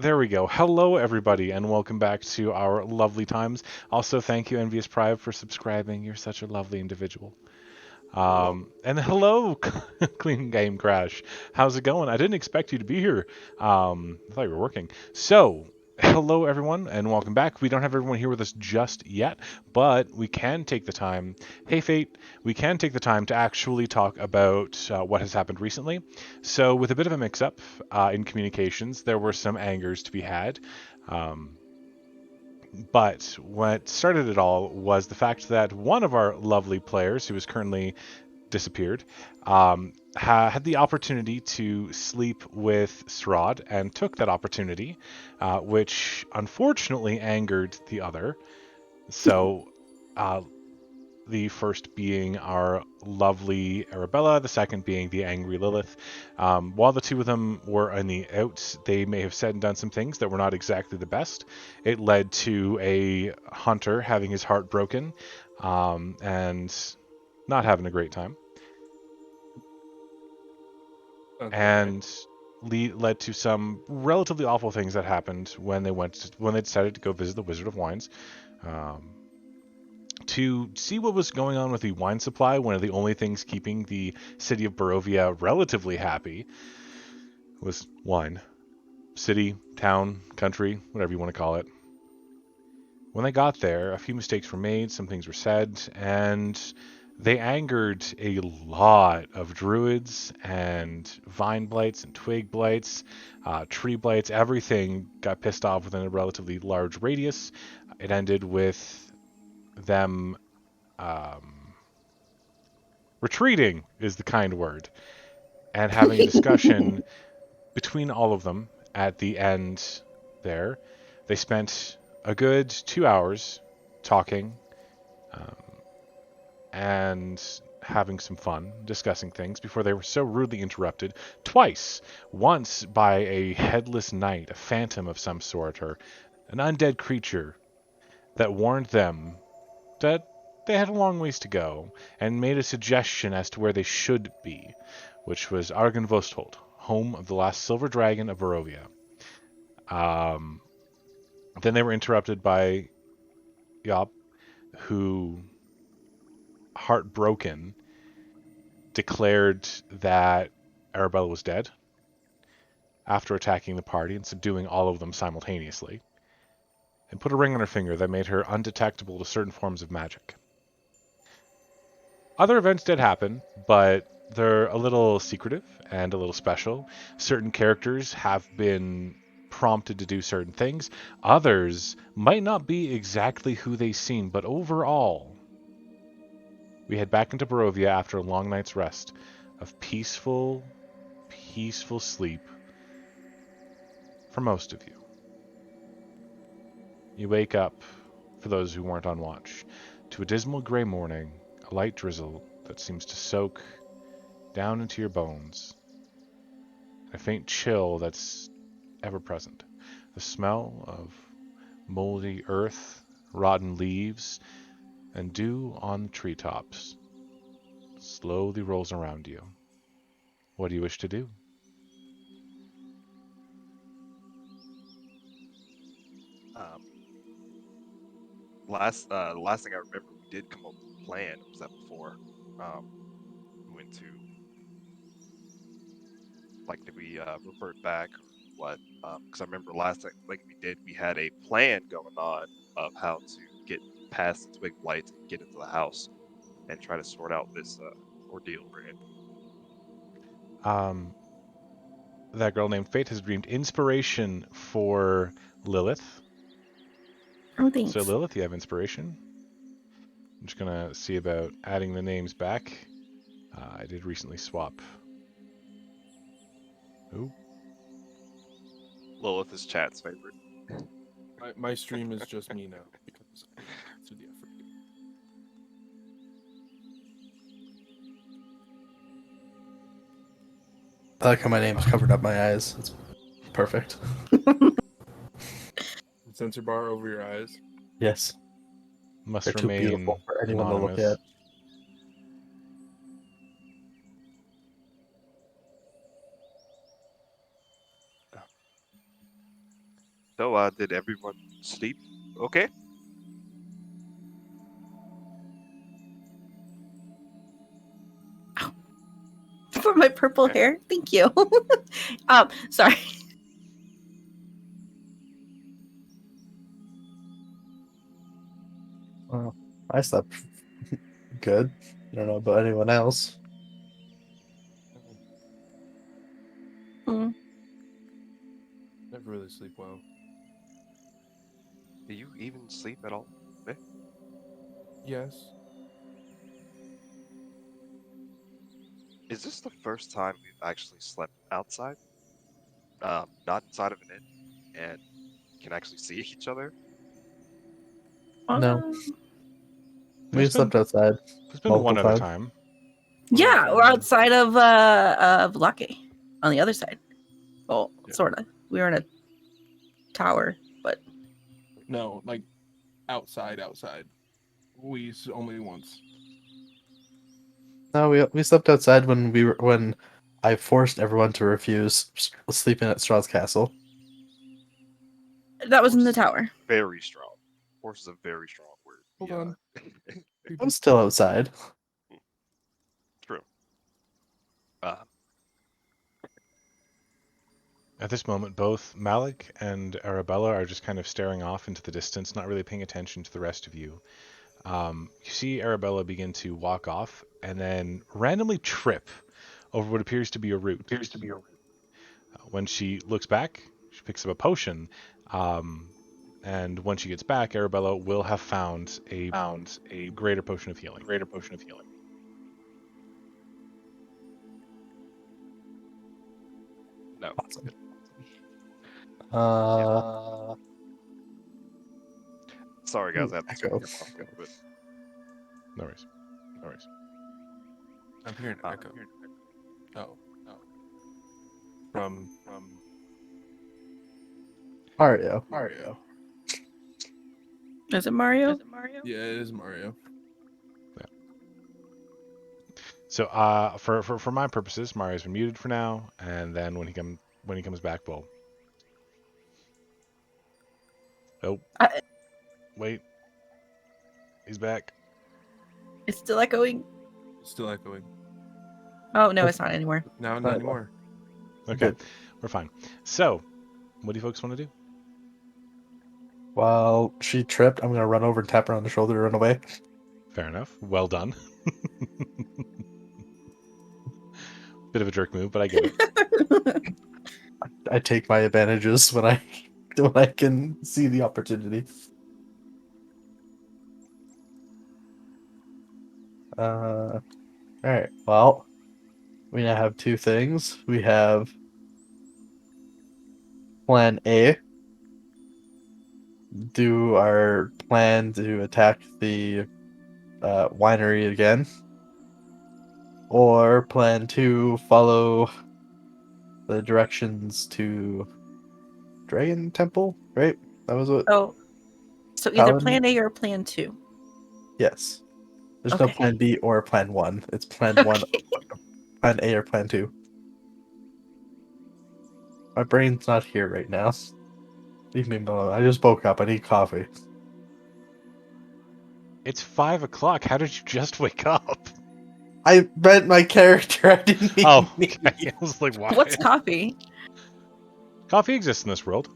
There we go. Hello, everybody, and welcome back to our lovely times. Also, thank you, Envious Pride, for subscribing. You're such a lovely individual. You're welcome. And hello, Clean Game Crash. How's it going? I didn't expect you to be here. I thought you were working. So, hello, everyone, and welcome back. We don't have everyone here with us just yet, but we can take the time. Hey, Fate, we can take the time to actually talk about what has happened recently. So, with a bit of a mix-up in communications, there were some angers to be had. Um, but what started it all was the fact that one of our lovely players, who is currently disappeared, had the opportunity to sleep with Strahd and took that opportunity, which unfortunately angered the other. So, uh, the first being our lovely Arabella, the second being the angry Lilith. While the two of them were on the outs, they may have said and done some things that were not exactly the best. It led to a hunter having his heart broken and not having a great time. Okay. And led to some relatively awful things that happened when when they decided to go visit the Wizard of Wines um, to see what was going on with the wine supply. One of the only things keeping the city of Barovia relatively happy was wine. City, town, country, whatever you want to call it. When they got there, a few mistakes were made, some things were said, and they angered a lot of druids and vine blights and twig blights, tree blights. Everything got pissed off within a relatively large radius. It ended with them retreating, is the kind word, and having a discussion between all of them at the end there. They spent a good 2 hours talking um, and having some fun, discussing things before they were so rudely interrupted twice. Once by a headless knight, a phantom of some sort, or an undead creature that warned them that they had a long ways to go and made a suggestion as to where they should be, which was Argenvostholt, home of the last silver dragon of Barovia. Um, then they were interrupted by Yop, who, heartbroken, declared that Arabella was dead after attacking the party and subduing all of them simultaneously, and put a ring on her finger that made her undetectable to certain forms of magic. Other events did happen, but they're a little secretive and a little special. Certain characters have been prompted to do certain things. Others might not be exactly who they seem, but overall, we head back into Barovia after a long night's rest of peaceful, peaceful sleep for most of you. You wake up, for those who weren't on watch, to a dismal gray morning, a light drizzle that seems to soak down into your bones, a faint chill that's ever present. The smell of moldy earth, rotten leaves, and dew on the treetops slowly rolls around you. What do you wish to do? Um, last thing I remember, we did come up with a plan. Was that before we went to did we revert back or what? Because I remember last time we had a plan going on of how to get past the twig blights and get into the house and try to sort out this ordeal we're in. Um, that girl named Fate has dreamed inspiration for Lilith. Oh, So, thanks. Lilith, you have inspiration. I'm just going to see about adding the names back. I did recently swap. Ooh. Lilith is chat's favorite. My stream is just me now because I went through the effort. I like how my name's covered up my eyes. It's perfect. Censor bar over your eyes. Yes, Must they're too remain beautiful for anyone to look anonymous. at. So, did everyone sleep? Okay. For my purple Okay. hair. Thank you. Sorry. Well, I slept good. I don't know about anyone else. Mm. Never really sleep well. Do you even sleep at all? Eh? Yes. Is this the first time we've actually slept outside? Not inside of an inn, and can actually see each other? No. Um, We There's been slept outside there's been one multiple other times. time. yeah, we're outside of Lucky on the other side. Well, Yeah. sort of. We were in a tower, but No, like outside. Only once. No, we slept outside when I forced everyone to refuse sleeping at Strahd's castle. that was in the Force is tower. very strong. Force is a very strong word. Hold Yeah. on. I was still outside. True. Uh, At this moment, both Malik and Arabella are just kind of staring off into the distance, not really paying attention to the rest of you. You see Arabella begin to walk off and then randomly trip over what appears to be a root. When she looks back, she picks up a potion, and when she gets back, Arabella will have found a greater potion of healing. no. Awesome. Sorry, guys, I have to turn Echo. the game off a little bit. No worries. I'm hearing Ah. echo. Oh. From Mario. Is it Mario? yeah, it is Mario. So, for my purposes, Mario's been muted for now, and then when he comes back, we'll. Oh, wait, he's back. It's still echoing. It's still echoing. Oh no, it's not anymore. Now, Right. not anymore. Okay, Good. we're fine. So, what do you folks want to do? While she tripped, I'm gonna run over and tap her on the shoulder to run away. Fair enough. Well done. Bit of a jerk move, but I get it. I take my advantages when I can see the opportunity. All right. Well, we now have two things. We have Plan A. Do our plan to attack the winery again, or Plan 2, follow the directions to Dragon Temple. Right? That was what. Oh, so either Paladin? Plan A or Plan 2. Yes. There's no Okay. Plan B or Plan 1. It's Plan 1, Okay. Plan A or Plan 2. My brain's not here right now. Leave me alone. I just woke up. I need coffee. It's 5 o'clock. How did you just wake up? I meant my character. I didn't mean Oh, me. okay. I was like, why? What's coffee? Coffee exists in this world.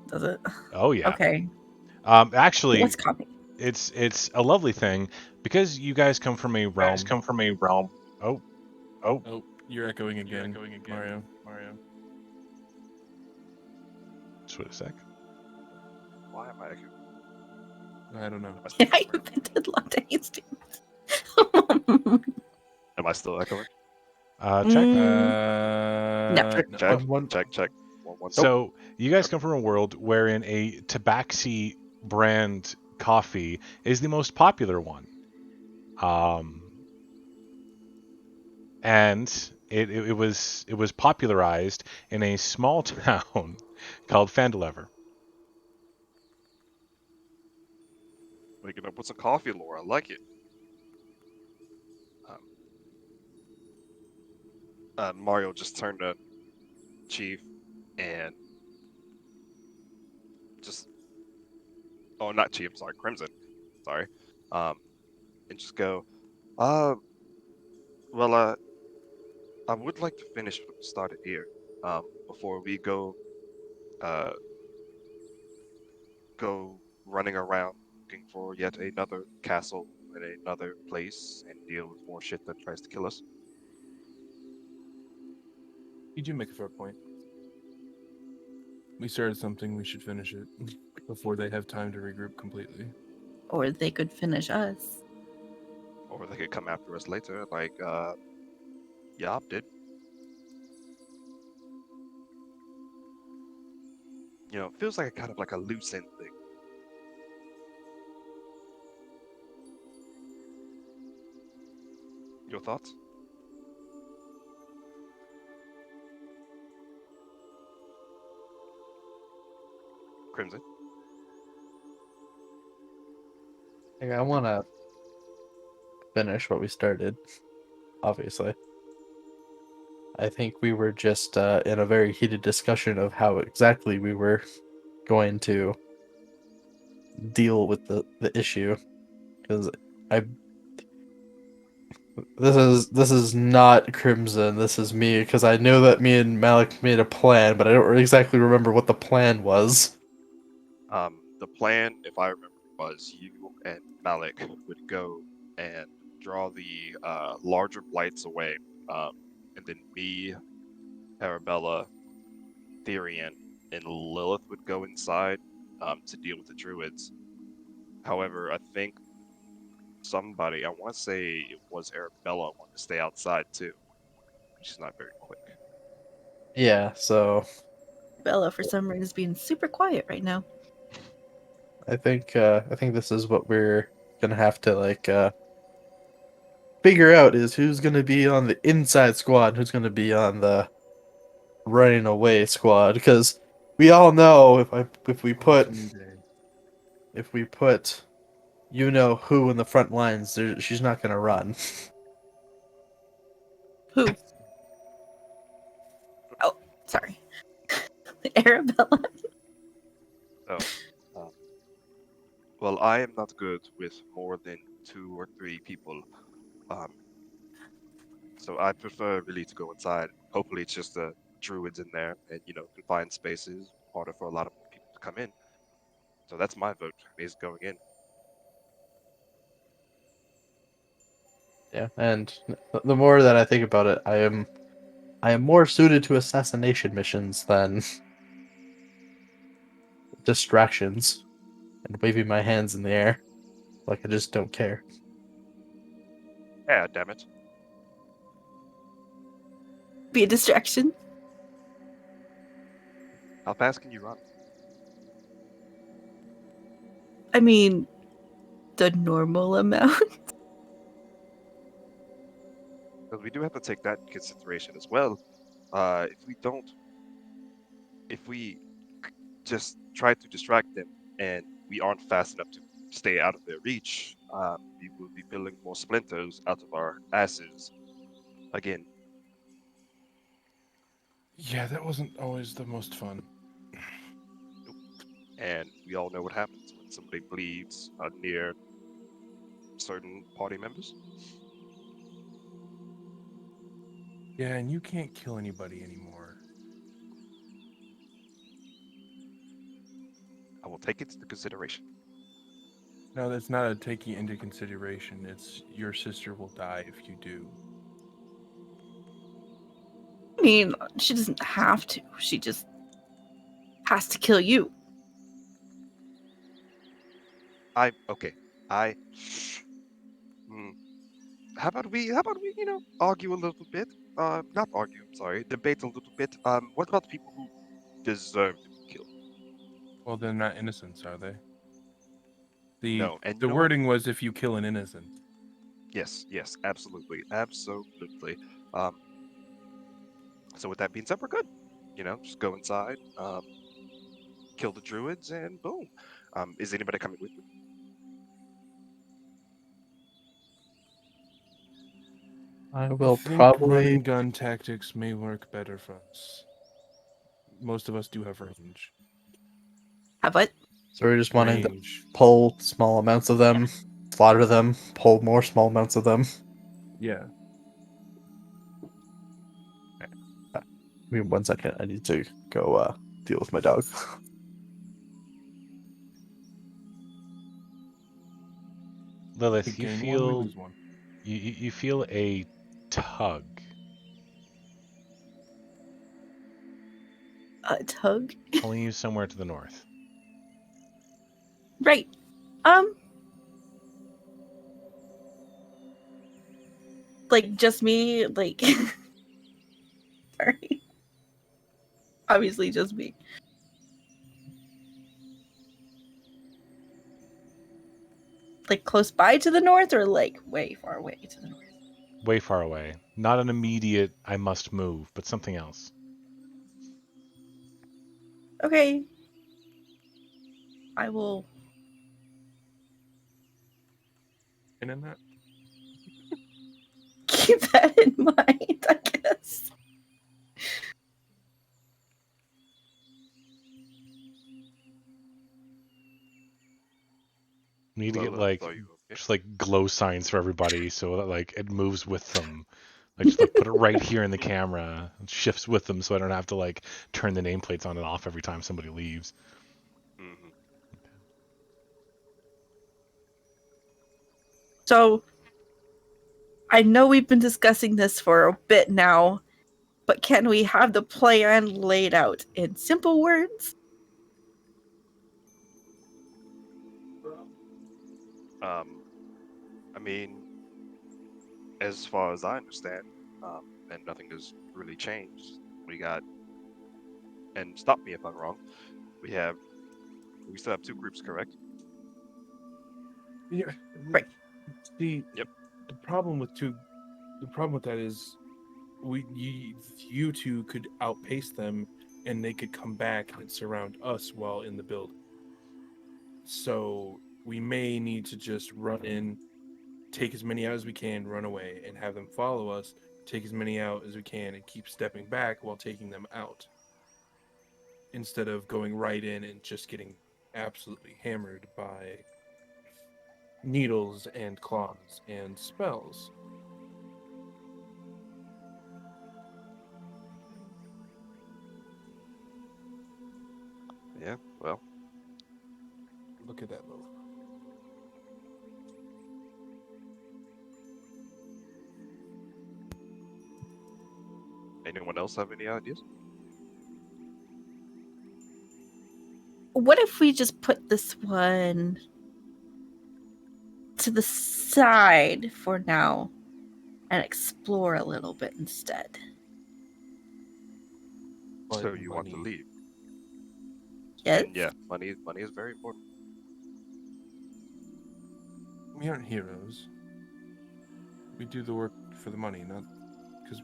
Does it? Oh yeah. Okay. Actually, What's coffee? it's a lovely thing because you guys come from a realm. Oh, Oh, you're echoing again. Mario. just wait a sec. Why am I echoing? I don't know. Am I still Yeah, you echoing? invented lattes, Am I still echoing? Check. No. Check. One. Check. One. So you guys come from a world wherein a Tabaxi brand coffee is the most popular one, and it was popularized in a small town called Fandalever. Waking up with some coffee lore. I like it. Mario just turned to Chief and Oh, not Chi. I'm sorry, Crimson. Sorry. And just go. Uh, well, I would like to finish what we started here. Before we uh, go running around looking for yet another castle in another place and deal with more shit that tries to kill us. You do make a fair point. We started something, we should finish it before they have time to regroup completely. Or they could finish us. Or they could come after us later, like Yob did. You know, it feels like a kind of like a loose end thing. Your thoughts? Crimson? Like, I want to finish what we started. Obviously, I think we were just in a very heated discussion of how exactly we were going to deal with the issue. Because I this is not Crimson. This is me because I know that me and Malik made a plan, but I don't exactly remember what the plan was. The plan, if I remember, was you and Malik would go and draw the larger blights away, and then me, Arabella, Therian, and Lilith would go inside to deal with the druids. However, I think somebody, I want to say it was Arabella, wanted to stay outside too. She's not very quick. Yeah, so Bella, for some reason, is being super quiet right now. I think this is what we're gonna have to figure out is who's gonna be on the inside squad and who's gonna be on the running away squad because we all know if we put New day. if we put you know who in the front lines, she's not gonna run. Who? Oh, sorry. Arabella. So, um, well, I am not good with more than 2 or 3 people. Um, so I prefer really to go inside. Hopefully, it's just the druids in there, and confined spaces, harder for a lot of more people to come in. So that's my vote. Is going in. Yeah, and the more that I think about it, I am more suited to assassination missions than distractions and waving my hands in the air like I just don't care. Yeah, damn it. Be a distraction. How fast can you run? I mean, the normal amount. Because we do have to take that in consideration as well. If we just try to distract them and we aren't fast enough to stay out of their reach, we will be pulling more splinters out of our asses again. Yeah, that wasn't always the most fun. And we all know what happens when somebody bleeds near certain party members. Yeah, and you can't kill anybody anymore. I will take it into consideration. No, that's not a taking into consideration. It's your sister will die if you do. I mean, she doesn't have to. She just has to kill you. Okay. I. Hmm. How about we argue a little bit? Not argue. I'm sorry. Debate a little bit. What about the people who deserve to be killed? Well, they're not innocents, are they? No, and you The know what? wording was if you kill an innocent. Yes, yes, absolutely, absolutely. Um, so with that being said, we're good. Just go inside, kill the druids, and boom. Is anybody coming with me? I I will think run probably and gun tactics may work better for us. Most of us do have range. Have what? So we're just wanting to range. pull small amounts of them, slaughter them, pull more small amounts of them. Yeah. Give me 1 second. I need to go deal with my dog. We Lilith, you gain one, we feel lose one. you feel a tug. A tug? Pulling you somewhere to the north. Right. Like just me, like sorry. Obviously just me. Like close by to the north or like way far away to the north? Way far away. Not an immediate I must move, but something else. Okay. I will And in that, keep that in mind, I guess. We need to get Lilith, like are you okay? just like glow signs for everybody so that like it moves with them. Like just like put it right here in the camera. It shifts with them so I don't have to like turn the nameplates on and off every time somebody leaves. Mm-hmm. So I know we've been discussing this for a bit now, but can we have the plan laid out in simple words? I mean, as far as I understand, and nothing has really changed. We got, and stop me if I'm wrong. We still have two groups, correct? yeah. Right. See, Yep. the problem with that is you two could outpace them, and they could come back and surround us while in the building. So we may need to just run in, take as many out as we can, run away, and have them follow us, take as many out as we can, and keep stepping back while taking them out. Instead of going right in and just getting absolutely hammered by needles and claws and spells. Yeah. Well, Look at that loaf. anyone else have any ideas? What if we just put this one to the side for now and explore a little bit instead? But So you want to money. leave? Yes? And yeah, money is very important. We aren't heroes. We do the work for the money, not because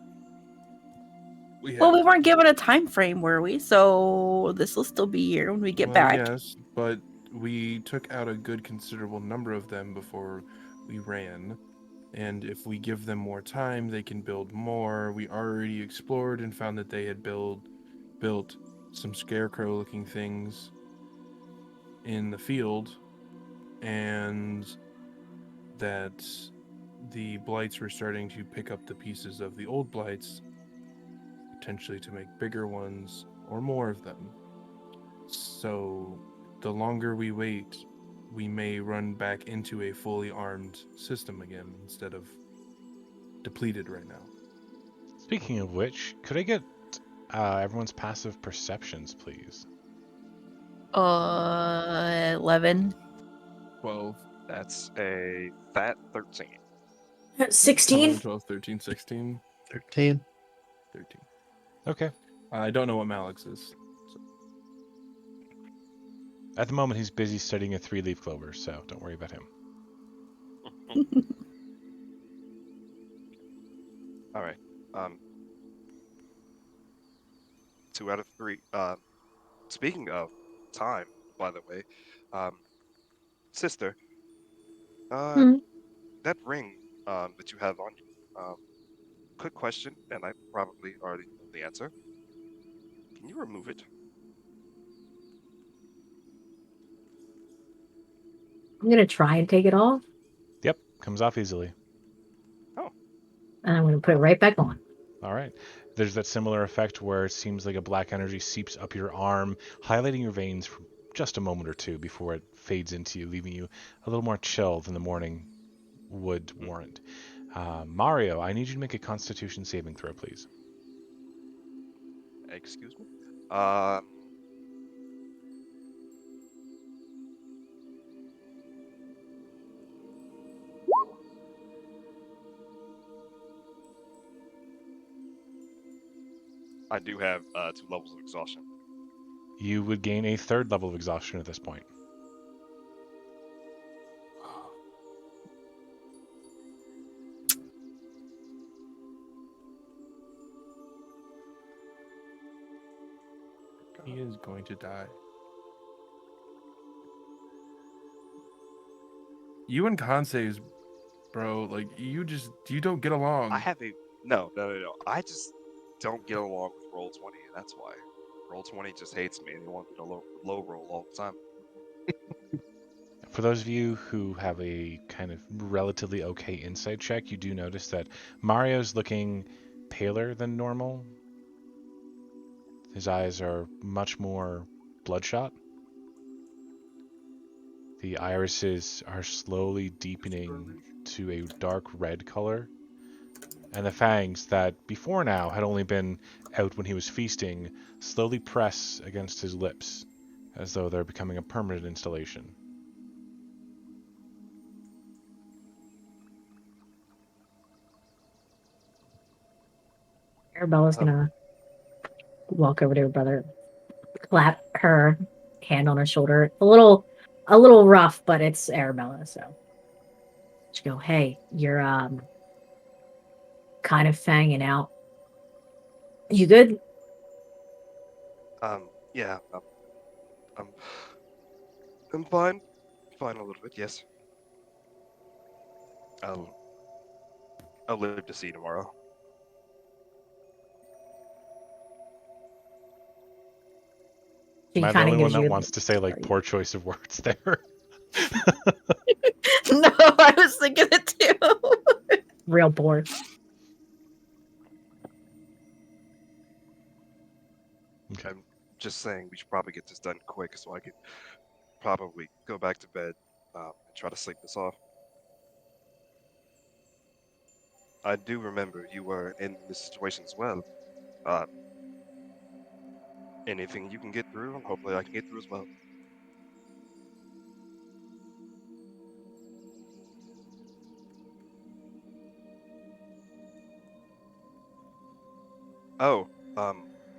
we Well, have we to. weren't given a time frame, were we? So this will still be here when we get Well, back. yes, but we took out a good considerable number of them before we ran. And if we give them more time, they can build more. We already explored and found that they had built some scarecrow-looking things in the field, and that the blights were starting to pick up the pieces of the old blights, potentially to make bigger ones or more of them. So the longer we wait, we may run back into a fully armed system again instead of depleted right now. Speaking of which, could I get everyone's passive perceptions, please? 11. 12, That's a fat 13. 16? 12, 13, 16, 13. 13. Okay. I don't know what Malik's is. So. At the moment, he's busy studying a 3-leaf clover, so don't worry about him. All right. 2 out of 3. Speaking of time, by the way, um, sister, uh, Hmm. that ring that you have on you. Quick question, and I probably already know the answer. Can you remove it? I'm gonna try and take it off, Yep, comes off easily. and I'm gonna put it right back on. All right. There's that similar effect where it seems like a black energy seeps up your arm, highlighting your veins for just a moment or two before it fades into you, leaving you a little more chill than the morning would warrant. Mario, I need you to make a Constitution saving throw, please. Excuse me. I do have 2 levels of exhaustion. You would gain a third level of exhaustion at this point. He is going to die. You and Kansei's, bro, like you don't get along. I have a no. I just don't get along with Roll20, and that's why Roll20 just hates me. They want me to low roll all the time. For those of you who have a kind of relatively okay insight check, you do notice that Mario's looking paler than normal. His eyes are much more bloodshot. The irises are slowly deepening to a dark red color. And the fangs that before now had only been out when he was feasting slowly press against his lips, as though they're becoming a permanent installation. Arabella's gonna walk over to her brother, clap her hand on her shoulder. A little rough, but it's Arabella, so she go, "Hey, you're kind of fanging out. You good?" Yeah, I'm I'm fine. Fine a little bit, yes. I'll live to see tomorrow. She Am I the kind of only one gives that you wants to say like poor choice of words there? No, I was thinking it too. real poor. Okay. I'm just saying we should probably get this done quick so I can probably go back to bed and try to sleep this off. I do remember you were in this situation as well. Uh, Anything you can get through, and hopefully I can get through as well. Oh,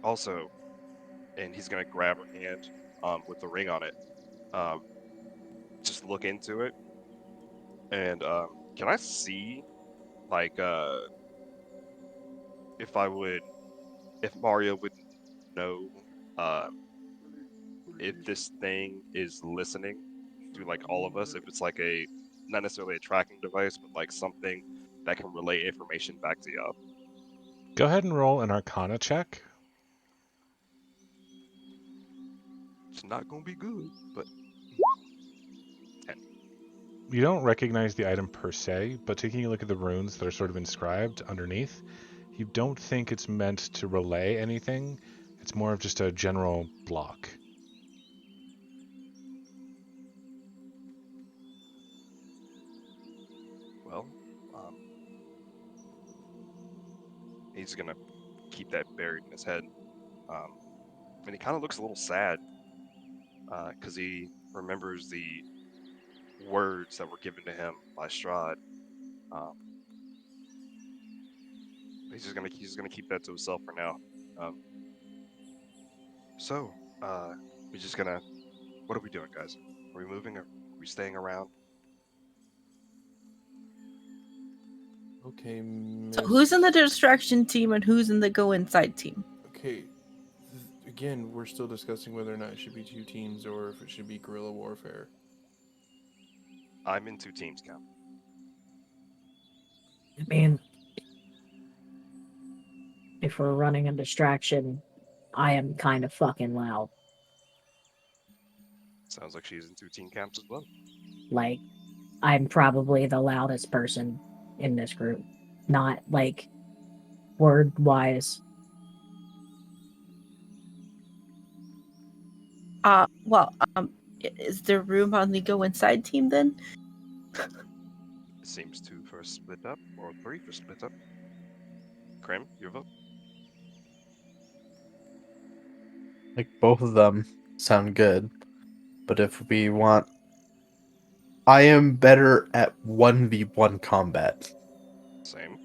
also, and he's gonna grab her hand, with the ring on it. Um, just look into it, and can I see, like, if I would, if Mario would know, uh, if this thing is listening to like all of us, if it's like a not necessarily a tracking device, but like something that can relay information back to y'all. Go ahead and roll an Arcana check. It's not gonna be good, but 10. You don't recognize the item per se, but taking a look at the runes that are sort of inscribed underneath, you don't think it's meant to relay anything. It's more of just a general block. Well, he's gonna keep that buried in his head, and he kind of looks a little sad because he remembers the words that were given to him by Strahd. Um, he's gonna keep that to himself for now. Um, so, we're just gonna. What are we doing, guys? Are we moving? Or are we staying around? Okay, So who's in the distraction team and who's in the go inside team? Okay, again, we're still discussing whether or not it should be 2 teams or if it should be guerrilla warfare. I'm in 2 teams, Cam. I mean, if we're running a distraction, I am kind of fucking loud. Sounds like she's in 2 team camps as well. Like, I'm probably the loudest person in this group, not like word wise. Well, is there room on the go inside team then? It seems two for a split up, or three for split up. Krim, your vote? Like both of them sound good, but if we want, I am better at 1v1 combat. Same.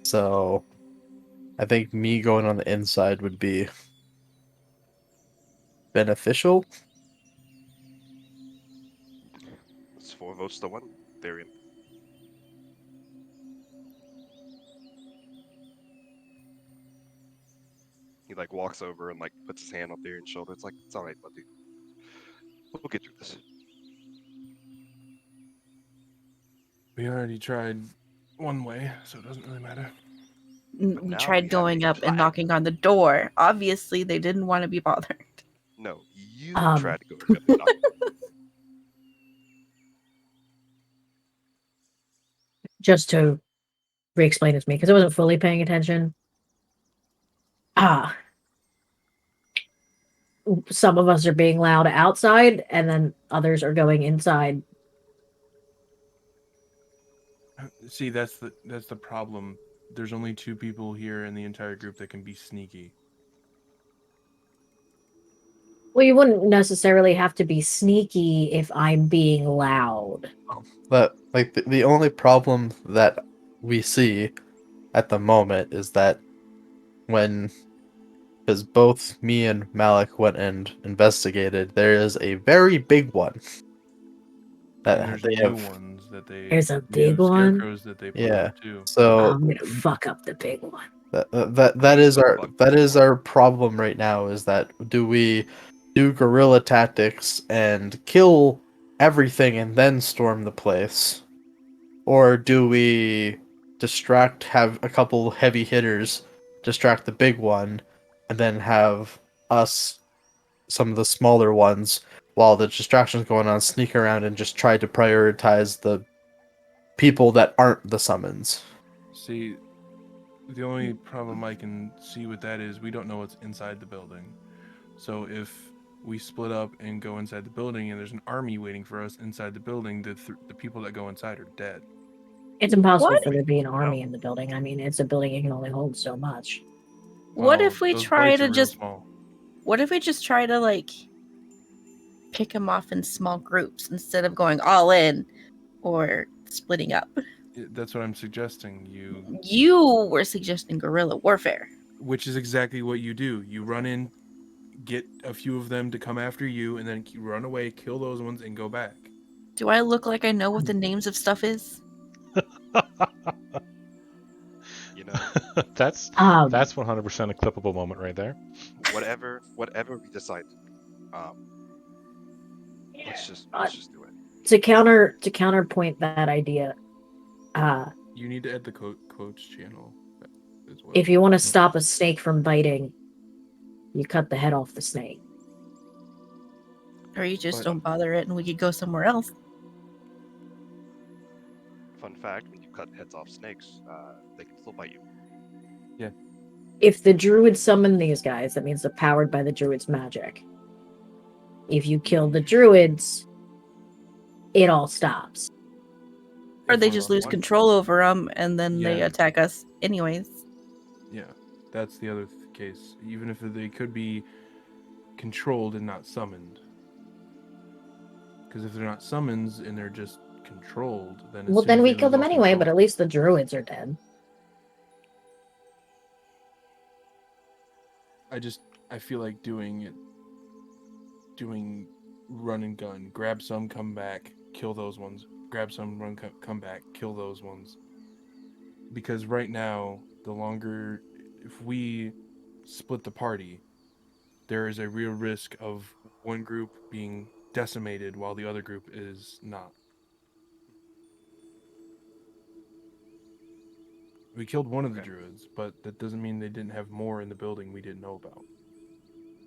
So I think me going on the inside would be beneficial. It's 4 votes to 1. Therian. He like walks over and like puts his hand on Therian's shoulder. It's like, it's alright, buddy. We'll get through this. We already tried one way, so it doesn't really matter. But We now tried we have going a up and plan. knocking on the door. Obviously, they didn't want to be bothered. No, you Um. tried to go up and knock. Just to re-explain it to me, because I wasn't fully paying attention. Some of us are being loud outside, and then others are going inside. See, that's the problem. There's only 2 people here in the entire group that can be sneaky. Well, you wouldn't necessarily have to be sneaky if I'm being loud. But like the only problem that we see at the moment is that when, because both me and Malik went and investigated, there is a very big one And that there's they new have. ones that they There's a new big one. scarecrows that they put Yeah. up too. So I'm gonna fuck up the big one. that Please is don't our fuck that with is one. our problem right now, is that do we do guerrilla tactics and kill everything and then storm the place, or do we have a couple heavy hitters distract the big one and then have us, some of the smaller ones, while the distraction's going on, sneak around and just try to prioritize the people that aren't the summons. See, the only problem I can see with that is we don't know what's inside the building. So if we split up and go inside the building and there's an army waiting for us inside the building, the people that go inside are dead. It's impossible What? for there to be an No. army in the building. I mean, it's a building, it can only hold so much. What Well, if we those try bites to are real just? small. What if we just try to like pick them off in small groups instead of going all in or splitting up? That's what I'm suggesting. You were suggesting guerrilla warfare. Which is exactly what you do. You run in, get a few of them to come after you, and then run away, kill those ones, and go back. Do I look like I know what the names of stuff is? You know, That's Um, 100% a clippable moment right there. whatever we decide, let's just do it. to counterpoint that idea, You need to add the coach channel as well. if you want to stop a snake from biting, you cut the head off the snake. Or you just But- don't bother it and we could go somewhere else? Fun fact: when you cut heads off snakes, they can still bite you. If the druids summon these guys, that means they're powered by the druids' magic. If you kill the druids, it all stops. Or If they we're just on lose one- control over them and then they Yeah. attack us anyways. Yeah, that's the other case. Even if they could be controlled and not summoned. Because if they're not summons and they're just controlled, then Well, then we kill them anyway, but at least the druids are dead. I feel like doing run and gun, grab some, come back, kill those ones, grab some, run, come back, kill those ones. Because right now, if we split the party, there is a real risk of one group being decimated while the other group is not. We killed one of the Okay. druids, but that doesn't mean they didn't have more in the building we didn't know about.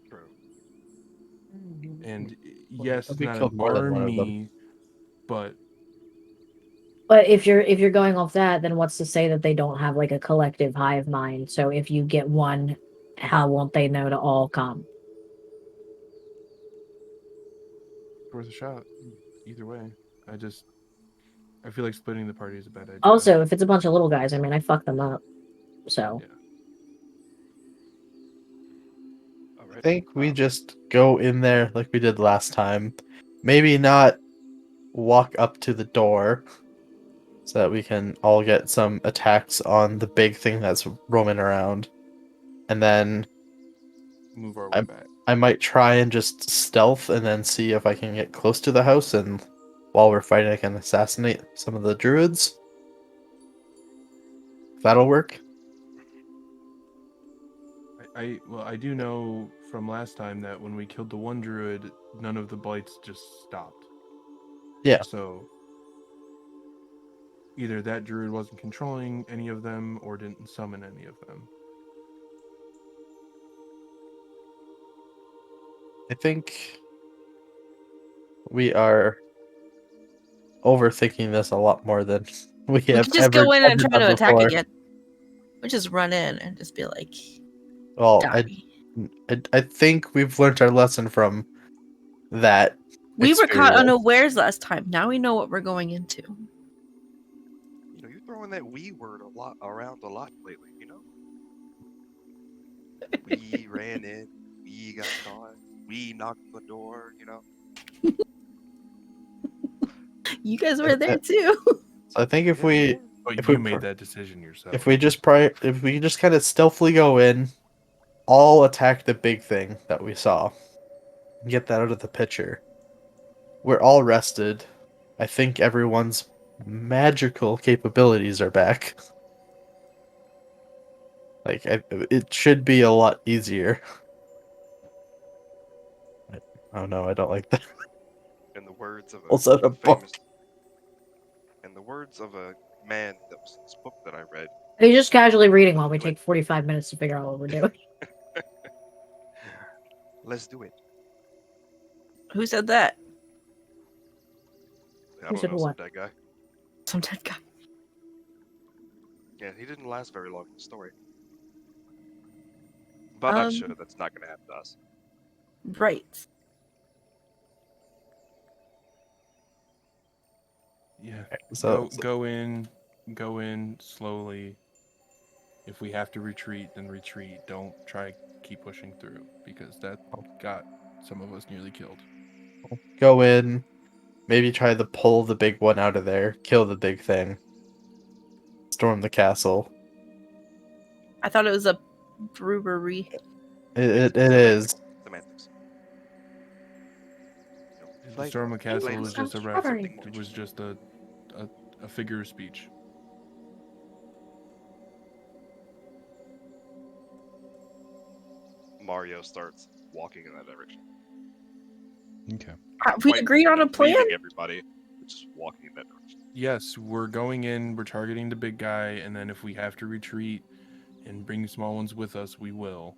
True. And yes, We it's not killed an more than one of them. army, But But if you're going off that, then what's to say that they don't have like a collective hive mind? So if you get one, how won't they know to all come? worth a shot. Either way, I feel like splitting the party is a bad idea. Also, if it's a bunch of little guys, I mean, I fucked them up. So Yeah. All I right. think we just go in there like we did last time. Maybe not walk up to the door so that we can all get some attacks on the big thing that's roaming around. And then Move our way back. I might try and just stealth and then see if I can get close to the house, and while we're fighting I can assassinate some of the druids. That'll work. I do know from last time that when we killed the one druid, none of the blights just stopped. Yeah. So either that druid wasn't controlling any of them or didn't summon any of them. I think we are overthinking this a lot more than we We have could just ever go in and try done to attack before. again. We just run in and just be like, Well, die. I think we've learned our lesson from that. We were caught experience. unawares last time. Now we know what we're going into. You know, you're throwing that "we" word around a lot lately. You know, we ran in, we got caught, we knocked on the door. You know, You guys were there too. So I think if Yeah, we were. But If you we made that decision yourself. if we just kind of stealthily go in, all attack the big thing that we saw, get that out of the picture. We're all rested. I think everyone's magical capabilities are back. Like it should be a lot easier. Oh no, I don't like that. In the words of Also, a book. in the words of a man that was in this book that I read, are you just casually reading while we Do it. take 45 minutes to figure out what we're doing? let's do it. Who said that? I Who don't said know, some what? dead guy. Some dead guy. Yeah, he didn't last very long in the story. But I'm sure that's not going to happen to us. Right. Yeah. So Go in slowly. If we have to retreat, then retreat. Don't try keep pushing through because that got some of us nearly killed. go in, maybe try to pull the big one out of there, kill the big thing, storm the castle. I thought it was a brewery. It is. Semantics. You know, The play- storm of play castle it was some- just a Strawberry. something more it was just a figure of speech. Mario starts walking in that direction. Okay. We Quite, agreed on a plan? leaving everybody, but just walking in that direction. Yes, we're going in, we're targeting the big guy, and then if we have to retreat and bring small ones with us, we will.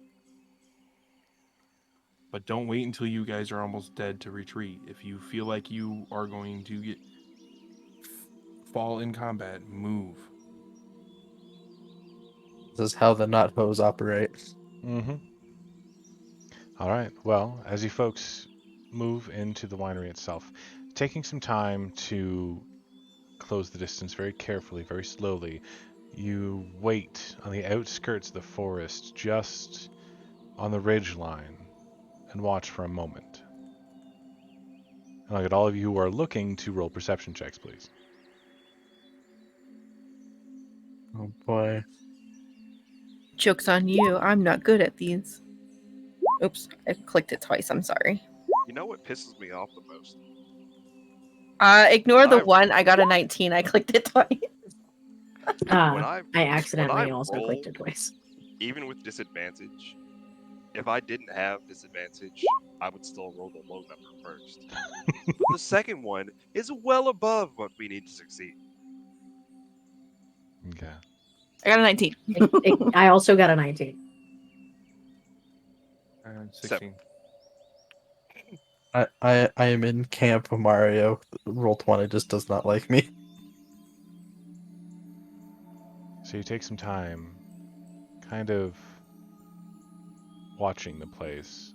But don't wait until you guys are almost dead to retreat. If you feel like you are going to fall in combat, move. This is how the knot hose operate. Mm-hmm. All right. Well, as you folks move into the winery itself, taking some time to close the distance very carefully, very slowly, you wait on the outskirts of the forest, just on the ridge line, and watch for a moment. And I'll get all of you who are looking to roll perception checks, please. Oh boy. Joke's on you. I'm not good at these. Oops, I clicked it twice. I'm sorry. You know what pisses me off the most? Ignore the I- one. I got a 19. I clicked it twice. When I I accidentally also clicked it rolled, twice. even with disadvantage, if I didn't have disadvantage, I would still roll the low number first. But the second one is well above what we need to succeed. Okay. I got a 19. I also got a 19. 16. I am in camp Mario. Roll20 just does not like me. So you take some time, kind of watching the place.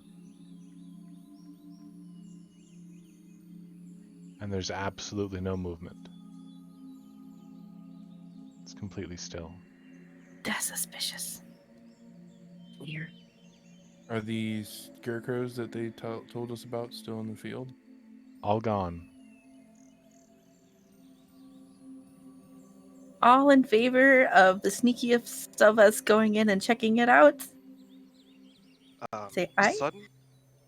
And there's absolutely no movement. It's completely still. That's suspicious. Weird. Are these scarecrows that they told us about still in the field? All gone. All in favor of the sneakiest of us going in and checking it out? Say aye.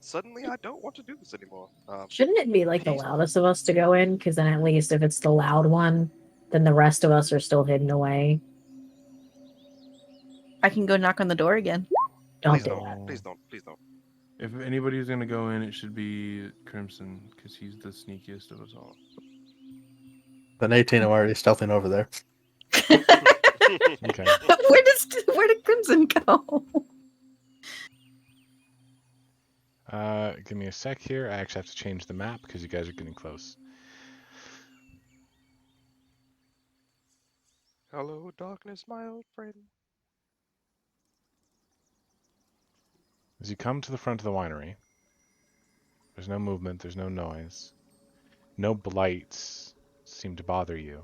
Suddenly, I don't want to do this anymore. Shouldn't it be like the Peace. loudest of us to go in? Because then at least if it's the loud one, then the rest of us are still hidden away. I can go knock on the door again. Don't Please do don't. that. Please don't. Please don't. If anybody's gonna go in, it should be Crimson, because he's the sneakiest of us all. Then 18, I'm already stealthing over there. Okay. Where did Crimson go? Give me a sec here. I actually have to change the map because you guys are getting close. Hello, darkness, my old friend. As you come to the front of the winery, there's no movement, there's no noise. No blights seem to bother you.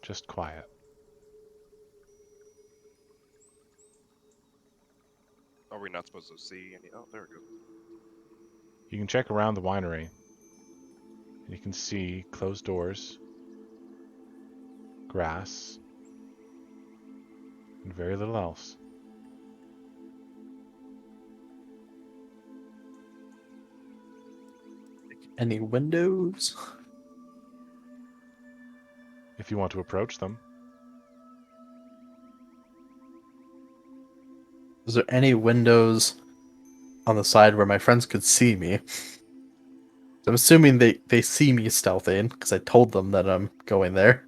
Just quiet. Are we not supposed to see any? Oh, there we go. You can check around the winery. And you can see closed doors, grass, and very little else. Any windows? If you want to approach them. Is there any windows on the side where my friends could see me? I'm assuming they see me stealthing because I told them that I'm going there.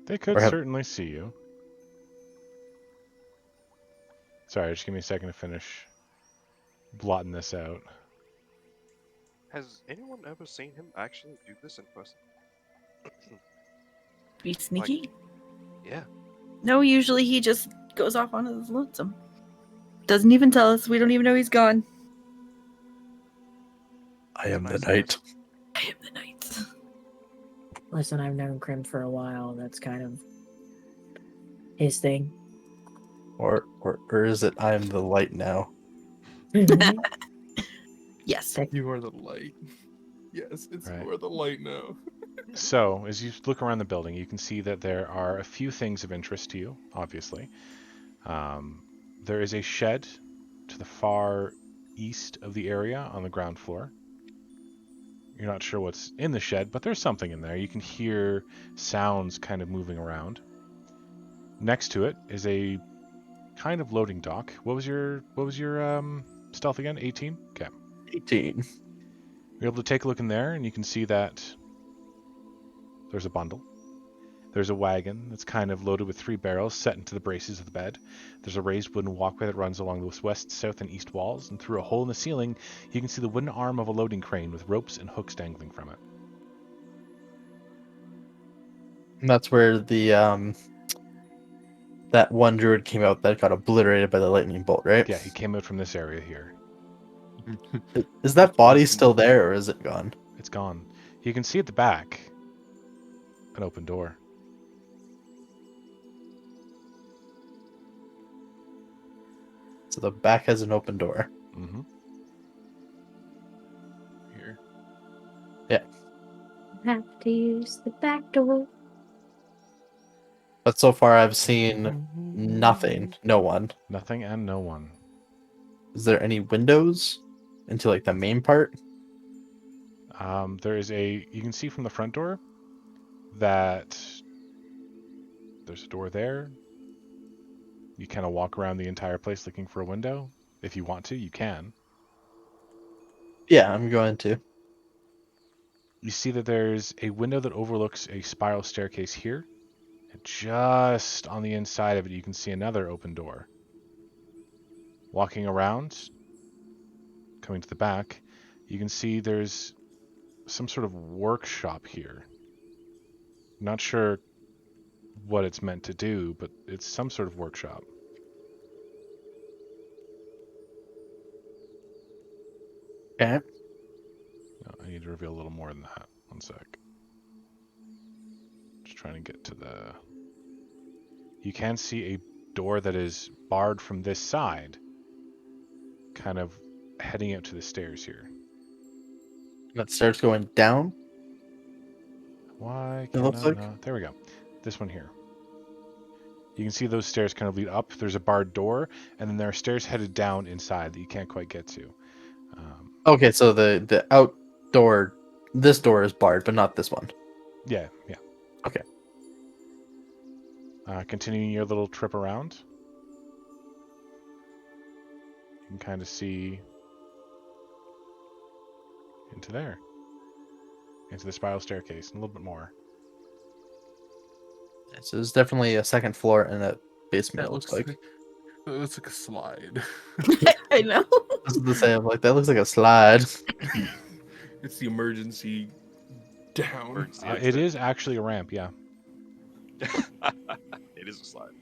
They could Or have certainly see you. Sorry, just give me a second to finish blotting this out. Has anyone ever seen him actually do this in person? Be sneaky? Yeah. No, usually he just goes off on his lonesome. Doesn't even tell us. We don't even know he's gone. I am the Nice knight. I am the knight. Listen, I've known Crim for a while. That's kind of his thing. Or is it I am the light now? Yes. You are the light. Yes, it's Right. you are the light now. So, as you look around the building, you can see that there are a few things of interest to you, obviously. There is a shed to the far east of the area on the ground floor. You're not sure what's in the shed, but there's something in there. You can hear sounds kind of moving around. Next to it is a kind of loading dock. What was your stealth again? 18? Okay. 18. You're able to take a look in there, and you can see that there's a bundle. There's a wagon that's kind of loaded with 3 barrels set into the braces of the bed. There's a raised wooden walkway that runs along the west, south, and east walls, and through a hole in the ceiling, you can see the wooden arm of a loading crane with ropes and hooks dangling from it. And that's where the that one druid came out that got obliterated by the lightning bolt, right? Yeah, he came out from this area here. Is that body still there or is it gone? It's gone. You can see at the back an open door. So the back has an open door. Mm-hmm. Here. Have to use the back door. But so far I've seen nothing. No one. Nothing and no one. Is there any windows into like the main part? There is you can see from the front door that there's a door there. You kind of walk around the entire place looking for a window. If you want to, you can. Yeah, I'm going to. You see that there's a window that overlooks a spiral staircase here. And just on the inside of it, you can see another open door. Walking around, coming to the back, you can see there's some sort of workshop here. Not sure what it's meant to do, but it's some sort of workshop. Okay. No, I need to reveal a little more than that. One sec. Just trying to get to the... You can see a door that is barred from this side, kind of heading out to the stairs here. That starts going down. Why It can looks I like. not? There we go. This one here. You can see those stairs kind of lead up. There's a barred door, and then there are stairs headed down inside that you can't quite get to. Okay, so the outdoor, this door is barred, but not this one. Yeah. Okay. Continuing your little trip around, you can kind of see into there, into the spiral staircase, and a little bit more. So there's definitely a second floor and a basement. That It looks like. It looks like a slide. I know. This is the same. Like that looks like a slide. It's the emergency down. Emergency It exit. is actually a ramp, yeah. It is a slide.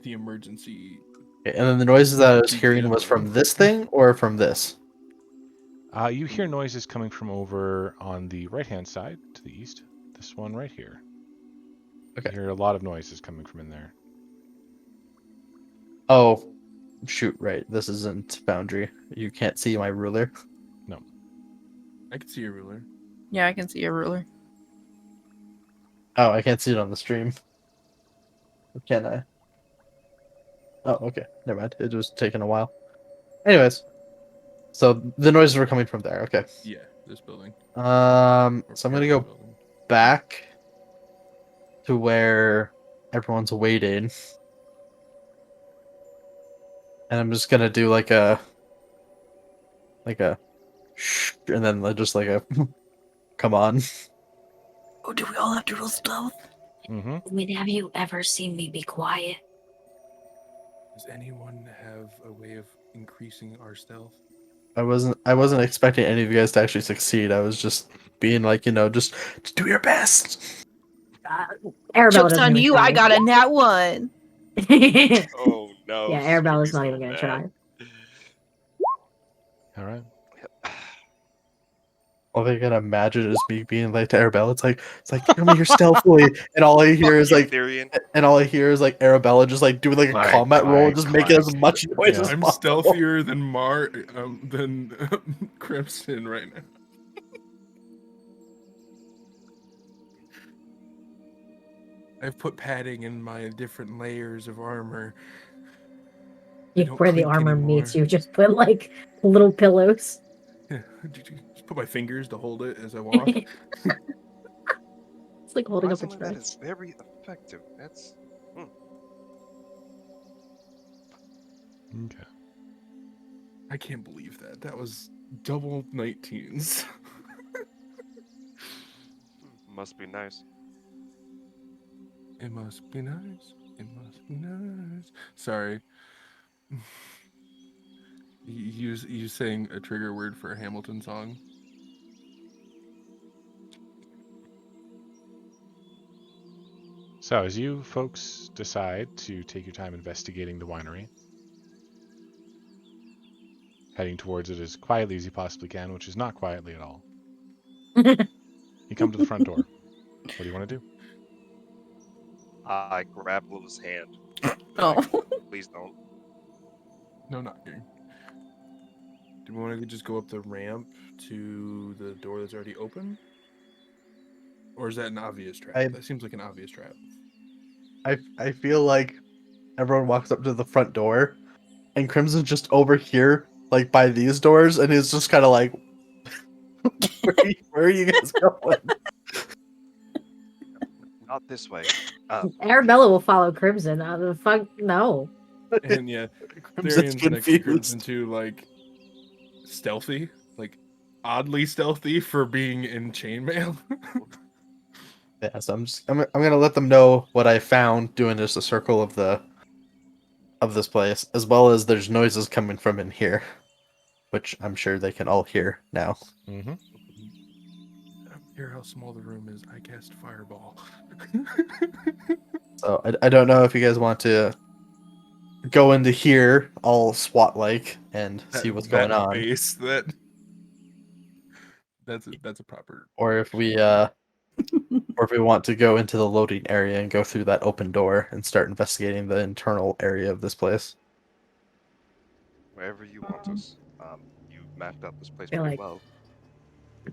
The emergency. Okay, and then the noises that I was Keep hearing it was up. from this thing or from this. You hear noises coming from over on the right-hand side to the east. This one right here. Okay. You hear a lot of noises coming from in there. Oh, shoot! Right, this isn't Foundry. You can't see my ruler. I can see a ruler. Yeah, I can see a ruler. Oh, I can't see it on the stream. Can I? Oh, okay. Never mind. It was taking a while. Anyways, so the noises were coming from there. Okay. Yeah, this building. So Or I'm part gonna of the go building. back to where everyone's waiting, and I'm just gonna do like a shh, and then just like a come on. Oh, do we all have to roll stealth? Mm-hmm. I mean, have you ever seen me be quiet? Does anyone have a way of increasing our stealth? I wasn't expecting any of you guys to actually succeed. I was just being like, just do your best. Arabella Joke's doesn't on even you, try. I got a nat one. Yeah, Oh no. Arabella's not Screamy's even gonna going try. All right. mad. All I can imagine is me being like to Arabella. It's like tell me you're stealthily, and all I hear is Fuck you, like, Therian. and all I hear is like Arabella just like doing like a Clank, combat roll, and clank, just making as clank. much noise Yeah. as I'm possible. stealthier than Crimson right now. I've put padding in my different layers of armor. I don't Where the clink armor anymore. meets, you just put like little pillows. Yeah, just put my fingers to hold it as I walk. It's like holding up a Surprisingly, that is dress. very effective. That's Okay. I can't believe that. That was double 19s. must be nice. It must be nice. It must be nice. Sorry. You saying a trigger word for a Hamilton song? So as you folks decide to take your time investigating the winery, heading towards it as quietly as you possibly can, which is not quietly at all, you come to the front door. What do you want to do? I grab Lila's hand. Oh. Please don't. No knocking. Do we want to just go up the ramp to the door that's already open? Or is that an obvious trap? That seems like an obvious trap. I feel like everyone walks up to the front door, and Crimson's just over here, like by these doors, and he's just kind of like, where are you guys going? Not this way. Arabella will follow Crimson. The fuck no. And yeah, Crimson's Therian's next to confused. Crimson too, like stealthy, like oddly stealthy for being in chainmail. Yeah, so I'm gonna let them know what I found doing just a circle of this place, as well as there's noises coming from in here. which I'm sure they can all hear now. Mm-hmm. I don't care how small the room is. I cast fireball. So I don't know if you guys want to go into here all SWAT-like and see what's going on, Face, that's a proper. or if we want to go into the loading area and go through that open door and start investigating the internal area of this place. Wherever you want us. You mapped out this place Feel pretty like- well.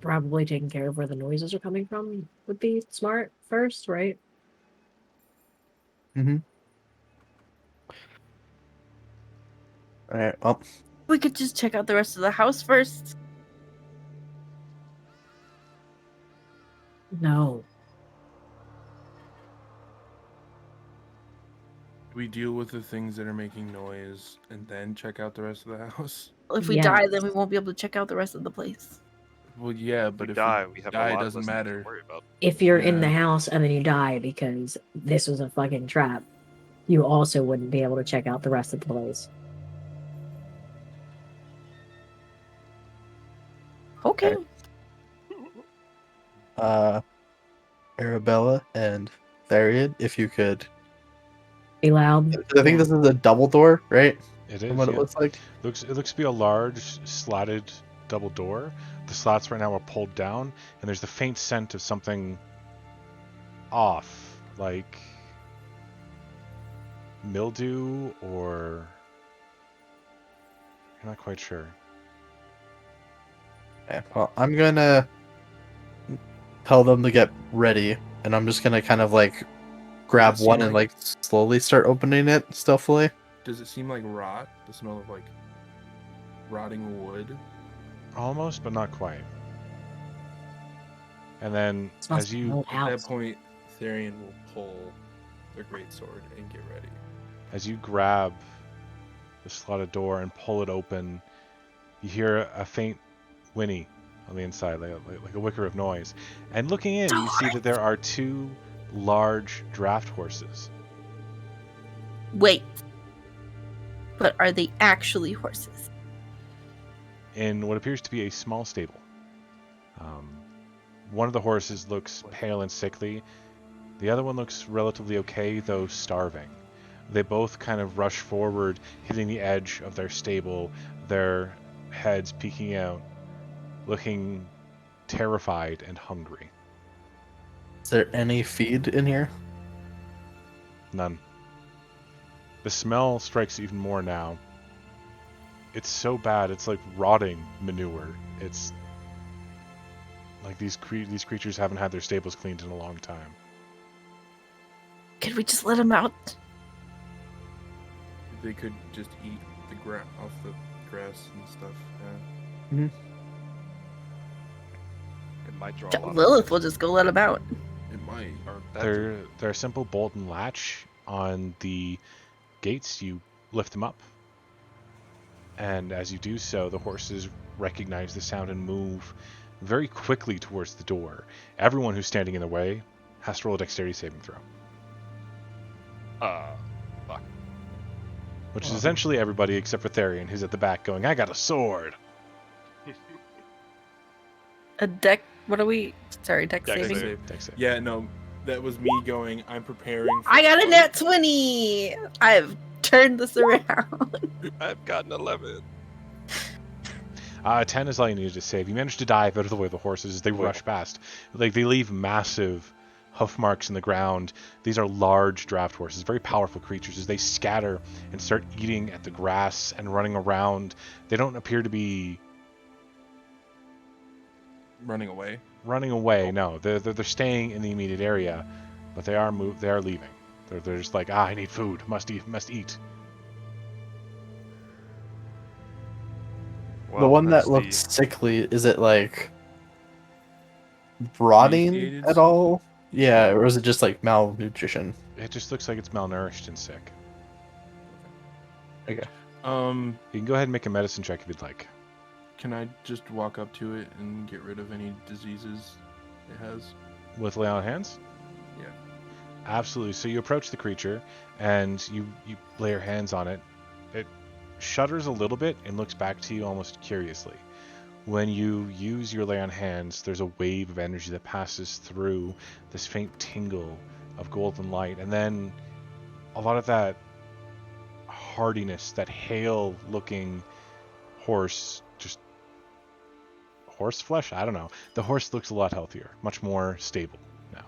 Probably taking care of where the noises are coming from would be smart first, right? Mm-hmm. All right. Well, We could just check out the rest of the house first. No. We deal with the things that are making noise and then check out the rest of the house. If we Yes. die, then we won't be able to check out the rest of the place. Well, yeah, If but we if die, we we have die, a it lot doesn't less things matter. to worry about. If you're in Yeah. the house and then you die because this was a fucking trap, you also wouldn't be able to check out the rest of the place. Okay. Arabella and Tharian, if you could. Be loud. I think this is a double door, right? It From is. what Yeah. it looks like. It looks to be a large slatted double door. The slats right now are pulled down, and there's the faint scent of something off, like mildew, or you're not quite sure. Yeah, well, I'm gonna tell them to get ready, and I'm just gonna kind of like grab seem one and like- like slowly start opening it stealthily. Does it seem like rot? The smell of like rotting wood? Almost, but not quite. And then Smells as like an you old At house. that point, Therian will pull the greatsword and get ready. as you grab the slotted door and pull it open, you hear a faint whinny on the inside, like a wicker of noise. And looking in, you see that there are two large draft horses. Wait. But are they actually horses? In what appears to be a small stable. One of the horses looks pale and sickly. The other one looks relatively okay, though starving. They both kind of rush forward, hitting the edge of their stable, their heads peeking out, looking terrified and hungry. Is there any feed in here? None. The smell strikes even more now. It's so bad, it's like rotting manure. It's like these creatures haven't had their stables cleaned in a long time. Could we just let them out? They could just eat the off the grass and stuff. Yeah. It might draw a lot Lilith of will just go let them out. It might. or that too. They're a simple bolt and latch on the gates. You lift them up, and as you do so, the horses recognize the sound and move very quickly towards the door. Everyone who's standing in the way has to roll a dexterity saving throw, Fuck. which is essentially everybody except for Therian, who's at the back going, "I got a sword." A deck. What are we? Sorry, deck Dex saving. save. Dex save. Yeah, no, that was me going. I'm preparing. For I got a fight." nat 20. I've turned this around. I've gotten 11. 10 is all you needed to save. You managed to dive out of the way of the horses as they rush past. Like, they leave massive hoof marks in the ground. These are large draft horses, very powerful creatures. As they scatter and start eating at the grass and running around, they don't appear to be running away. running away. No, they're staying in the immediate area, but they are leaving. They're just like, I need food, must eat. The one that that's looked sickly, is it like rotting Emaciated? at all? Yeah, or is it just like malnutrition? It just looks like it's malnourished and sick. Okay. You can go ahead and make a medicine check if you'd like. Can I just walk up to it and get rid of any diseases it has? With lay on hands? Yeah. Absolutely. So you approach the creature and you lay your hands on it. It shudders a little bit and looks back to you almost curiously. When you use your lay on hands, there's a wave of energy that passes through this faint tingle of golden light, and then a lot of that hardiness, that hale looking horse, just horse flesh? I don't know. The horse looks a lot healthier, much more stable now.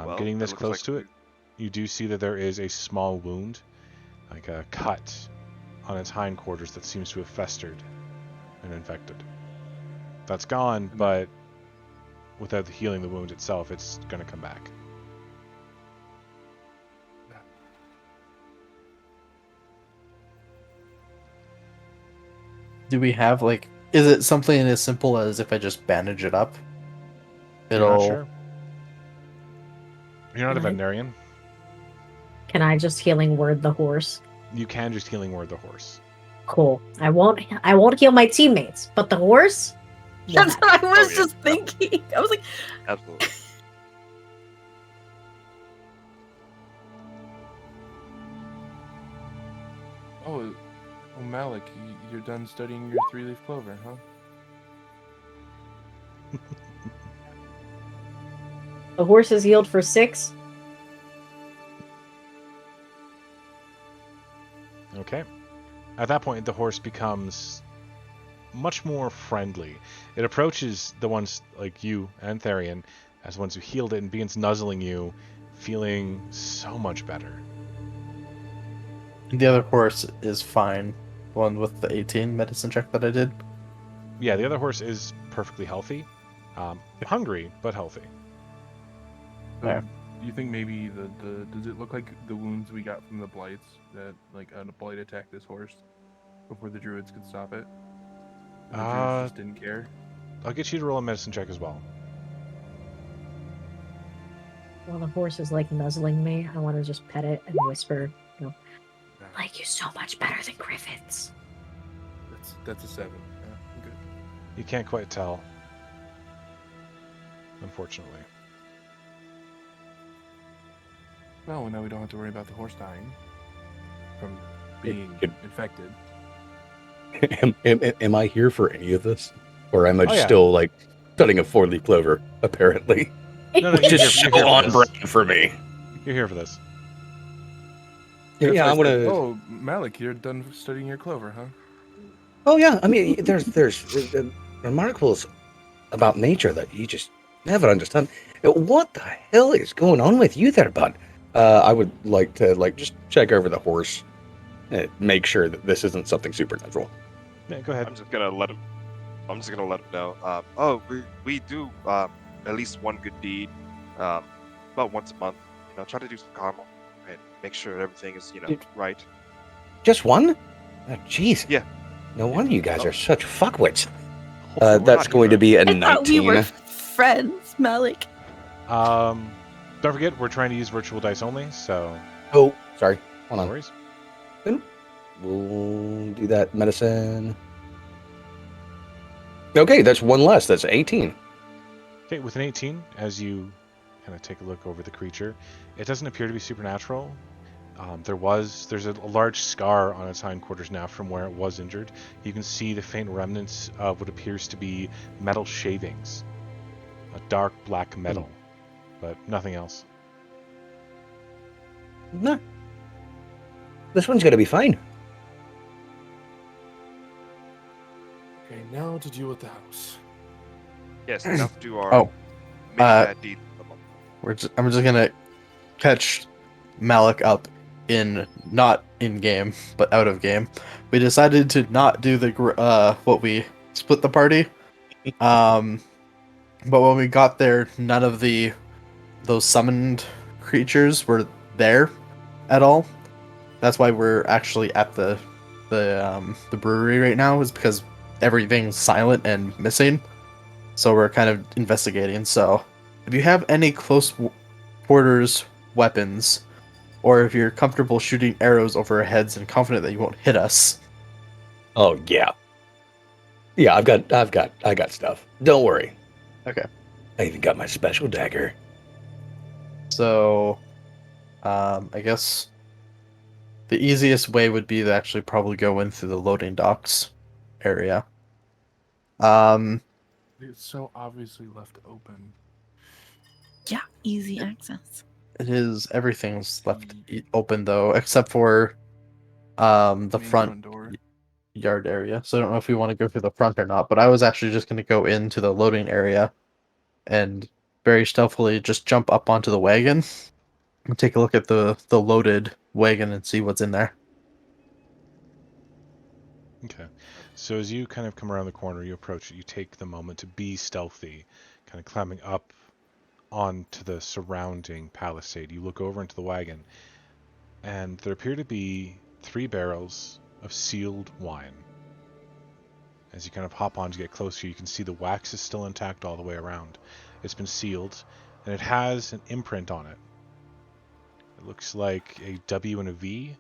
Well, Getting it this looks close like to it, you do see that there is a small wound, like a cut on its hindquarters that seems to have festered and infected. That's gone, but without healing the wound itself, it's going to come back. Do we have like? Is it something as simple as if I just bandage it up? You're not It'll. sure? You're not a Can I- veterinarian. Can I just healing word the horse? You can just healing word the horse. Cool. I won't heal my teammates, but the horse. That's Yeah. what I was yeah. just thinking. I was like, absolutely. Oh, Malik, you're done studying your three-leaf clover, huh? The horse is healed for 6. Okay. At that point, the horse becomes much more friendly. It approaches the ones like you and Therian as ones who healed it and begins nuzzling you, feeling so much better. The other horse is fine. The one with the 18 medicine check that I did. Yeah, the other horse is perfectly healthy. Hungry, but healthy. So, Yeah. do you think maybe the does it look like the wounds we got from the blights that like a blight attacked this horse before the druids could stop it? And the druids just didn't care. I'll get you to roll a medicine check as well. While the horse is like nuzzling me, I want to just pet it and whisper, like you so much better than Griffins. That's a 7. Yeah, I'm good. You can't quite tell, unfortunately. Well, now we don't have to worry about the horse dying from being Good. infected. Am I here for any of this? Or am I Oh, yeah. still like studying a 4-leaf clover, apparently? No, you're Just here so for on this. brand for me. You're here for this. Yeah, I'm gonna. Oh, Malik, you're done studying your clover, huh? Oh yeah, I mean, there's remarkables about nature that you just never understand. What the hell is going on with you there, bud? I would like to just check over the horse, make sure that this isn't something supernatural. Yeah, go ahead. I'm just gonna let him know. We do at least one good deed, about once a month. Try to do some karma and make sure everything is right. Just one? Oh, jeez. Yeah. No wonder you guys are such fuckwits. We're That's not going to here be a I thought we 19. were friends, Malik. Don't forget, we're trying to use virtual dice only, so Oh, sorry. Hold no on. worries. We'll do that medicine. Okay, that's one less. That's 18. Okay, with an 18, as you kind of take a look over the creature, it doesn't appear to be supernatural. There's a large scar on its hindquarters now from where it was injured. You can see the faint remnants of what appears to be metal shavings, a dark black metal, but nothing else. No. This one's going to be fine. Okay, now to deal with the house. Yes, enough to do our Oh, mini bad deed. I'm just gonna catch Malik up not in game, but out of game. We decided to not do the what we split the party. But when we got there, none of those summoned creatures were there at all. That's why we're actually at the brewery right now, is because everything's silent and missing. So we're kind of investigating. So if you have any close quarters weapons, or if you're comfortable shooting arrows over our heads and confident that you won't hit us. Oh, yeah. Yeah, I got stuff. Don't worry. Okay. I even got my special dagger. So, I guess The easiest way would be to actually probably go in through the loading docks area. It's so obviously left open. Yeah, easy access. It is everything's left open though, except for the Main front door. yard area. So I don't know if we want to go through the front or not. But I was actually just going to go into the loading area and very stealthily just jump up onto the wagon and take a look at the loaded wagon and see what's in there. Okay. So as you kind of come around the corner, you approach it, you take the moment to be stealthy, kind of climbing up onto the surrounding palisade. You look over into the wagon, and there appear to be 3 barrels of sealed wine. As you kind of hop on to get closer, you can see the wax is still intact all the way around. It's been sealed, and it has an imprint on it. It looks like a W and a V.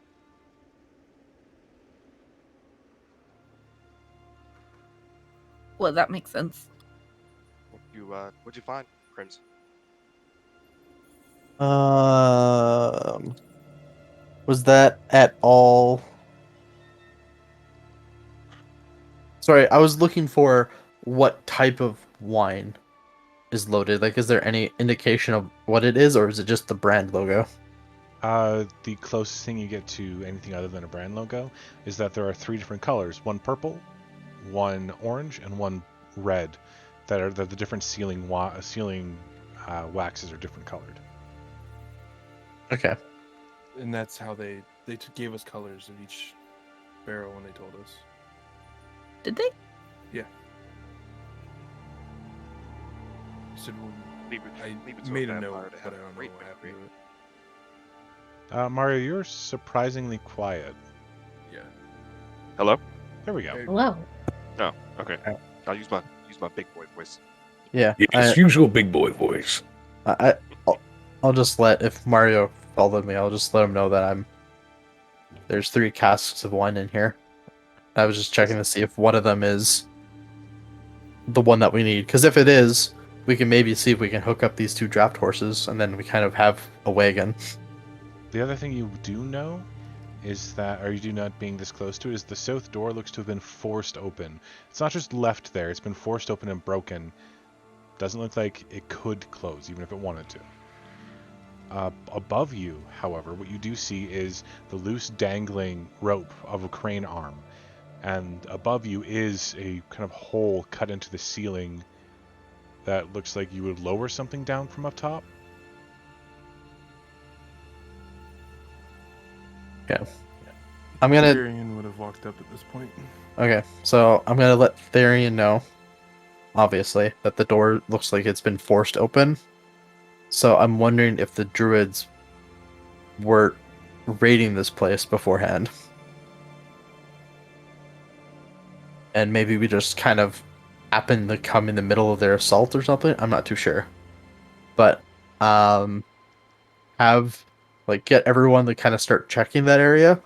Well, that makes sense. What'd you find, Crimson? Was that at all? Sorry, I was looking for what type of wine is loaded. Like, is there any indication of what it is, or is it just the brand logo? The closest thing you get to anything other than a brand logo is that there are 3 different colors: one purple, one orange, and one red. That the different sealing waxes are different colored. Okay. And that's how they gave us colors of each barrel when they told us. Did they? So Leave I it to made a a vampire note, to but have I don't know great what memory. happened to it. Mario, you're surprisingly quiet. Yeah. Hello? There we go. Okay. Hello. No. Okay. I'll use my big boy voice. Yeah. His usual big boy voice. I'll just let, if Mario followed me, I'll just let him know that there's 3 casks of wine in here. I was just checking to see if one of them is the one that we need. Because if it is, we can maybe see if we can hook up these 2 draft horses, and then we kind of have a wagon. The other thing you do know is that, or you do not being this close to it, is the south door looks to have been forced open. It's not just left there, it's been forced open and broken. Doesn't look like it could close, even if it wanted to. Above you, however, what you do see is the loose dangling rope of a crane arm. And above you is a kind of hole cut into the ceiling that looks like you would lower something down from up top. Yeah. I'm gonna. Tyrion would have walked up at this point. Okay, so I'm gonna let Therian know, obviously, that the door looks like it's been forced open. So I'm wondering if the druids were raiding this place beforehand. And maybe we just kind of happen to come in the middle of their assault or something. I'm not too sure. But get everyone to kind of start checking that area.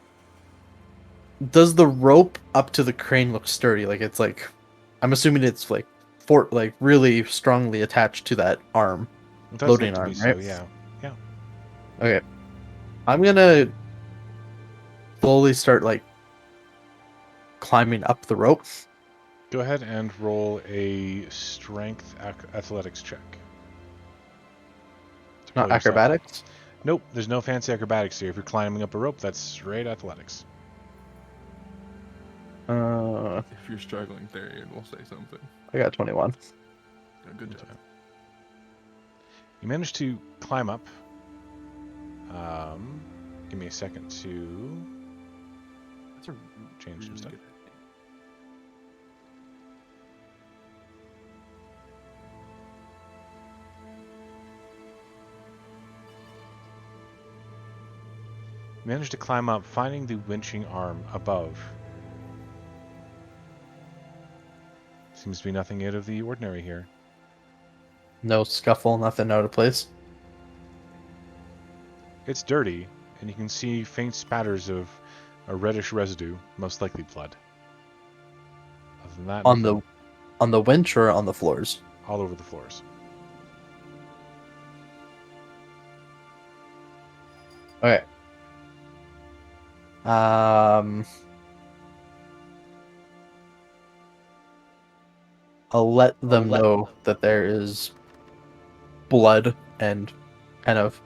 Does the rope up to the crane look sturdy? Like it's like, I'm assuming it's like really strongly attached to that arm. It does Loading look to arm, be right? so, yeah. Yeah. Okay. I'm gonna slowly start like climbing up the rope. Go ahead and roll a strength athletics check. To Not pull yourself up. acrobatics. Nope, there's no fancy acrobatics here. If you're climbing up a rope, that's straight athletics. If you're struggling, Therian will say something. I got 21. Oh, good job. Okay. You managed to climb up. Give me a second to That's a change some really stuff. good You managed to climb up, finding the winching arm above. Seems to be nothing out of the ordinary here. No scuffle, nothing out of place. It's dirty, and you can see faint spatters of a reddish residue, most likely blood. Other than that, On nothing. the winch or on the floors? All over the floors. Okay. I'll let them know that there is blood and kind of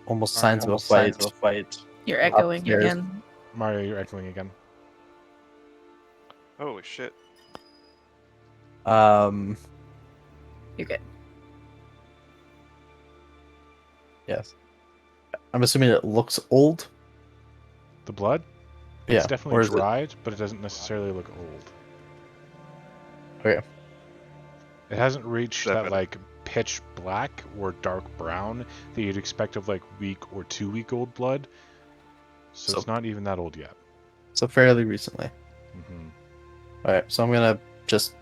almost signs of a fight. You're echoing Upstairs. again. Mario, you're echoing again. Holy shit. You're good. Yes. I'm assuming it looks old. The blood? Yeah, It's or definitely is it- dried, but it doesn't necessarily look old. Okay. It hasn't reached That that better. like pitch black or dark brown that you'd expect of like week or 2 week old blood. So it's not even that old yet. So fairly recently. Hmm. All right, so I'm gonna just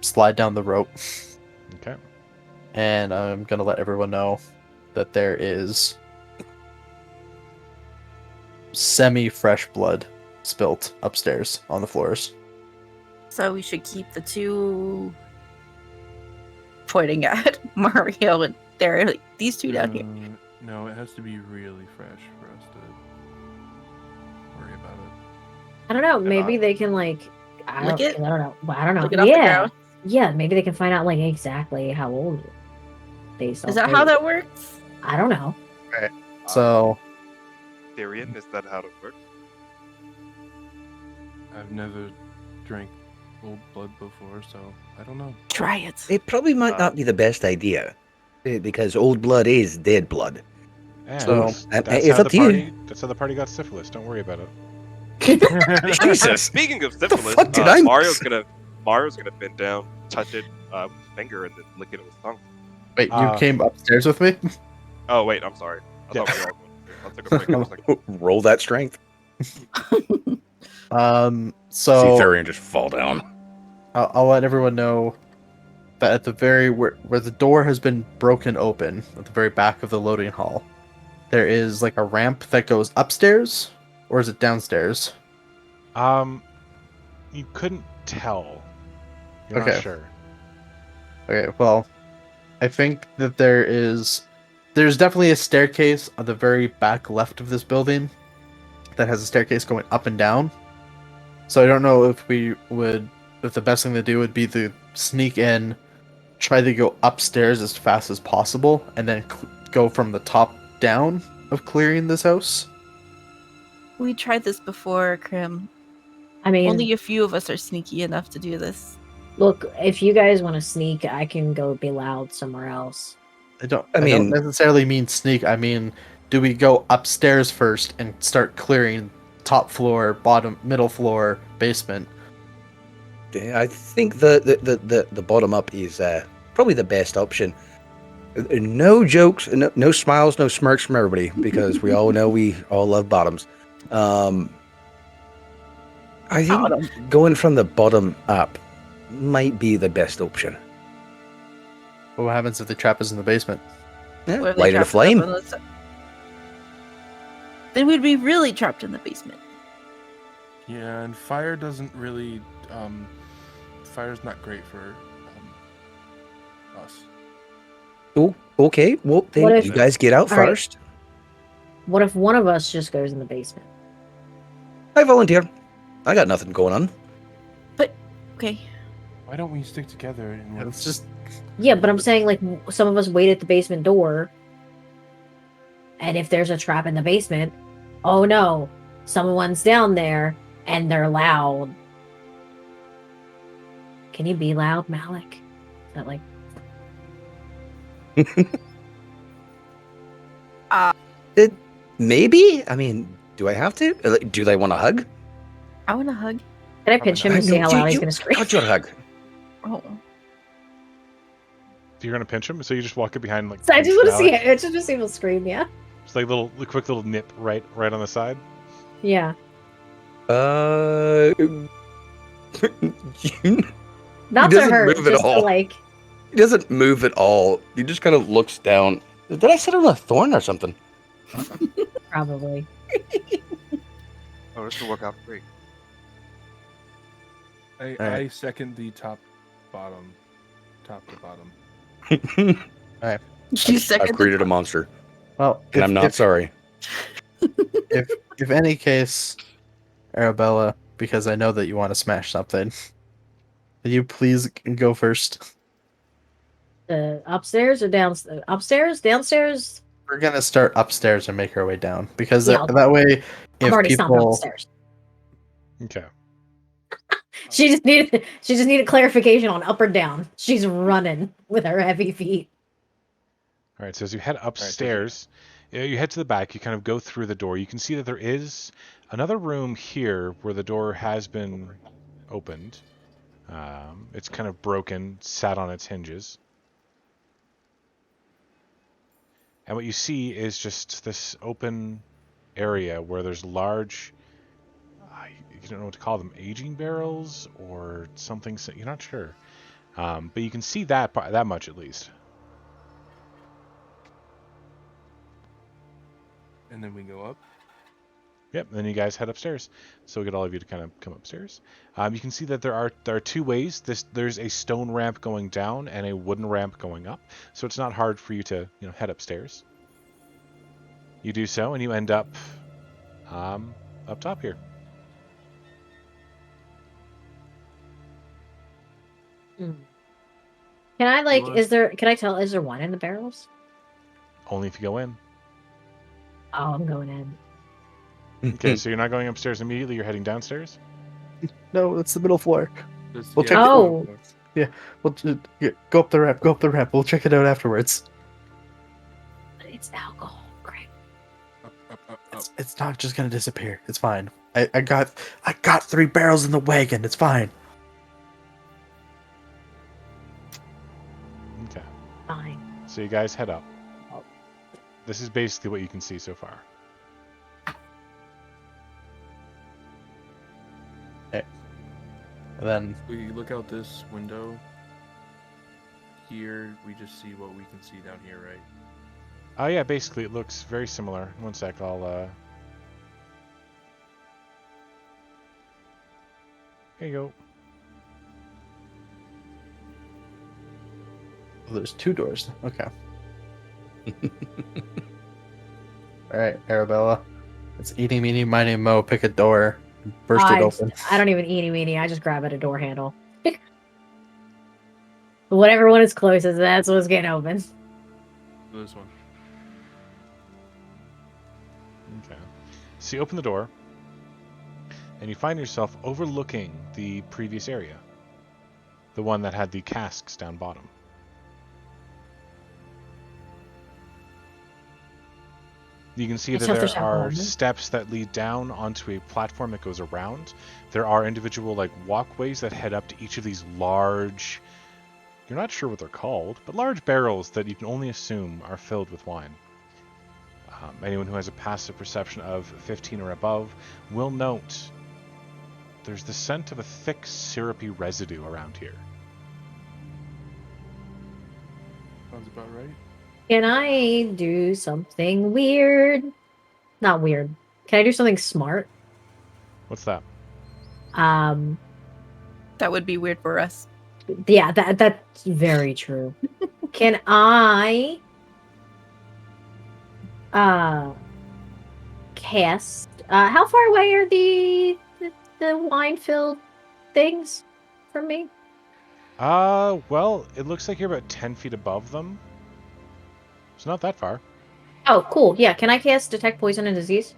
slide down the rope, Okay. and I'm gonna let everyone know that there is semi-fresh blood spilt upstairs on the floors. So we should keep the two pointing at Mario and there, like these two down here. No, it has to be really fresh for us to worry about it. I don't know. And Maybe I- they can like. I Lick don't. it? I don't know. I don't know. Lick it off the Yeah. ground? Yeah. Maybe they can find out like exactly how old they Is that how that works? I don't know. So Tyrion, is that how it works? I've never drank old blood before, so I don't know. Try it. It probably might not be the best idea because old blood is dead blood. And So, that's it's how up the to you. party. That's how the party got syphilis. Don't worry about it. Jesus. Speaking of the syphilis, fuck did I miss? Mario's gonna bend down, touch it with his finger, and then lick it with his tongue. wait, you Uh, came upstairs with me? Oh wait, I'm sorry. I Yeah. thought we all. I took a break for a second. Roll that strength. So See Thurian just fall down. I'll let everyone know that at the very where the door has been broken open at the very back of the loading hall, there is like a ramp that goes upstairs, or is it downstairs? You couldn't tell. You're Okay. not sure. Okay, well, I think that there's definitely a staircase on the very back left of this building that has a staircase going up and down. So I don't know if if the best thing to do would be to sneak in, try to go upstairs as fast as possible, and then go from the top down of clearing this house. We tried this before, Krim. I mean, Only a few of us are sneaky enough to do this. look. If you guys want to sneak, I can go be loud somewhere else. I don't mean- necessarily mean sneak. I mean, do we go upstairs first and start clearing top floor, bottom, middle floor, basement? I think the bottom up is probably the best option. No jokes, no smiles, no smirks from everybody because we all know we all love bottoms. I think going from the bottom up might be the best option. But what happens if the trap is in the basement? Yeah, What if they light it a trapped us up flame. on the si- Then we'd be really trapped in the basement. Yeah, and fire doesn't really. Fire's not great for us. Oh, okay. Well, then What if- you guys get out All right. first. What if one of us just goes in the basement? I volunteer. I got nothing going on. Okay. Why don't we stick together and work? It's just Yeah, but I'm saying like some of us wait at the basement door, and if there's a trap in the basement, oh no, someone's down there and they're loud. Can you be loud, Malik? Is that like Maybe. I mean, do I have to? Do they want a hug? I want a hug. Can I pinch him and see how loud he's gonna scream? Cut your hug. Oh. You're gonna pinch him, so you just walk it behind like. So I just want to see Malik. it. I just want to see him scream. Yeah. Just like a quick little nip right on the side. Yeah. Not to doesn't hurt, move at just to all. like. He doesn't move at all. He just kind of looks down. Did I sit on a thorn or something? Probably. Oh, this will work out great. I second the top to bottom. You I've second created a monster, well. and I'm not sorry. If If any case, Arabella, because I know that you want to smash something, will you please go first? Upstairs or downstairs? Upstairs, downstairs. We're gonna start upstairs and make our way down because Yeah, that way, I'm if already stomping up the people, stairs. Okay. She just needed clarification on up or down. She's running with her heavy feet. All right. So as you head upstairs, you head to the back. You kind of go through the door. You can see that there is another room here where the door has been opened. It's kind of broken, sat on its hinges. And what you see is just this open area where there's large, you don't know what to call them, aging barrels or something. You're not sure. But you can see that much at least. And then we go up. Yep, then you guys head upstairs. So we'll get all of you to kind of come upstairs. You can see that there are two ways. There's a stone ramp going down and a wooden ramp going up. So it's not hard for you to head upstairs. You do so, and you end up up top here. Can I can I tell, is there wine in the barrels? Only if you go in. Oh, I'm going in. Okay, so you're not going upstairs immediately. You're heading downstairs. no, it's the middle floor. Just- We'll check it- Oh. We'll go up the ramp. Go up the ramp. We'll check it out afterwards. It's alcohol. Great. Up. It's not just gonna disappear. It's fine. I got 3 barrels in the wagon. It's fine. Okay. Fine. So you guys head up. This is basically what you can see so far. And then We look out this window. Here, we just see what we can see down here, right? Oh yeah, basically it looks very similar. One sec, I'll Here you go. oh, there's 2 doors. Okay. All right, Arabella. It's eeny, meeny, miny, mo. Pick a door. Burst it open. I don't even eeny meeny. I just grab at a door handle. Whatever one is closest, that's what's getting open. This one. Okay. So you open the door, and you find yourself overlooking the previous area. The one that had the casks down bottom. You can see that Except there there's alcohol, are isn't it? steps that lead down onto a platform that goes around. There are individual walkways that head up to each of these large, you're not sure what they're called, but large barrels that you can only assume are filled with wine. Anyone who has a passive perception of 15 or above will note there's the scent of a thick, syrupy residue around here. Sounds about right. Can I do something weird? Not weird. Can I do something smart? What's that? That would be weird for us. Yeah, that's very true. Can I cast how far away are the wine filled things from me? Well, it looks like you're about 10 feet above them. It's not that far. Oh, cool. Yeah, can I cast detect poison and disease?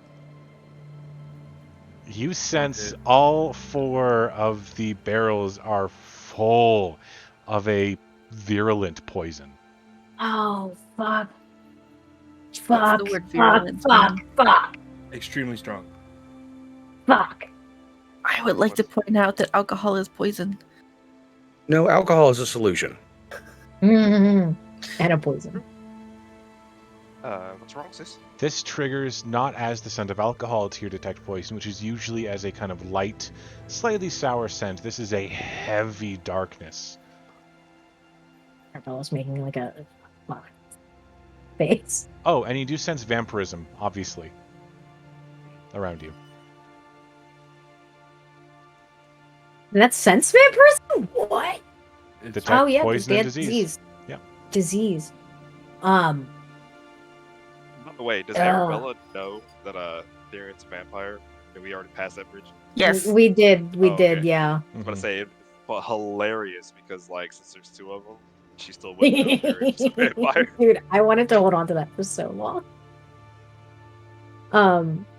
You sense all 4 of the barrels are full of a virulent poison. Oh, fuck. What's the word virulent mean? Fuck. Extremely strong. Fuck. I would like to point out that alcohol is poison. No, alcohol is a solution. And a poison. What's wrong, sis? This triggers not as the scent of alcohol to your detect poison, which is usually as a kind of light, slightly sour scent. This is a heavy darkness. Arabella's making like a fuck face. Oh, and you do sense vampirism, obviously, around you. That's sense vampirism? What? Detect Oh yeah, poison and there's disease. disease. Yeah. Disease. On the way, does Ugh. Arabella know that Darren's a vampire? Did we already pass that bridge? Yes. We did. We Oh, did. okay. Yeah. I was about to say it's hilarious because since there's two of them, she still wouldn't know Darren's just a vampire. Dude, I wanted to hold on to that for so long.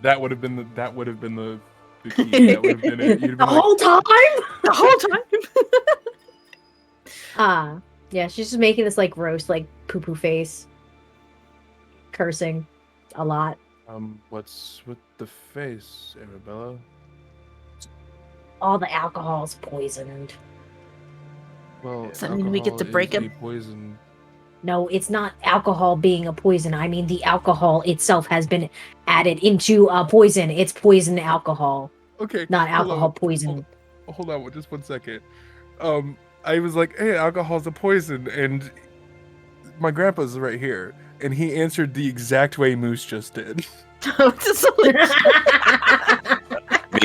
That would have been the key. That would have been it. You'd have The been like, whole time. The whole time. Yeah, she's just making this like gross, like poo poo face, cursing a lot. what's with the face, Arabella? All the alcohol's poisoned. Well, Does that mean we get to alcohol break is him? a poison. No, it's not alcohol being a poison. I mean, the alcohol itself has been added into a poison. It's poison alcohol, Okay. not hold alcohol on, poison. Hold on, just 1 second. I was like, "Hey, alcohol's a poison," and my grandpa's right here, and he answered the exact way Moose just did. Me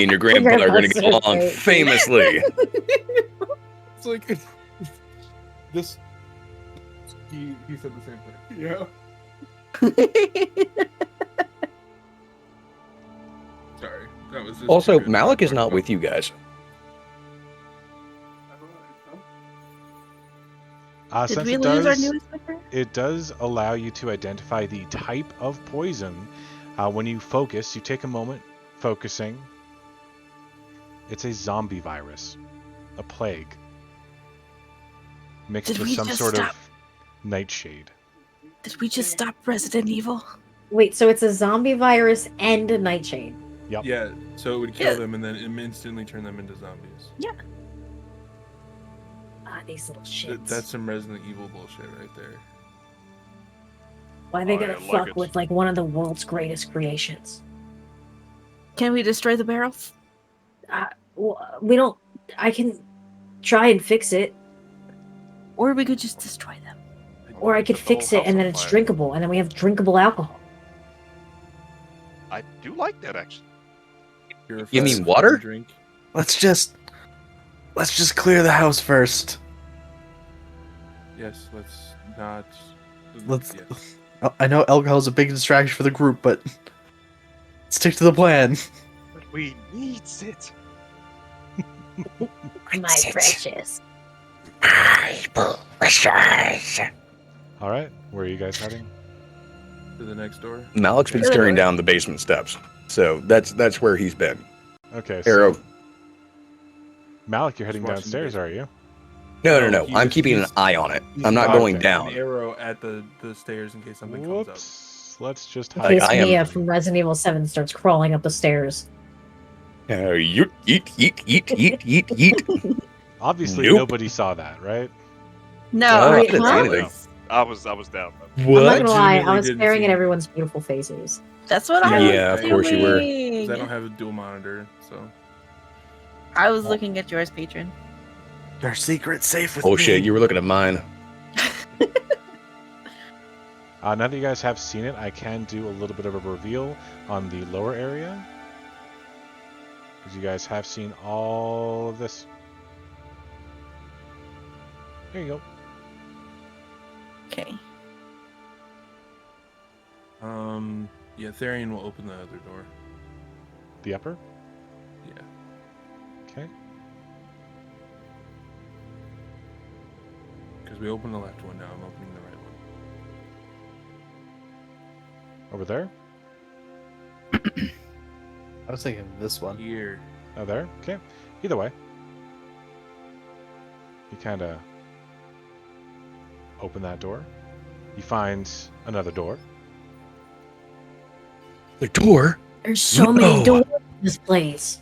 and your grandpa are going to get grandpa's so along great. famously. It's like this. He said the same thing. Yeah. Sorry, that was just Also, good. Malik is not with you guys. Did Since we it lose our does, newest member? it does allow you to identify the type of poison. When you focus, you take a moment focusing. It's a zombie virus, a plague, mixed Did with we some just sort stop? of nightshade. Did we just stop Resident Evil? Wait, so it's a zombie virus and a nightshade. Yep. Yeah, so it would kill Yeah. them and then instantly turn them into zombies. These little shits. That's some Resident Evil bullshit right there. Why are they Oh, gonna yeah, like fuck it. with like one of the world's greatest creations? Can we destroy the barrels? We don't. I can try and fix it, Or we could just destroy them. or I could Set the fix whole it and house then on it's fire. drinkable, and then we have drinkable alcohol. I do like that actually. Purified You mean food water? and Drink. Let's just clear the house first. Yes, let's not. Let's. Yes. I know alcohol is a big distraction for the group, but stick to the plan. But we needs it. My precious. All right, where are you guys heading? To the next door. Malik's been Really? staring down the basement steps, so that's where he's been. Okay, so Arrow. Malik, you're heading Just watching the downstairs, are you? No, No, I'm keeping an eye on it. I'm not going Okay. down. An arrow at the stairs in case something comes up. Whoops. Let's just In hide. case I am- Mia from Resident Evil 7 starts crawling up the stairs. Yeet, yeet, yeet, yeet, yeet, yeet, yeet. Obviously, Nope. nobody saw that, right? No, Oh, I I didn't see anything. I was down though. I'm not What? gonna lie, I Legitimately was didn't staring see at it. everyone's beautiful faces. That's what I was Yeah, of course you were. doing. Because I don't have a dual monitor, so. I was looking at yours, patron. Your secret's safe with Oh me. shit, you were looking at mine. Now that you guys have seen it, I can do a little bit of a reveal on the lower area. Because you guys have seen all of this. There you go. Okay. Yeah, Therian will open the other door. The upper? Yeah. Okay. Because we opened the left one, now I'm opening the right one. Over there? I was thinking this one. Here. Oh, there? Okay. Either way. You kind of open that door. You find another door. The door? There's so many No. doors in this place.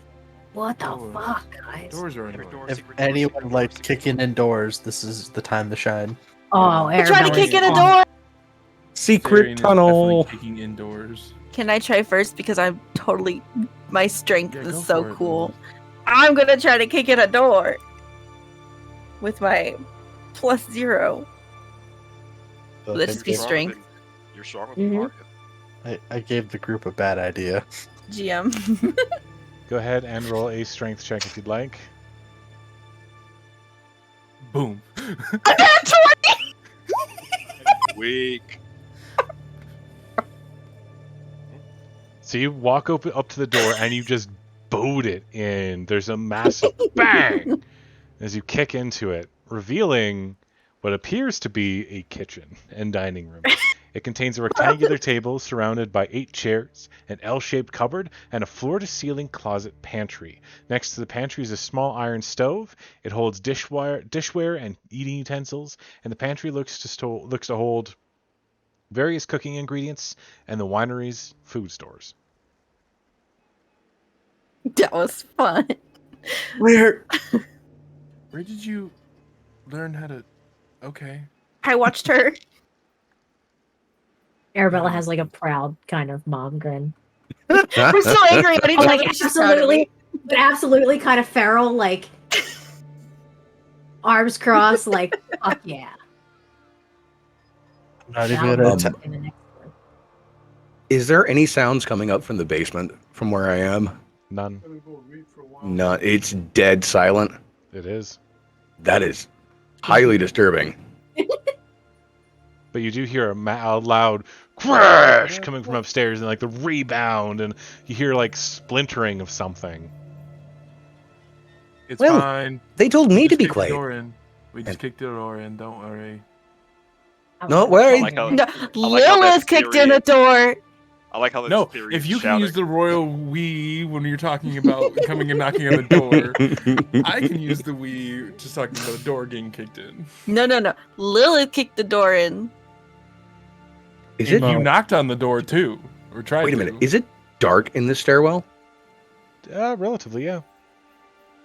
What the Doors. fuck, guys? Doors are Every annoying. door, If secret door, anyone secret door, likes secret door. kicking indoors, this is the time to shine. Oh, We're trying to Arabella's kick in a on. door. Secret Therian is tunnel. definitely kicking indoors. Can I try first because I'm totally my strength Yeah, is go so for it, cool. Moose. I'm gonna try to kick in a door with my +0. So Let's I just think be that- strength. You're stronger Mhm. than Mark. I gave the group a bad idea. GM. Go ahead and roll a strength check if you'd like. Boom. Weak. So you walk up to the door and you just boot it in. There's a massive bang as you kick into it, revealing what appears to be a kitchen and dining room. It contains a rectangular table surrounded by 8 chairs, an L-shaped cupboard, and a floor-to-ceiling closet pantry. Next to the pantry is a small iron stove. It holds dishware and eating utensils, and the pantry looks to hold various cooking ingredients and the winery's food stores. That was fun. Where? Where did you learn how to? Okay. I watched her. Arabella has like a proud kind of mom grin. We're so angry at each Oh, other. like She's proud of me. absolutely kind of feral, like arms crossed, like fuck yeah. Not Now even I'm a in the next one. Is there any sounds coming up from the basement from where I am? None. No, it's dead silent. It is. That is highly disturbing. But you do hear a loud crash coming from upstairs, and like the rebound, and you hear like splintering of something. It's Well, fine. They told We me to just be kicked the quiet. door in. We just kicked the door in. Don't worry. No, Okay. where? I like how- No, like how Lilith that's kicked in the period. door. I like how there's No, theory if you can shouting. use the royal we when you're talking about coming and knocking on the door, I can use the we just talking about a door getting kicked in. No. Lilith kicked the door in. Is And it? you knocked on the door too, or tried Wait a to. minute. Is it dark in this stairwell? Relatively, yeah.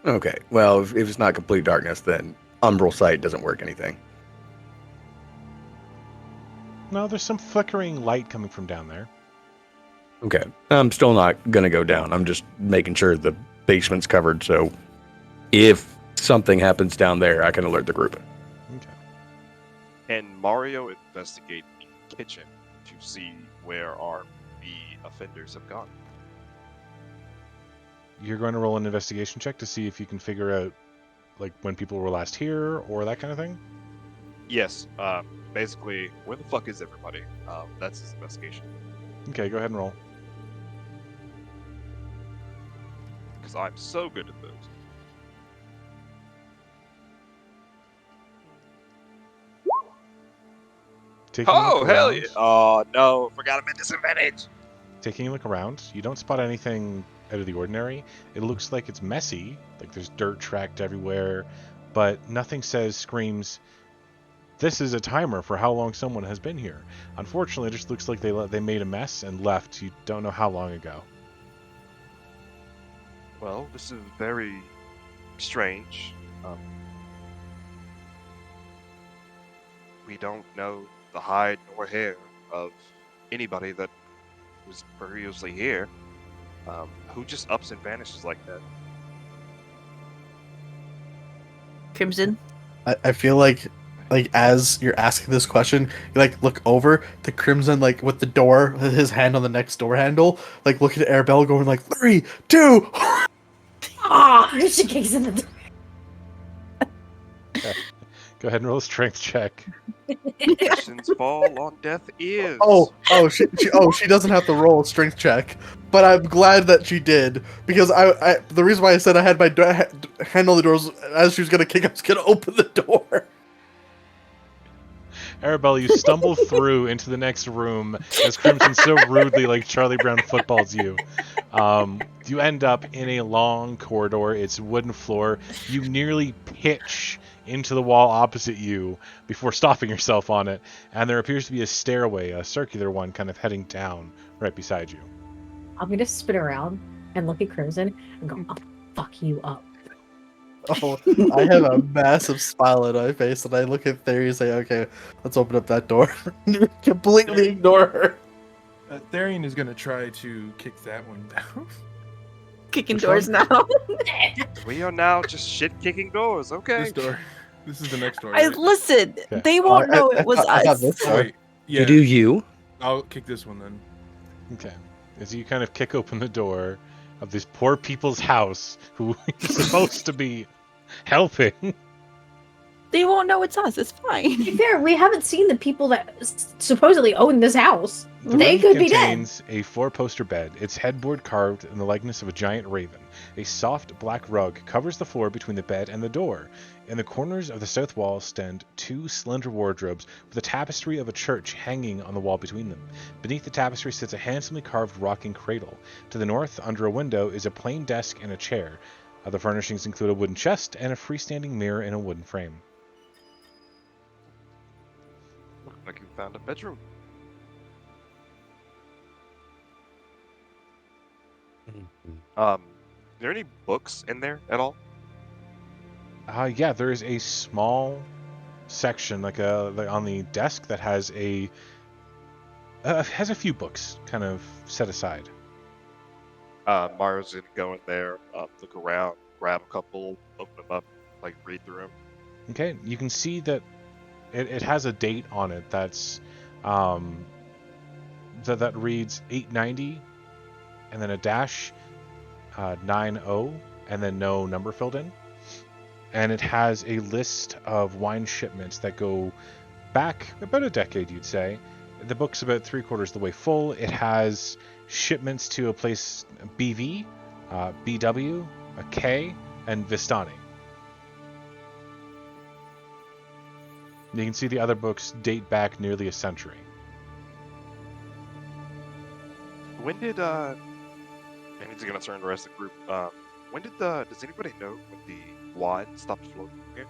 Okay. Well, if it's not complete darkness, then umbral sight doesn't work anything. No, there's some flickering light coming from down there. Okay. I'm still not gonna go down. I'm just making sure the basement's covered, so if something happens down there, I can alert the group. Okay. And Mario investigate the kitchen to see where the offenders have gone. You're going to roll an investigation check to see if you can figure out like when people were last here or that kind of thing. Yes. Basically, where the fuck is everybody? That's his investigation. Okay, go ahead and roll. Because I'm so good at those. Taking a Oh, look hell around, yeah. Oh, no. Forgot I'm at disadvantage. Taking a look around, you don't spot anything out of the ordinary. It looks like it's messy, like there's dirt tracked everywhere, but nothing screams, this is a timer for how long someone has been here. Unfortunately, it just looks like they made a mess and left. You don't know how long ago. Well, this is very strange. We don't know the hide nor hair of anybody that was previously here. Who just ups and vanishes like that? Crimson. I feel like as you're asking this question, you like look over the Crimson like with the door, his hand on the next door handle, like looking at Arabella going like 3, 2. Ah, she kicks in the door. Go ahead and roll a strength check. Questions fall on deaf ears. She doesn't have to roll a strength check, but I'm glad that she did because I the reason why I said I had my hand on the doors as she was gonna kick, I was gonna open the door. Arabella, you stumble through into the next room as Crimson so rudely, like Charlie Brown footballs you. You end up in a long corridor. It's wooden floor. You nearly pitch into the wall opposite you before stopping yourself on it. And there appears to be a stairway, a circular one, kind of heading down right beside you. I'm gonna spin around and look at Crimson and go, I'll fuck you up. Oh, I have a massive smile on my face, and I look at Theory and say, "Okay, let's open up that door." Completely ignore her. Therian is gonna try to kick that one down. Kicking Which doors one? now. We are now just shit kicking doors. Okay. This door. This is the next door. I right? listen. Okay. They won't know it was I thought us. this Oh, door. wait. Yeah. You do you? I'll kick this one then. Okay. As you kind of kick open the door of this poor people's house who is supposed to be helping. They won't know it's us. It's To be fine. fair, we haven't seen the people that supposedly own this house. The They room could be dead. contains a four-poster bed, its headboard carved in the likeness of a giant raven. A soft black rug covers the floor between the bed and the door. In the corners of the south wall stand two slender wardrobes with a tapestry of a church hanging on the wall between them. Beneath the tapestry sits a handsomely carved rocking cradle. To the north, under a window, is a plain desk and a chair. Other furnishings include a wooden chest and a freestanding mirror in a wooden frame. Looks like you found a bedroom. Are there any books in there at all? Yeah, there is a small section, like on the desk, that has a few books kind of set aside. Mario's gonna go in there, look around, grab a couple, open them up, like read through them. Okay, you can see that it has a date on it that's that reads 890, and then a dash 90, and then no number filled in. And it has a list of wine shipments that go back about a decade, you'd say. The book's about 3/4 of the way full. It has shipments to a place BV, BW, a K, and Vistani. You can see the other books date back nearly a century. When did and he's gonna turn the rest of the group. When did does anybody know when the wine stopped floating here?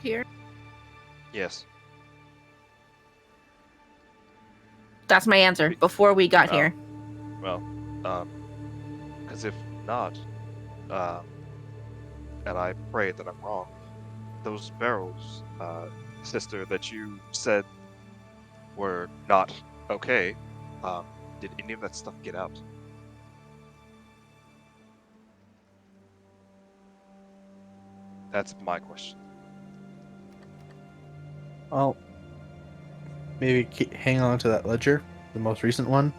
Here. Yes. That's my answer. Before we got here. Well, because if not, and I pray that I'm wrong, those barrels, sister, that you said were not okay, did any of that stuff get out? That's my question. Well, maybe hang on to that ledger, the most recent one.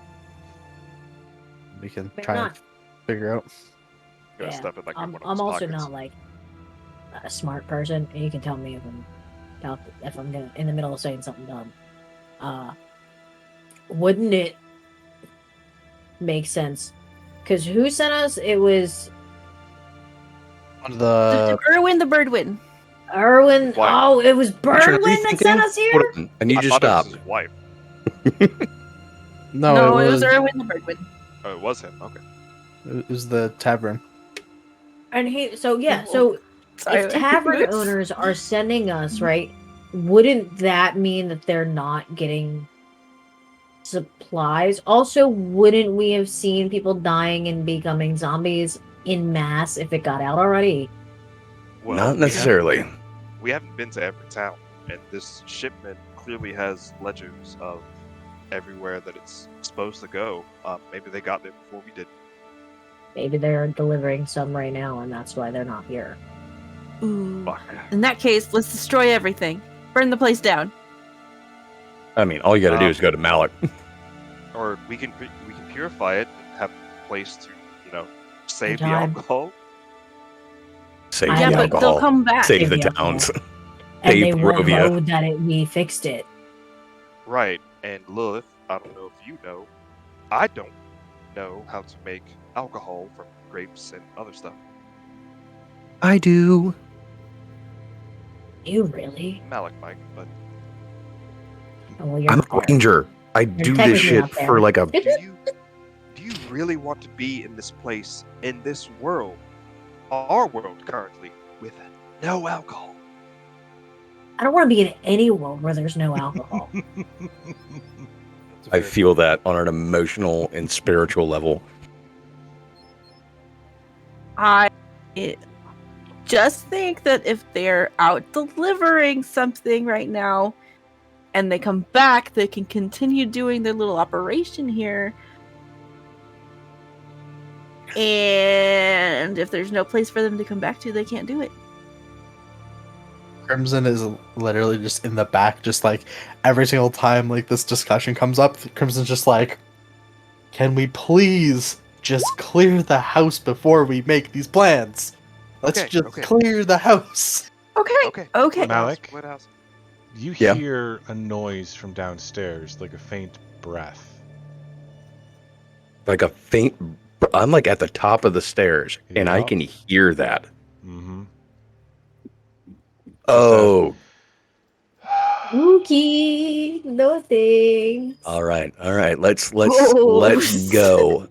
We can Maybe try and not. figure out. I'm gonna Yeah, stuff it like in I'm one of his also pockets. not like a smart person, and you can tell me if I'm gonna in the middle of saying something dumb. Wouldn't it make sense? Because who sent us? It was One of the Erwin the Birdwin. Erwin. Why? Oh, it was What are you Birdwin that sent thinking? us here. Hold on, and you I just thought it was stopped. his wife. Oh, No, it was Erwin the Birdwin. Oh, it was him. Okay. It was the tavern. And so Sorry. if tavern Oops. owners are sending us, right, wouldn't that mean that they're not getting supplies? Also, wouldn't we have seen people dying and becoming zombies in mass if it got out already? Well, Not necessarily. We haven't been to every town, and this shipment clearly has ledgers of everywhere that it's supposed to go. Maybe they got there before we did. Maybe they're delivering some right now, and that's why they're not here. Ooh. Fuck. In that case, let's destroy everything. Burn the place down. I mean, all you got to do is go to Malik. Or we can purify it and have a place to save the Time. alcohol. Save I Yeah, the know. but they'll alcohol. come back. Save Save the the alcohol. towns. And Save they won't Barovia. know that we fixed it. Right. And Lilith, I don't know if you know, I don't know how to make alcohol from grapes and other stuff. I do. You really? Malik might, but Oh, well, you're I'm not a there. ranger. I do this technically shit not there. for like a. do you really want to be in this place, in this world, our world currently, with no alcohol? I don't want to be in any world where there's no alcohol. That's a I fair feel that on an emotional and spiritual level. I just think that if they're out delivering something right now and they come back, they can continue doing their little operation here. And if there's no place for them to come back to, they can't do it. Crimson is literally just in the back, just like every single time like this discussion comes up, Crimson's just like, "Can we please just clear the house before we make these plans?" Let's Okay, just okay. clear the house. Okay. Okay. Okay. Split the house, Malik? split the house. You Yeah. hear a noise from downstairs, like a faint breath. Like a faint. I'm like at the top of the stairs, and I Yup. can hear that. Mm-hmm. Oh, Spooky. No things. all right, all right. Let's Oh. go.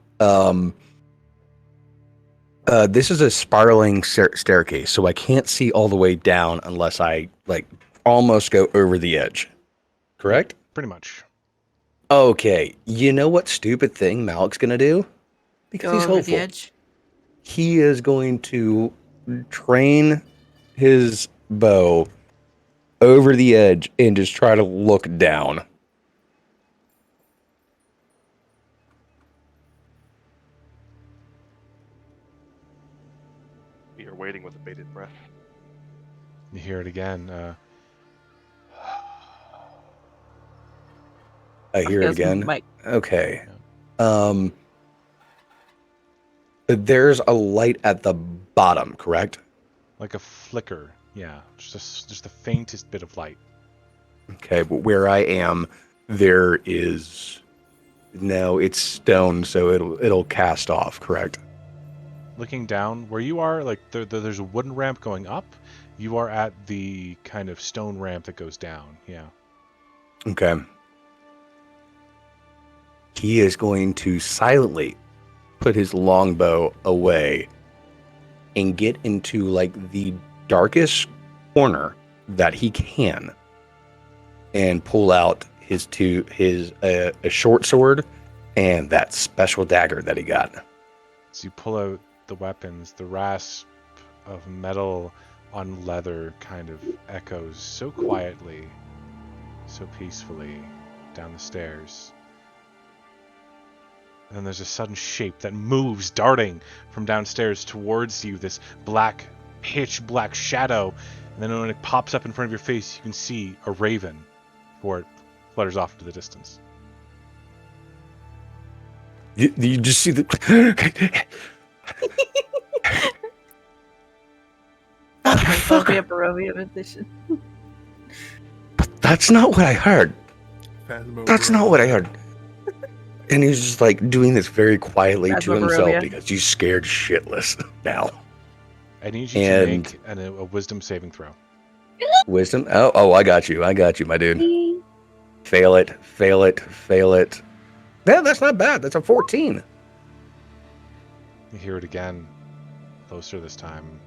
This is a spiraling staircase, so I can't see all the way down unless I like almost go over the edge. Correct? Pretty much. Okay. You know what stupid thing Malik's gonna do? Because Go he's over the hopeful. edge. He is going to train his bow over the edge and just try to look down. We are waiting with a bated breath. You hear it again. I hear it Yes, again. Mike. Okay. There's a light at the bottom, correct? Like a flicker. Yeah. Just the faintest bit of light. Okay, but where I am, there is no. It's stone, so it'll cast off. Correct. Looking down, where you are, like there's a wooden ramp going up. You are at the kind of stone ramp that goes down. Yeah. Okay. He is going to silently put his longbow away and get into like the darkest corner that he can and pull out a short sword and that special dagger that he got. So you pull out the weapons, the rasp of metal on leather kind of echoes so quietly, so peacefully down the stairs. And then there's a sudden shape that moves, darting from downstairs towards you, this black, pitch black shadow. And then when it pops up in front of your face, you can see a raven before it flutters off into the distance. You just see the. That'll be a Barovia edition. That's not what I heard. Phasmophobia. That's not what I heard. And he's just like doing this very quietly to himself Phasmophobia. because he's scared shitless now. I need you to And- make a wisdom saving throw. Wisdom? Oh, I got you, my dude. Fail it. Yeah, that's not bad. That's a 14. You hear it again, closer this time.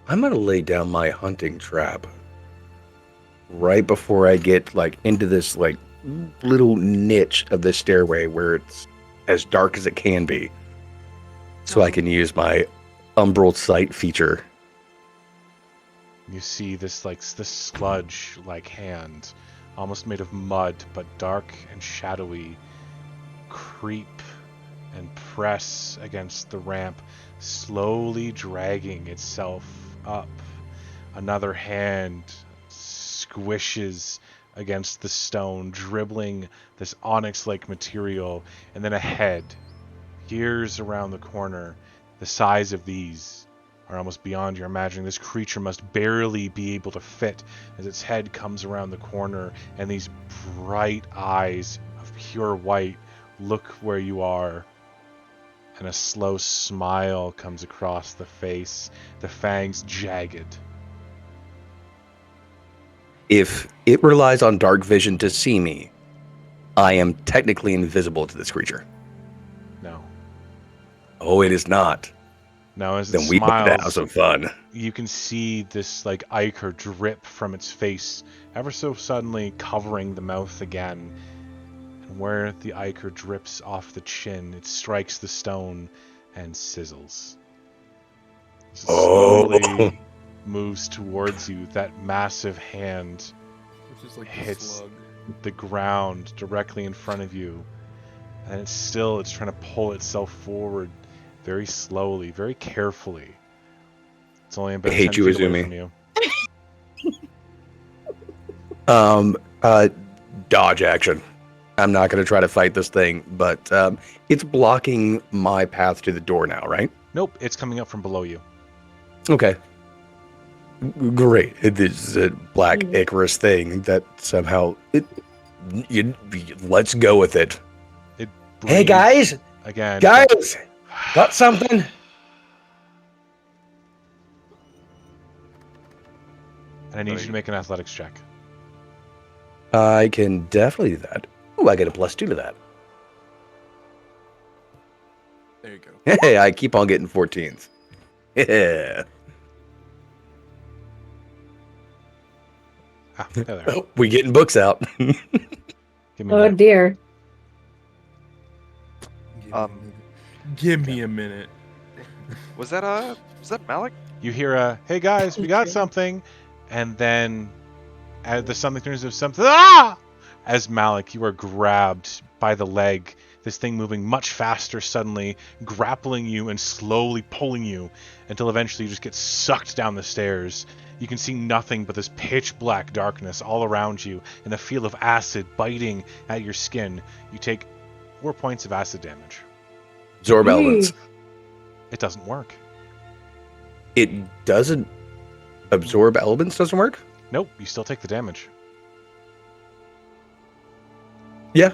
I'm gonna lay down my hunting trap right before I get like into this like little niche of the stairway where it's as dark as it can be, so I can use my umbral sight feature. You see this sludge like hand, almost made of mud, but dark and shadowy, creep and press against the ramp, slowly dragging itself up. Another hand squishes against the stone, dribbling this onyx-like material, and then a head, years around the corner, the size of these are almost beyond your imagining. This creature must barely be able to fit as its head comes around the corner, and these bright eyes of pure white look where you are, and a slow smile comes across the face, the fangs jagged. If it relies on dark vision to see me, I am technically invisible to this creature. No. Oh, it is not. Now as it Then we better have smiles, some fun. you can see this like ichor drip from its face, ever so suddenly covering the mouth again. And where the ichor drips off the chin, it strikes the stone and sizzles. As it slowly moves towards you, that massive hand Which is like the hits slug. the ground directly in front of you, and it's trying to pull itself forward very slowly, very carefully. It's only about I hate 10 you, feet away Izumi. from you. Dodge action. I'm not going to try to fight this thing, but it's blocking my path to the door now, right? Nope, it's coming up from below you. Okay. Great. This is a black Mhm. Icarus thing that somehow let's go with it. It Hey breathes guys, again. guys, got something? And I need you to make an athletics check. I can definitely do that. Ooh, I get a +2 to that. There you go. Hey, I keep on getting 14s. Yeah. Ah, there. Oh, we getting books out. Give me a Oh minute. dear. Give me a minute. Was that Malik? You hear a, hey guys, we got something. And then as the something turns into something, ah! As Malik, you are grabbed by the leg. This thing moving much faster suddenly, grappling you and slowly pulling you until eventually you just get sucked down the stairs. You can see nothing but this pitch black darkness all around you and a feel of acid biting at your skin. You take 4 points of acid damage. Absorb elements. It doesn't work. It doesn't absorb elements, doesn't work? Nope, you still take the damage. Yeah,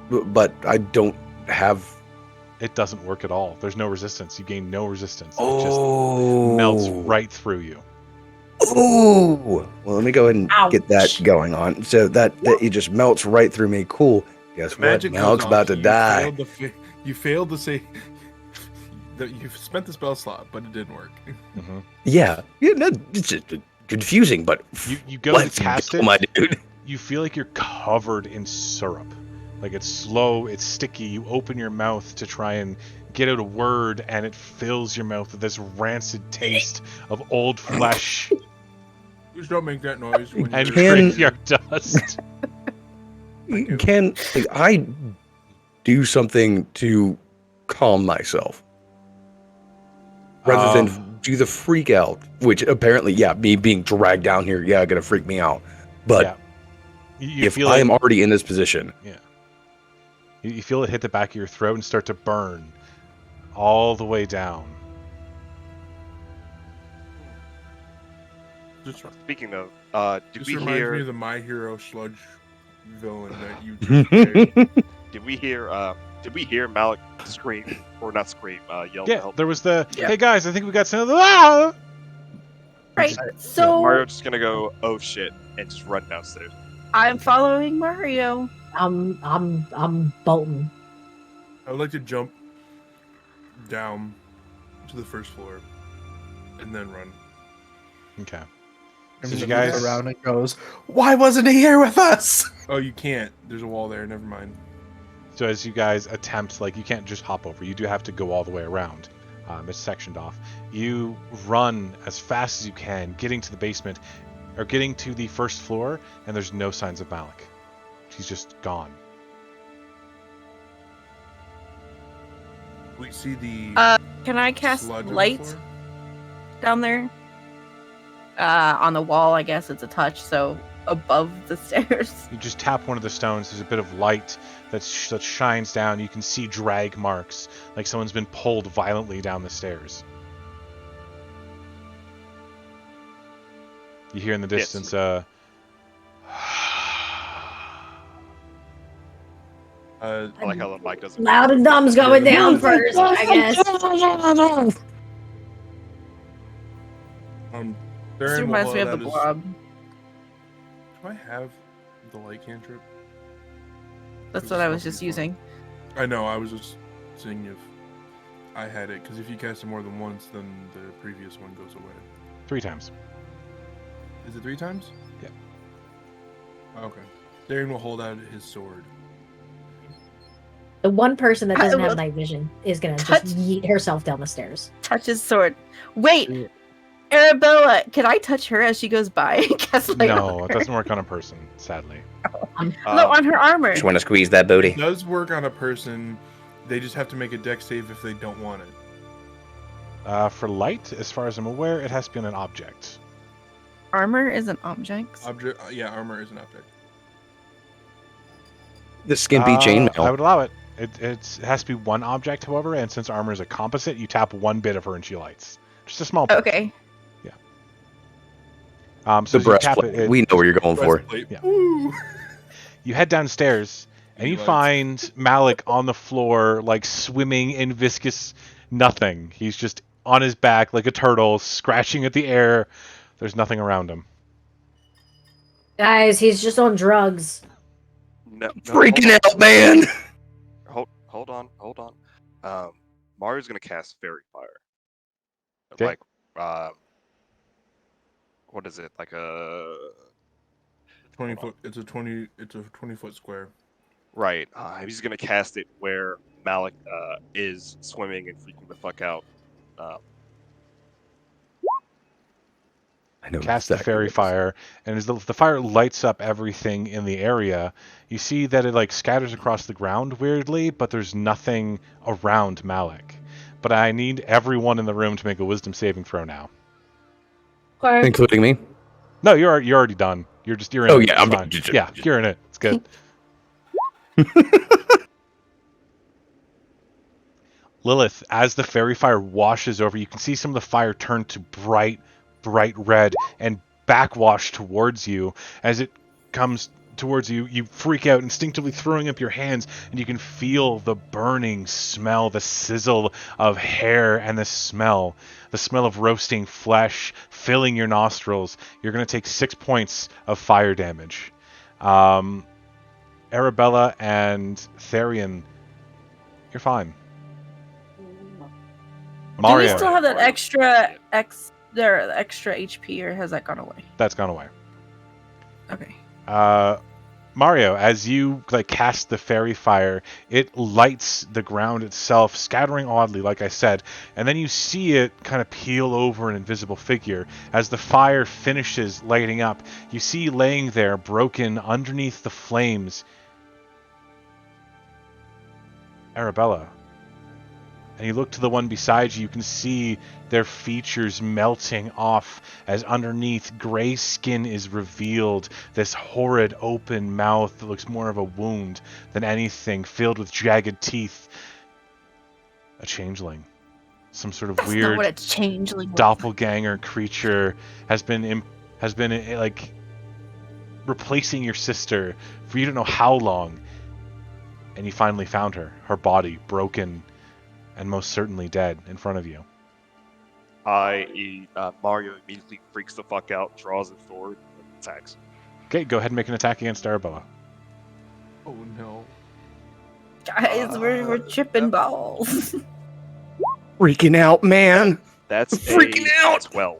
but I don't have. It doesn't work at all. There's no resistance. You gain no resistance. It Oh. just melts right through you. Oh, well, let me go ahead and get that Ouch. going on. So that it just melts right through me. Cool. Guess what? Magic Malik's goes about off, to so die. You failed to say that you've spent the spell slot, but it didn't work. Mm-hmm. Yeah, no, it's just confusing, but You go let's to cast go, it. my dude. You feel like you're covered in syrup. Like it's slow, it's sticky. You open your mouth to try and get out a word, and it fills your mouth with this rancid taste of old flesh Just don't make that noise when and you're. graveyard dust. Can I do something to calm myself rather than do the freak out? Which apparently, yeah, me being dragged down here, yeah, gonna freak me out. But yeah. You if feel I it, am already in this position, you feel it hit the back of your throat and start to burn all the way down. Just, Speaking of, did just we reminds me of hear? the My Hero Sludge villain that you just played. Did we hear Malik scream or not scream? Yell for Yeah, help. there was the, Yeah. hey guys, I think we got some of the, ah! Right. Yeah, So Mario's just gonna go, oh shit, and just run downstairs. I'm following Mario. I'm bolting. I would like to jump down to the first floor and then run. Okay. And So he you looks guys, around and goes, "Why wasn't he here with us?" Oh, you can't. There's a wall there. Never mind. so as you guys attempt, like you can't just hop over. You do have to go all the way around. It's sectioned off. You run as fast as you can, getting to the basement, or getting to the first floor, and there's no signs of Malik. She's just gone. We see the Can I cast sludge on the light floor? down there? On the wall, I guess it's a touch, so above the stairs. You just tap one of the stones. There's a bit of light that shines down. You can see drag marks, like someone's been pulled violently down the stairs. You hear in the Yes. distance, Uh, I like how the mic doesn't. Loud and dumb's going Yeah. down first, I guess. This during reminds while me of the that is- blob. Do I have the light cantrip? That's what I was just using. I know. I was just seeing if I had it, because if you cast it more than once, then the previous one goes away. 3 times. Is it 3 times? Yeah. Okay. Darren will hold out his sword. The one person that I doesn't will have night vision is gonna touch- just yeet herself down the stairs. Touch his sword. Wait, Arabella, can I touch her as she goes by? Cast light No, on it her? doesn't work on a person, sadly. No, on her armor. just want to squeeze that booty. It does work on a person. They just have to make a dex save if they don't want it. For light, as far as I'm aware, it has to be on an object. Armor is an object. Object. Yeah, armor is an object. The skimpy chainmail. I would allow it. It has to be one object, however, and since armor is a composite, you tap one bit of her and she lights. Just a small portion. Okay. So The as you tap breastplate. We know where you're going for. Breastplate. Yeah. Woo! You head downstairs and you Lights. find Malik on the floor, like swimming in viscous nothing. He's just on his back like a turtle, scratching at the air. There's nothing around him. Guys, he's just on drugs. No, Freaking out, man! Hold on. Mario's gonna cast Fairy Fire. Okay. Like, what is it? Like a 20 foot. It's a 20-foot square. right. He's gonna cast it where Malik is swimming and freaking the fuck out. I know Cast the exactly fairy what this- fire, and as the fire lights up everything in the area, you see that it like scatters across the ground weirdly, but there's nothing around Malik. But I need everyone in the room to make a wisdom saving throw now. Okay. Including me. No, you're already done. You're in Oh, it. yeah, It's I'm fine. just- Yeah, you're in it. It's good. Lilith, as the fairy fire washes over, you can see some of the fire turn to bright red and backwash towards you. As it comes towards you, you freak out, instinctively throwing up your hands, and you can feel the burning smell, the sizzle of hair, and the smell of roasting flesh filling your nostrils. You're going to take 6 points of fire damage. Arabella and Therian, you're fine. Mario, Do we still have that Mario. extra extra HP, or has that gone away? that's gone away. Okay. Mario, as you like cast the fairy fire, it lights the ground itself, scattering oddly, like I said, and then you see it kind of peel over an invisible figure. As the fire finishes lighting up, you see laying there, broken underneath the flames, Arabella. And you look to the one beside you, you can see their features melting off as underneath gray skin is revealed, this horrid open mouth that looks more of a wound than anything, filled with jagged teeth. A changeling. Some sort of That's not weird what a changeling was. doppelganger creature has been like replacing your sister for you don't know how long. And you finally found her body broken and most certainly dead in front of you. Mario immediately freaks the fuck out, draws his sword, and attacks. Okay, go ahead and make an attack against Arabella. Oh no. Guys, we're tripping balls. Freaking out, man! That's Freaking out! 12.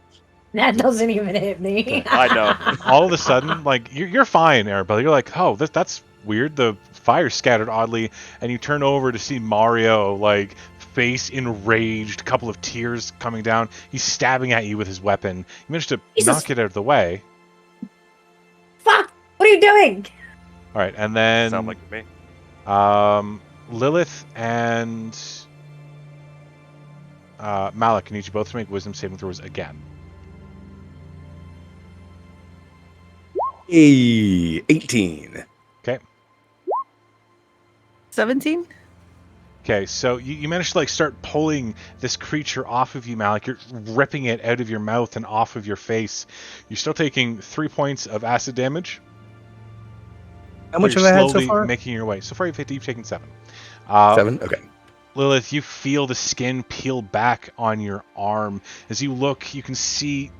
That doesn't even hit me. I know. All of a sudden, like you're fine, Arabella. You're like, oh, that's weird. The fire scattered oddly, and you turn over to see Mario, like face enraged, couple of tears coming down. He's stabbing at you with his weapon. You managed to Jesus. knock it out of the way. Fuck! What are you doing? All right, and then Sound like me. Lilith and Malik, I need you both to make wisdom saving throws again. Hey, 18. Okay. 17? Okay, so you managed to like start pulling this creature off of you, Malik. You're ripping it out of your mouth and off of your face. You're still taking 3 points of acid damage. How much but have I you're had so slowly far? making your way. So far, you've taken 7. 7? Okay. Lilith, you feel the skin peel back on your arm. As you look, you can see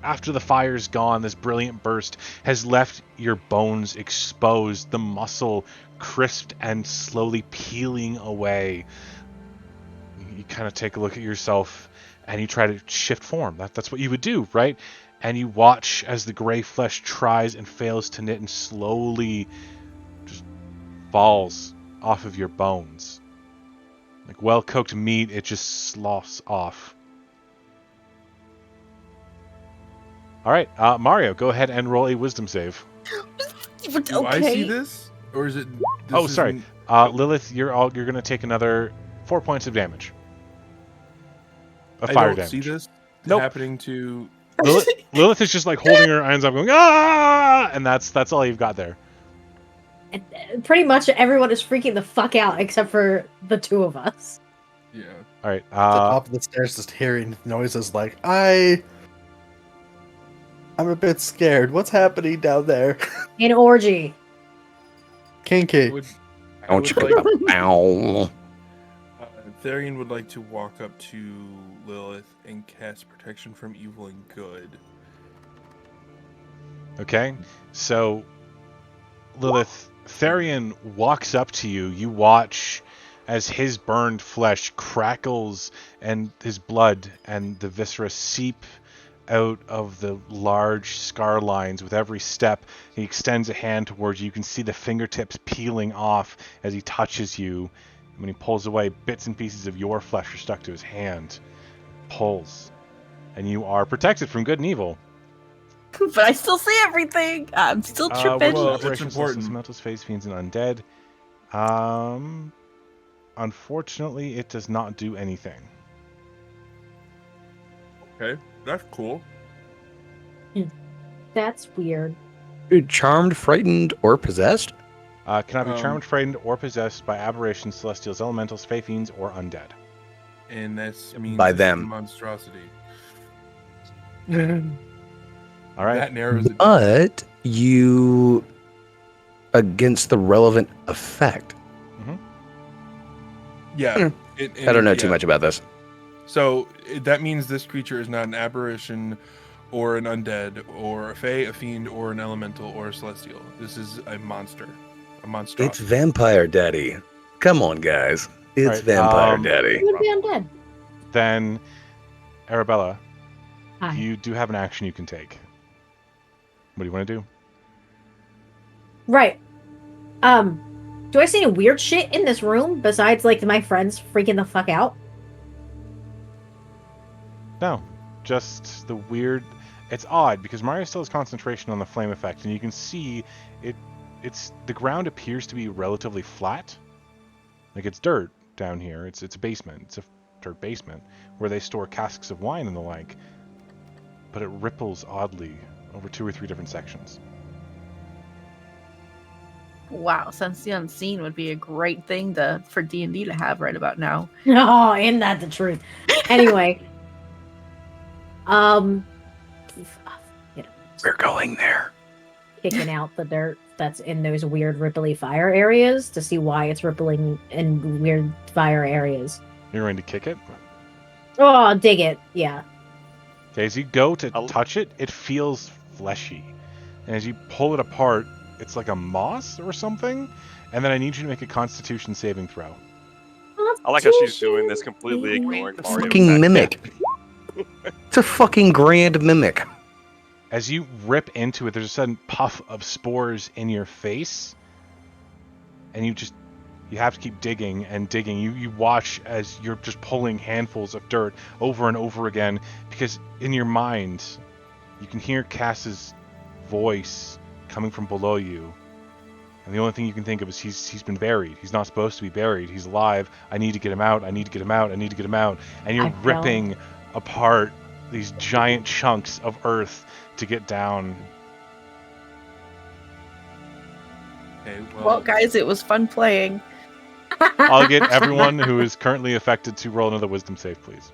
after the fire's gone, this brilliant burst has left your bones exposed, the muscle crisped and slowly peeling away. You kind of take a look at yourself and you try to shift form. That's what you would do, right? And you watch as the gray flesh tries and fails to knit and slowly just falls off of your bones. Like well-cooked meat, it just sloughs off. All right, Mario, go ahead and roll a wisdom save. Do I see this? Or is it... Oh, sorry. Lilith, you're going to take another 4 points of damage. Of I fire don't damage. see this Nope. happening to... Lilith is just like holding her hands up going, ah! And that's all you've got there. Pretty much everyone is freaking the fuck out except for the two of us. Yeah. All right. At the top of the stairs, just hearing noises like, I'm a bit scared. What's happening down there? An orgy. I Kinky. would Don't like- you? Ow. Therian would like to walk up to Lilith and cast protection from evil and good. Okay, so Lilith, Therian walks up to you. You watch as his burned flesh crackles and his blood and the viscera seep out of the large scar lines with every step. He extends a hand towards you. You can see the fingertips peeling off as he touches you. And when he pulls away, bits and pieces of your flesh are stuck to his hand. Pulls. And you are protected from good and evil. But I still see everything. I'm still tripping. well, it's Operations, important. Elementals, phase fiends, and undead. Unfortunately, it does not do anything. Okay, that's cool. That's weird. Charmed, frightened, or possessed? Cannot be charmed, frightened, or possessed by aberrations, celestials, elementals, fey fiends, or undead. And that's means By it's them. monstrosity. All right. That narrows it down. But you against the relevant effect. Yeah. I don't know too much about this. So that means this creature is not an aberration or an undead or a fey, a fiend, or an elemental or a celestial. This is a monster. A monstrosity. It's Vampire Daddy. Come on, guys. It's Right, Vampire Daddy. He would be undead. Then, Arabella, Hi. you do have an action you can take. What do you want to do? Right. Do I see any weird shit in this room besides like my friends freaking the fuck out? No, just the weird. It's odd because Mario still has concentration on the flame effect, and you can see it. It's the ground appears to be relatively flat, like it's dirt down here. It's a basement. It's a dirt basement where they store casks of wine and the like. But it ripples oddly over 2 or 3 different sections. Wow, Sense the Unseen would be a great thing for D&D to have right about now. Oh, isn't that the truth? Anyway. We're going there. Kicking out the dirt that's in those weird ripply fire areas to see why it's rippling in weird fire areas. You're going to kick it. Oh, dig it. Yeah. Okay, as you go to I'll- touch it, it feels fleshy. And as you pull it apart, it's like a moss or something. And then I need you to make a Constitution saving throw. I like how she's doing this, completely ignoring Mario. Fucking mimic. It's a fucking grand mimic. As you rip into it, there's a sudden puff of spores in your face. And you have to keep digging and digging. You watch as you're just pulling handfuls of dirt over and over again. Because in your mind, you can hear Cass's voice coming from below you. And the only thing you can think of is he's been buried. He's not supposed to be buried. He's alive. I need to get him out. I need to get him out. I need to get him out. And you're ripping apart these giant chunks of earth to get down. Okay, Well, guys, it was fun playing. I'll get everyone who is currently affected to roll another wisdom save, please.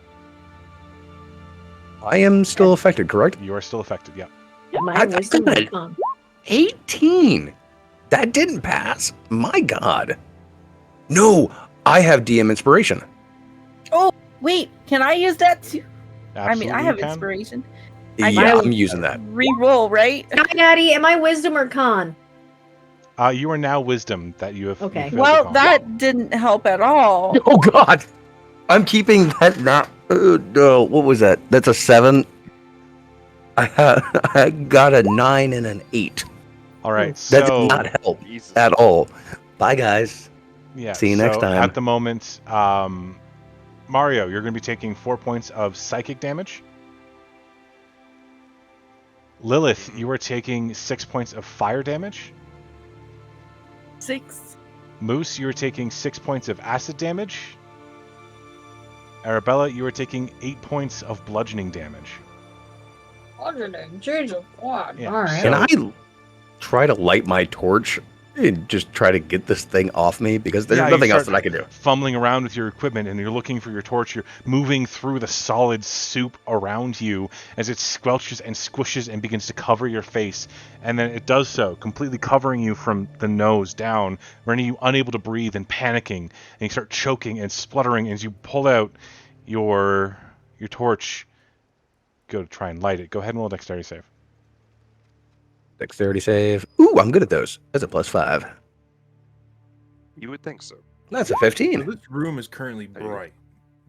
I am still affected, correct? You are still affected, yeah. My I wisdom got is it. calm. 18. That didn't pass. My God. No, I have DM inspiration. Wait, can I use that too? Absolutely, I have you can. inspiration. Yeah, I'm using that. Reroll, right? Hi, Daddy. Am I wisdom or con? You are now wisdom that you have. Okay. you failed to Well, con. that didn't help at all. Oh God, I'm keeping that. Not. No, what was that? That's a 7. I got a 9 and an 8. All right, That so did not help Jesus. at all. Bye, guys. yeah. See you next so time. At the moment, Mario, you're going to be taking 4 points of psychic damage. Lilith, you are taking 6 points of fire damage. 6. Moose, you are taking 6 points of acid damage. Arabella, you are taking 8 points of bludgeoning damage. Jesus, God. Yeah, All right. so- Can I try to light my torch and just try to get this thing off me because there's Yeah, you nothing else start that I can do. fumbling around with your equipment and you're looking for your torch. You're moving through the solid soup around you as it squelches and squishes and begins to cover your face. And then it does so, completely covering you from the nose down, rendering you unable to breathe and panicking. And you start choking and spluttering as you pull out your torch. Go to try and light it. Go ahead and roll a dexterity save. Dexterity save. Ooh, I'm good at those. That's a +5. You would think so. That's a So 15. this room is currently There you go. bright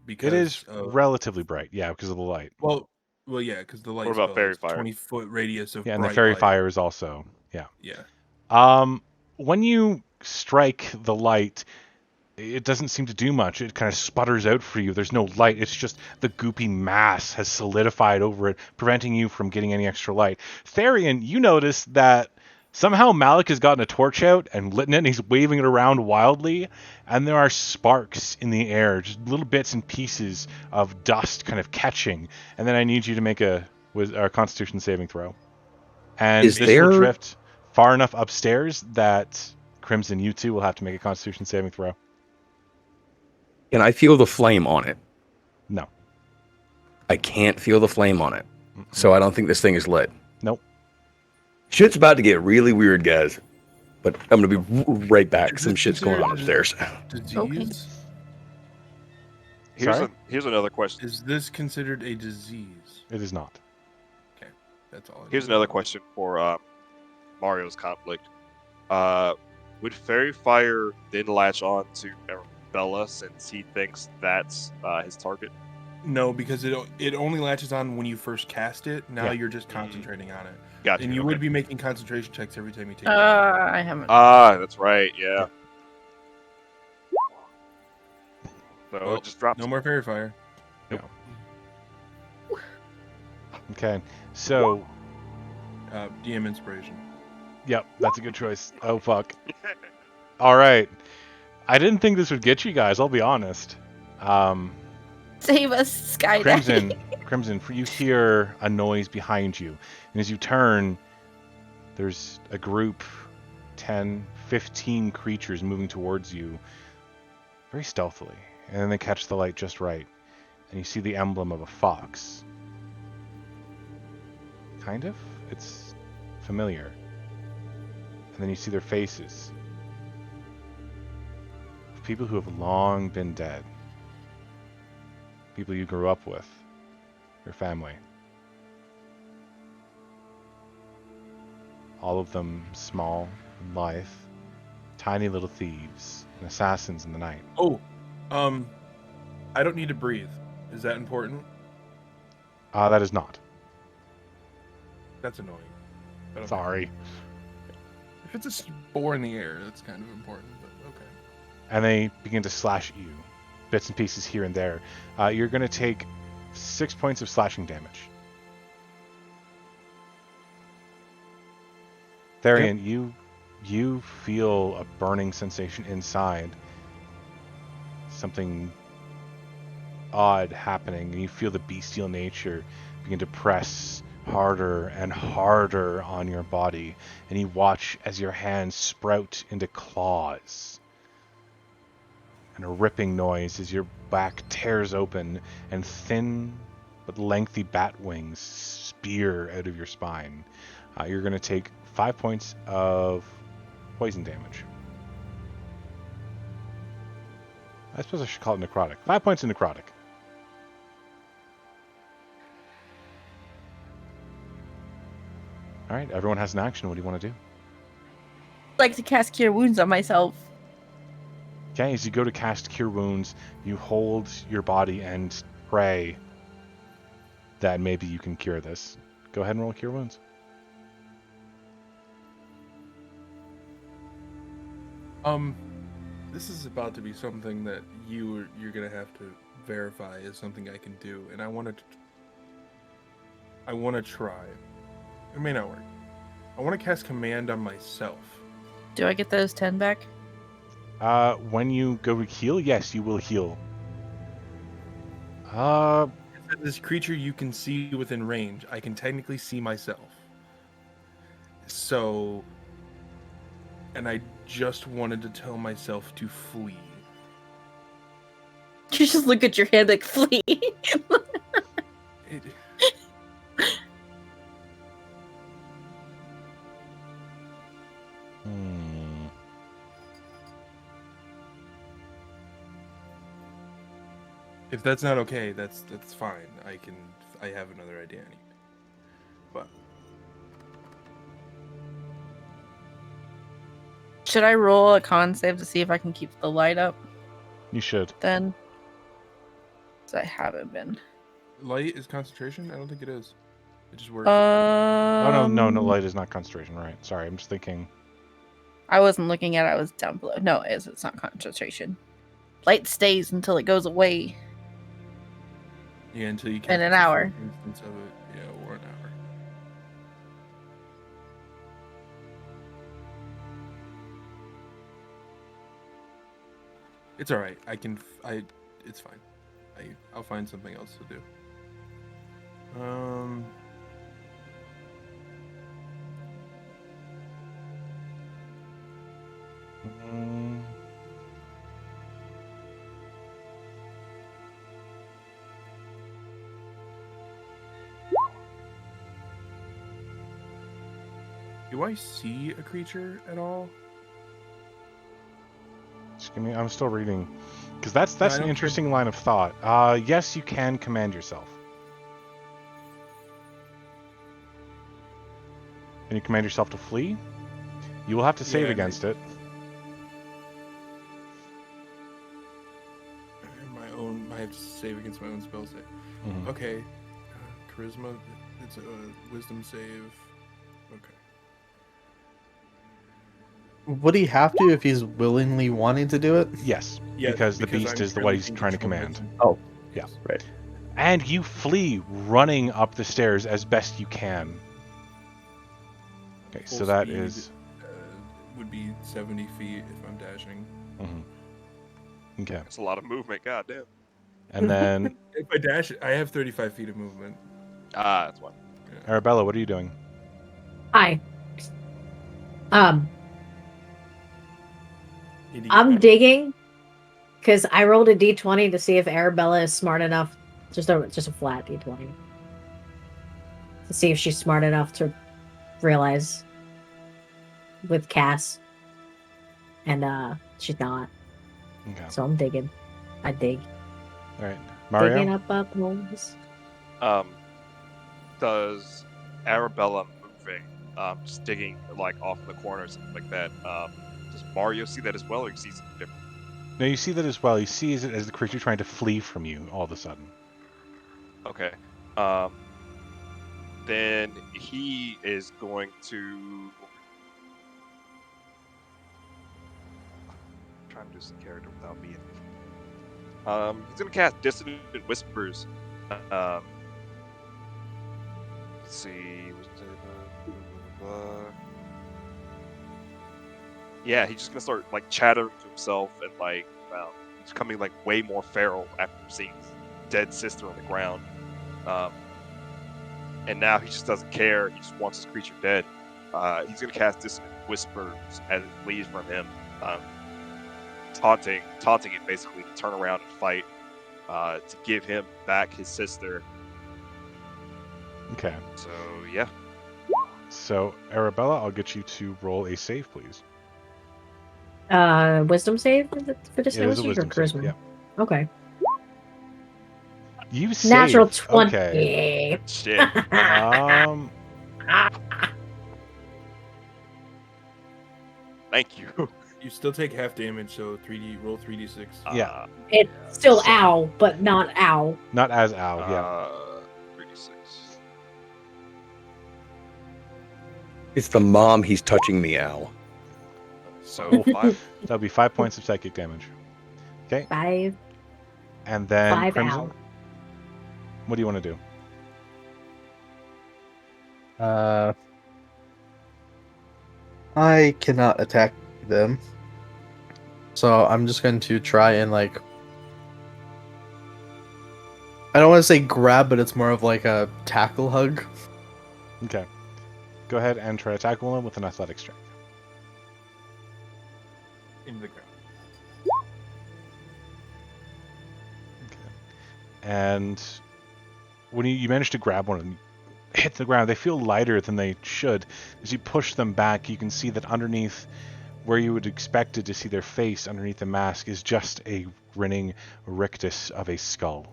because It is of, relatively bright, yeah, because of the light. well, yeah, because the light about spell fairy has fire? 20-foot radius of Yeah, and the bright fairy light. fire is also, yeah. Yeah. When you strike the light, it doesn't seem to do much. It kind of sputters out for you. There's no light. It's just the goopy mass has solidified over it, preventing you from getting any extra light. Therian, you notice that somehow Malik has gotten a torch out and lit it, and he's waving it around wildly, and there are sparks in the air, just little bits and pieces of dust kind of catching. And then I need you to make a Constitution saving throw. And Is this will there- drift far enough upstairs that Crimson, you two will have to make a Constitution saving throw. Can I feel the flame on it? No. I can't feel the flame on it. So I don't think this thing is lit. Nope. Shit's about to get really weird, guys. But I'm going to be right back. Some shit's going on upstairs. Disease? Sorry? Here's another question. Is this considered a disease? It is not. Okay, that's all. Here's another question for Mario's conflict. Would fairy fire then latch on to Arabella since he thinks that's his target? No, because it only latches on when you first cast it. Now Yeah. you're just concentrating on it. Gotcha. And you okay. would be making concentration checks every time you take it. I haven't. That's right. Yeah. So Well, it just drops. No more fairy fire. Okay. So, DM inspiration. yep, that's a good choice. Oh, fuck. All right. I didn't think this would get you guys, I'll be honest. Save us, Sky Crimson, for you hear a noise behind you. And as you turn, there's a group, 10, 15 creatures moving towards you very stealthily. And then they catch the light just right. And you see the emblem of a fox. Kind of? It's familiar. And then you see their faces. People who have long been dead. People you grew up with. Your family. All of them small and lithe. Tiny little thieves and assassins in the night. Oh, I don't need to breathe. Is that important? That is not. That's annoying. But okay. Sorry. If it's a spore in the air, that's kind of important, but okay. And they begin to slash at you. Bits and pieces here and there. You're going to take 6 points of slashing damage. Therian, you feel a burning sensation inside. Something odd happening, and you feel the bestial nature begin to press harder and harder on your body, and you watch as your hands sprout into claws. And a ripping noise as your back tears open and thin but lengthy bat wings spear out of your spine. You're going to take 5 points of poison damage. I suppose I should call it necrotic. 5 points of necrotic. Alright, everyone has an action. What do you want to do? I'd like to cast Cure Wounds on myself. Okay, as you go to cast Cure Wounds, you hold your body and pray that maybe you can cure this. Go ahead and roll Cure Wounds. This is about to be something that you're gonna have to verify is something I can do, and I want to try. It may not work. I want to cast Command on myself. Do I get those 10 back? When you go to heal, yes, you will heal. This creature you can see within range. I can technically see myself. So and I just wanted to tell myself to flee. You just look at your hand like flee. It, Hmm. if that's not okay, that's fine. I have another idea anyway. But Should I roll a con save to see if I can keep the light up You should. then? 'Cause I haven't been. light is concentration? I don't think it is. It just works. Oh no, light is not concentration, right? Sorry, I'm just thinking. I wasn't looking at it, I was down below. No, it's not concentration. Light stays until it goes away. Yeah, until you In cast an a full hour. instance of it. Yeah, or an hour. It's all right. It's fine. I'll find something else to do. Mm, Do I see a creature at all? just give me. I'm still reading, because that's I an don't care. interesting line of thought. Yes, you can command yourself. Can you command yourself to flee? You will have to save Yeah, against it. I have to save against my own spell save. Mhm. Okay. Charisma. It's a wisdom save. Okay. Would he have to if he's willingly wanting to do it? Yes, Yes, because the beast I'm is the what he's currently trying to controlling command. wisdom. Oh, Yeah. right. And you flee, running up the stairs as best you can. Okay, Full so that speed, is. Would be 70 feet if I'm dashing. Mhm. Okay, That's a lot of movement. God damn. and then If I dash, I have 35 feet of movement. That's why. Arabella, what are you doing? Hi. Idiot. I'm digging because I rolled a d20 to see if Arabella is smart enough. Just a flat d20 to see if she's smart enough to realize with Cass, and she's not. Okay, So I'm digging. I dig. all right, Digging Mario. up holes. Does Arabella moving, just digging like off in the corners and like that? Does Mario see that as well, or he sees it different? No, you see that as well. You see it as the creature trying to flee from you all of a sudden. Okay. Then he is going to. I'm trying to do some character without being. He's gonna cast Dissonant Whispers. Let's see. Yeah, he's just gonna start like chattering to himself and like, well, he's becoming like way more feral after seeing his dead sister on the ground. And now he just doesn't care. He just wants his creature dead. He's gonna cast Dissonant Whispers as it flees from him, taunting it basically to turn around and fight, to give him back his sister. Okay, So yeah, so Arabella, I'll get you to roll a save, please. Wisdom save for this It is a or wisdom save. charisma? Yeah, Okay. you save. Natural 20. Okay. shit. Thank you. You still take half damage, so roll 3d6. Yeah. It's still So- ow, but not ow. Not as Al. Yeah. 3d6. It's the mom he's touching me, Al. So 5. That'll be 5 points of psychic damage. Okay, 5 and then Crimson. ow. What do you want to do? I cannot attack them. So I'm just going to try and like I don't want to say grab, but it's more of like a tackle hug. Okay. Go ahead and try to tackle him with an athletics check. into the ground. And when you manage to grab one and hit the ground, they feel lighter than they should. As you push them back, you can see that underneath where you would expected to see their face, underneath the mask, is just a grinning rictus of a skull.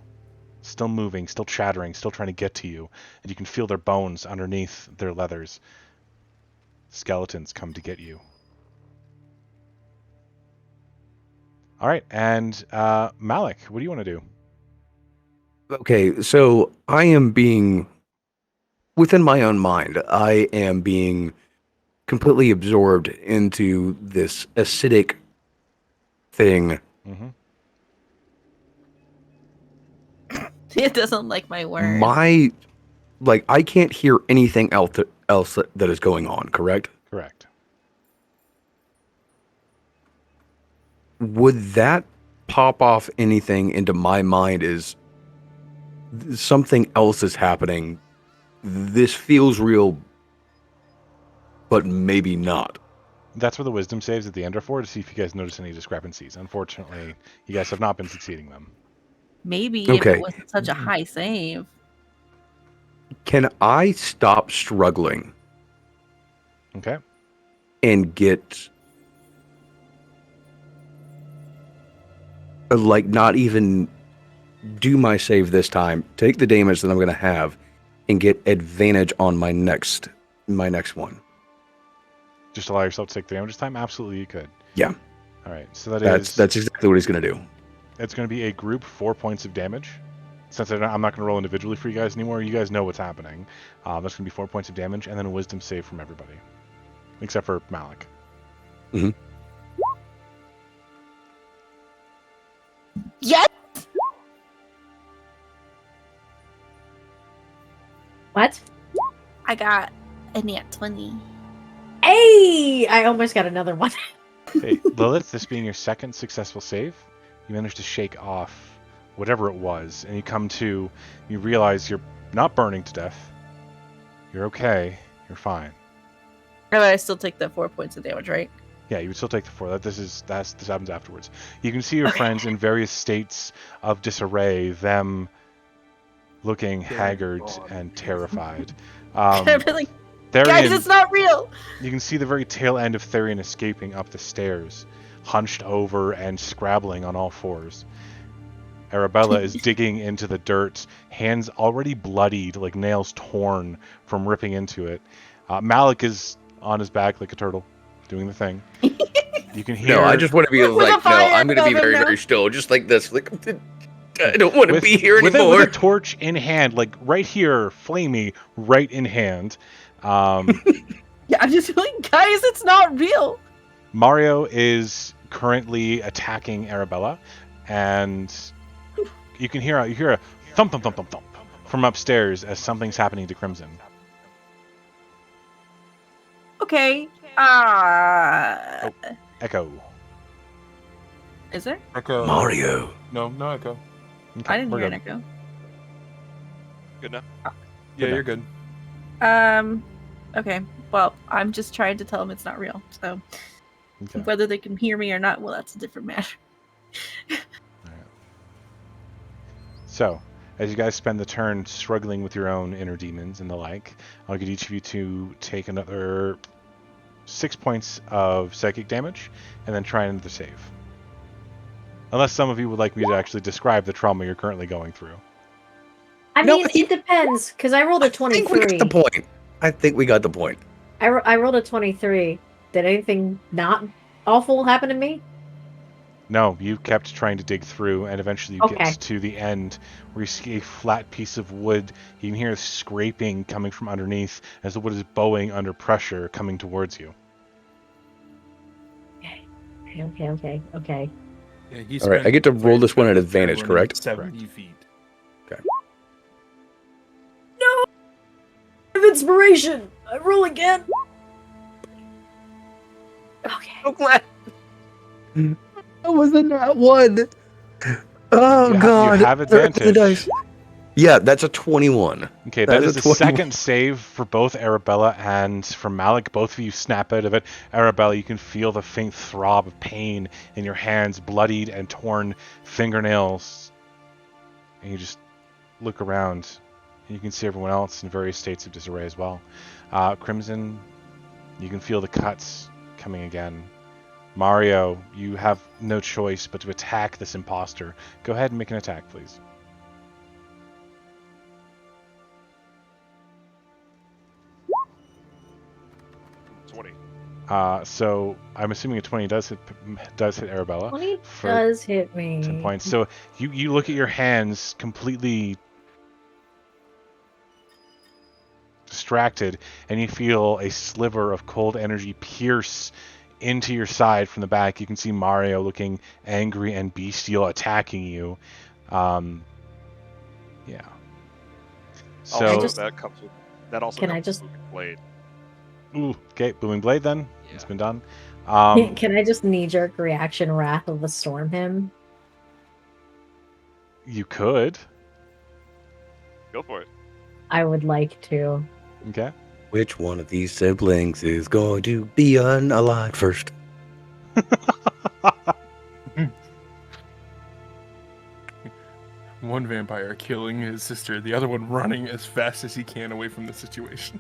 Still moving, still chattering, still trying to get to you. And you can feel their bones underneath their leathers. Skeletons come to get you. All right, and Malik, what do you want to do? Okay, so I am being, within my own mind, I am being completely absorbed into this acidic thing. Mm-hmm. It doesn't like my words. I can't hear anything else that is going on, correct? Correct. Would that pop off anything into my mind as something else is happening? This feels real, but maybe not. That's where the wisdom saves at the end are for, to see if you guys notice any discrepancies. Unfortunately, you guys have not been succeeding them. Maybe if Okay. it wasn't such a high save. Can I stop struggling Okay. and get, like, not even do my save this time, take the damage that I'm going to have, and get advantage on my next one? Just allow yourself to take the damage this time? Absolutely, you could. Yeah. All right, so That's exactly what he's going to do. It's going to be a group 4 points of damage. Since I'm not going to roll individually for you guys anymore, you guys know what's happening. That's going to be 4 points of damage, and then a wisdom save from everybody. Except for Malik. Mm-hmm. Yes! What? I got a nat 20. Hey! I almost got another one. Hey, Lilith, this being your second successful save, you managed to shake off whatever it was, and you realize you're not burning to death. You're okay. You're fine. But I still take the 4 points of damage, right? Yeah, you would still take the 4. This happens afterwards. You can see your friends in various states of disarray, them looking haggard and terrified. I'd be like, Therian, guys, it's not real! you can see the very tail end of Therian escaping up the stairs, hunched over and scrabbling on all fours. Arabella is digging into the dirt, hands already bloodied, like nails torn from ripping into it. Malik is on his back like a turtle, doing the thing. You can hear... No, I just want to be With a like, no, fire I'm going to be above him very, now. very still, just like this. Like, I don't want to be here with anymore. with a torch in hand, like right here, flamey, right in hand. Yeah, I'm just like, guys, it's not real! Mario is currently attacking Arabella, and you hear a thump thump thump thump thump from upstairs as something's happening to Crimson. Okay. Echo. Is there? Echo. Mario. No echo. Okay, I didn't we're hear good. an echo. Good enough. Yeah, Good you're good. Okay. Well, I'm just trying to tell them it's not real. So Okay. whether they can hear me or not, well, that's a different matter. So, as you guys spend the turn struggling with your own inner demons and the like, I'll get each of you to take another 6 points of psychic damage, and then try another save. Unless some of you would like me to actually describe the trauma you're currently going through. I No, mean, it depends, because I rolled a I think we 23. got the point. I think we got the point. I rolled a 23. Did anything not awful happen to me? No, you kept trying to dig through, and eventually you Okay. get to the end where you see a flat piece of wood. You can hear scraping coming from underneath as the wood is bowing under pressure coming towards you. Okay. Yeah, he All right, spent I get to roll this one at running advantage, correct? 70 feet. No! I have inspiration! I roll again! Okay. I'm glad. That wasn't that one. Oh, You God. have The advantage. dice. Yeah, that's a 21. Okay, That that is is a the 21. second save for both Arabella and for Malik. Both of you snap out of it. Arabella, you can feel the faint throb of pain in your hands, bloodied and torn fingernails. And you just look around, and you can see everyone else in various states of disarray as well. Crimson, you can feel the cuts coming again. Mario, you have no choice but to attack this imposter. Go ahead and make an attack, please. 20. So I'm assuming a 20 does hit Arabella 20 for does hit me. 10 points. So you look at your hands completely distracted, and you feel a sliver of cold energy pierce into your side from the back. You can see Mario looking angry and bestial, attacking you. Yeah. So Also, just- that comes with that also Can I comes just- with Booming Blade. ooh, okay, booming blade. Then it's Yeah. been done. Can I just knee-jerk reaction Wrath of the Storm him? You could. Go for it. I would like to. Okay. Which one of these siblings is going to be unalive first? One vampire killing his sister, the other one running as fast as he can away from the situation.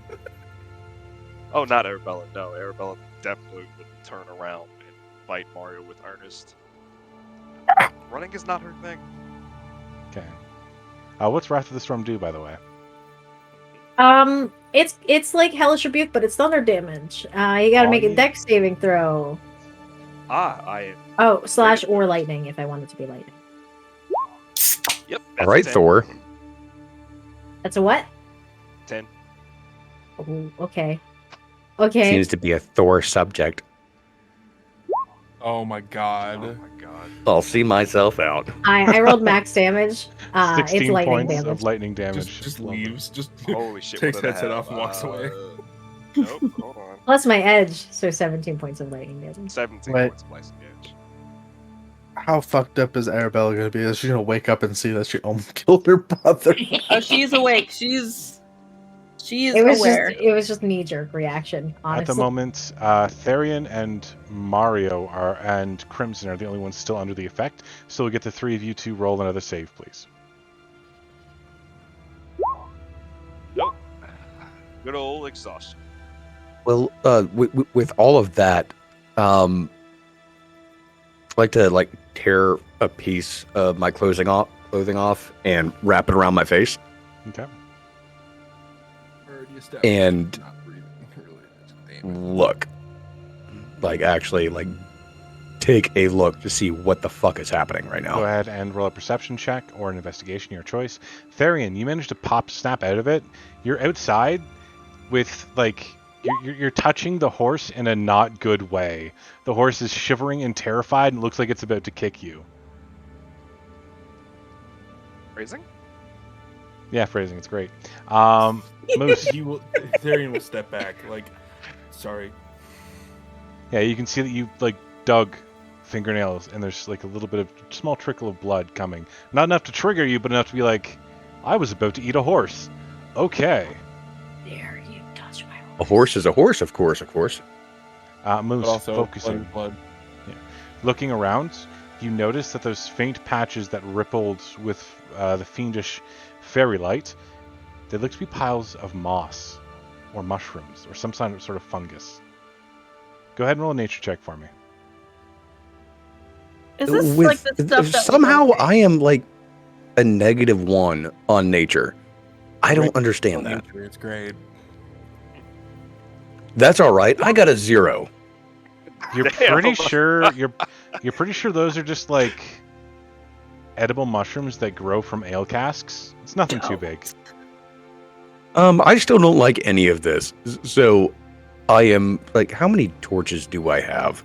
Oh, not Arabella. No, Arabella definitely would turn around and fight Mario with earnest. Running is not her thing. Okay. What's Wrath of the Storm do, by the way? It's like Hellish Rebuke, but it's thunder damage. You gotta make a yeah. dex saving throw. I Oh, slash Great. or lightning if I want it to be lightning. Yep. All right, 10. Thor. That's a what? 10. Oh, okay. Okay. Seems to be a Thor subject. Oh my Oh god. my god. I'll see myself out. I rolled max damage. 16 It's lightning points damage. of lightning damage. Just Lovely. leaves. Just Holy shit. takes what did I headset have? off and walks away. Nope. Hold on. Plus my edge, so 17 points of lightning damage. 17 Wait. points of slicing damage. How fucked up is Arabella gonna be? Is she gonna wake up and see that she almost killed her brother? Oh, she's awake. She's It aware. was just knee jerk reaction. Honestly, At the moment, Therian and Mario and Crimson are the only ones still under the effect. So we'll get the three of you to roll another save, please. Nope. Good old exhaustion. Well, with all of that, I'd like to tear a piece of my clothing off and wrap it around my face. Okay. Already established. And Not breathing. Really, damn it. look, actually, take a look to see what the fuck is happening right Go now. ahead and roll a perception check or an investigation, your choice. Therian, you managed to snap out of it. You're outside with you're touching the horse in a not good way. The horse is shivering and terrified and looks like it's about to kick you. Phrasing? Yeah, phrasing, it's great. Moose, Therian will step back. Sorry. yeah, you can see that you dug fingernails and there's a little bit of small trickle of blood coming. Not enough to trigger you, but enough to be I was about to eat a horse. Okay. dare you touch my A horse is a horse, of course. Moose, But also, focusing. blood. Looking around, you notice that those faint patches that rippled with the fiendish fairy light, they look to be piles of moss or mushrooms or some sort of fungus. Go ahead and roll a nature check for me. Is this like the stuff that somehow was I am a -1 on nature. I don't understand that. Nature, it's great. That's all right. I got a 0. You're Damn. pretty sure you're pretty sure those are just edible mushrooms that grow from ale casks. It's nothing too big. I still don't like any of this. So I am how many torches do I have?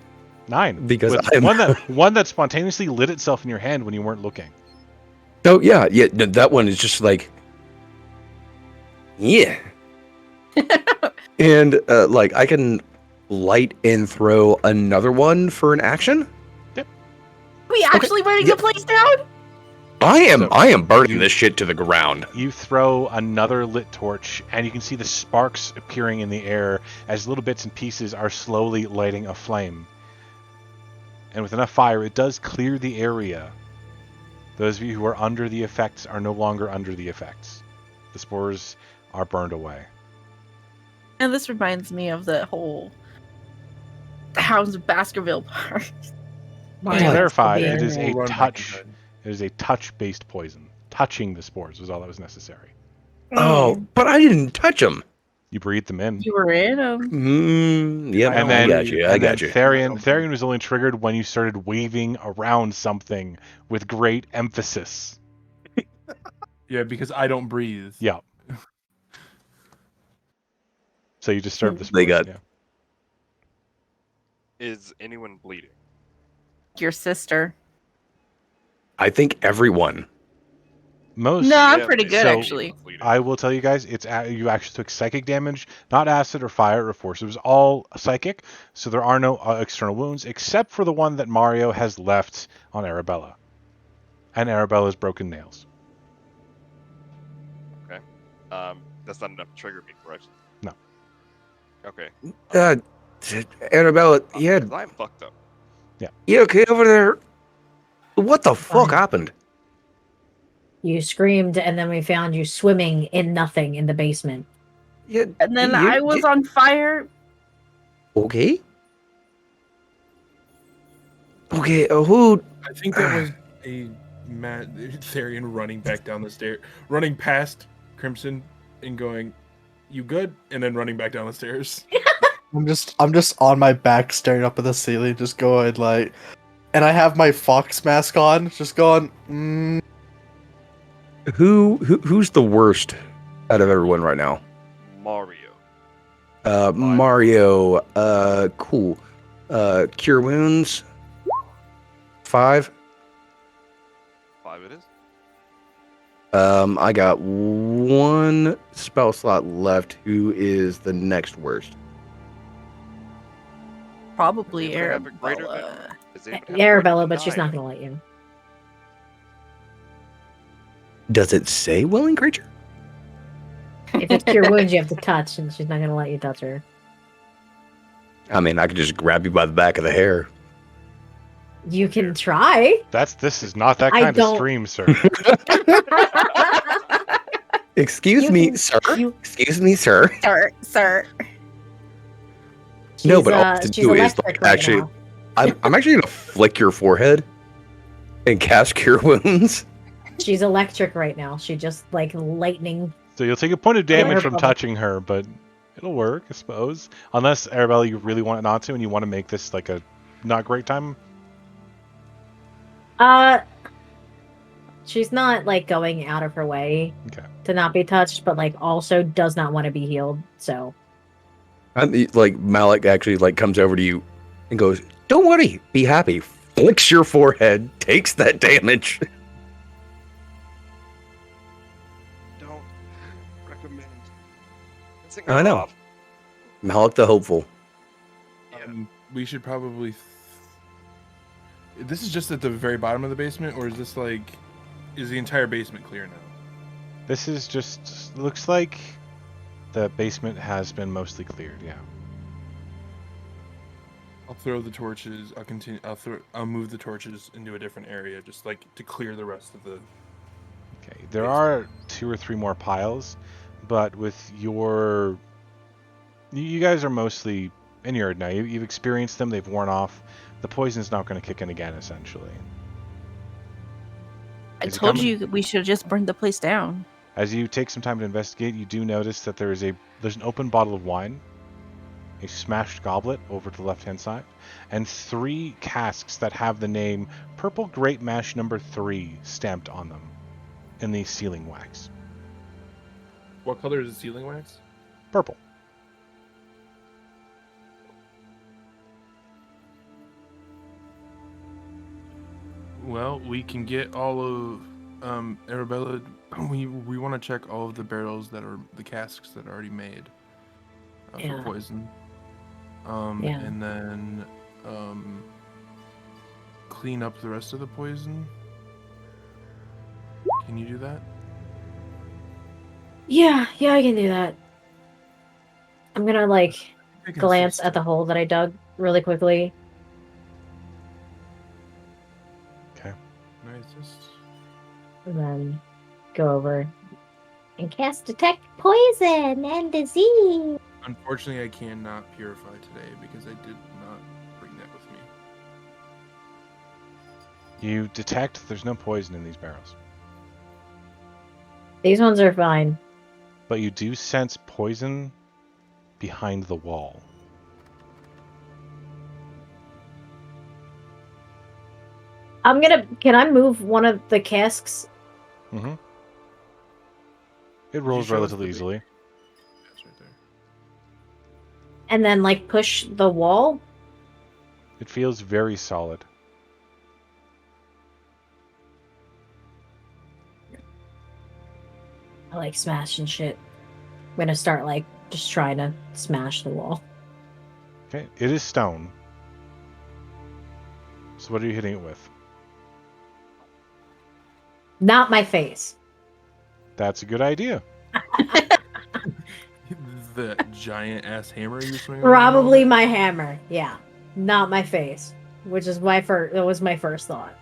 9. Because With I'm one that spontaneously lit itself in your hand when you weren't looking. Oh yeah, that one is just yeah. And I can light and throw another one for an action. we actually burning yeah. the place down? I So am burning you- this shit to the ground. You throw another lit torch, and you can see the sparks appearing in the air as little bits and pieces are slowly lighting a flame. And with enough fire, it does clear the area. Those of you who are under the effects are no longer under the effects. The spores are burned away. And this reminds me of the whole Hounds of Baskerville part. To Mario has to clarify, be it in is there. a We'll run back in touch. time. It is a touch-based poison. Touching the spores was all that was necessary. Oh, but I didn't touch him. You breathed them in. You were in them. Yep, And I then, got you. I got you. Therian was only triggered when you started waving around something with great emphasis. Yeah, because I don't breathe. Yeah. So you disturbed the They spores. got- Yeah. Is anyone bleeding? Your sister. I think everyone. Most. No, I'm Yeah, pretty but good, so- actually. bleeding. I will tell you guys, you actually took psychic damage, not acid or fire or force. It was all psychic, so there are no external wounds except for the one that Mario has left on Arabella, and Arabella's broken nails. That's not enough to trigger me, correct? No. Okay. Annabella, yeah, 'Cause I'm fucked up. you okay over there? What the fuck Fine. happened? You screamed, and then we found you swimming in nothing in the basement. Yeah, And then I was on fire. okay. Okay, who? I think that was a Therian running back down the stairs, running past Crimson and going, "You good?" and then running back down the stairs. I'm just on my back staring up at the ceiling, just going like, and I have my fox mask on, just going. Who's the worst out of everyone right now? Mario. Mario. Cool. Cure wounds. 5. 5 it is. I got one spell slot left. Who is the next worst? Probably Does anyone have a greater than- Arabella. Does anyone have a greater Arabella, than but she's 9? not gonna let you. Does it say willing creature? If it's cure wounds, you have to touch, and she's not gonna let you touch her. I mean, I could just grab you by the back of the hair. You can try. This is not that I kind of don't- stream, sir. Excuse You me, can- sir. you- Excuse me, sir. Sir. No, but all I have to she's do is electric like right actually, now. I'm actually gonna flick your forehead and cast cure wounds. She's electric right now. She just like lightning. So you'll take a point of damage from Arabella. touching her, but it'll work, I suppose. Unless, Arabella, you really want it not to, and you want to make this like a not great time. She's not like going out of her way Okay. to not be touched, but like also does not want to be healed. So Like Malik actually like comes over to you and goes, "Don't worry, be happy." Flicks your forehead, takes that damage. Don't recommend. I know. Malik the hopeful. We should probably. This is just at the very bottom of the basement, or is this like, is the entire basement clear now? This is just looks like the basement has been mostly cleared. Yeah. I'll throw the torches. I'll continue. I'll move the torches into a different area, just like to clear the rest of the. Okay. There are 2 or 3 more piles, but with your, you guys are mostly inured now. You've experienced them. They've worn off. The poison's not going to kick in again, essentially. I Is it told coming? you we should just burn the place down. As you take some time to investigate, you do notice that there's an open bottle of wine, a smashed goblet over to the left-hand side, and 3 casks that have the name Purple Grape Mash number 3 stamped on them in the sealing wax. What color is the ceiling wax? Purple. Well, we can get all of Arabella. We want to check all of the barrels that are the casks that are already made Yeah. for poison. Yeah. And then clean up the rest of the poison. Can you do that? Yeah, I can do that. I'm gonna like I can glance assist. at the hole that I dug really quickly. Okay. Can I assist? And then go over and cast detect poison and disease. Unfortunately, I cannot purify today because I did not bring that with me. You detect there's no poison in these barrels, These ones are fine. but you do sense poison behind the wall. Can I move one of the casks Mm-hmm. It Did you rolls show us relatively the easily. That's right there. and then like push the wall? It feels very solid. I like smashing shit. I'm gonna start like just trying to smash the wall. Okay. It is stone. So what are you hitting it with? Not my face. That's a good idea. The giant ass hammer you're swinging. Probably my hammer. Yeah. Not my face. Which is that was my first thought.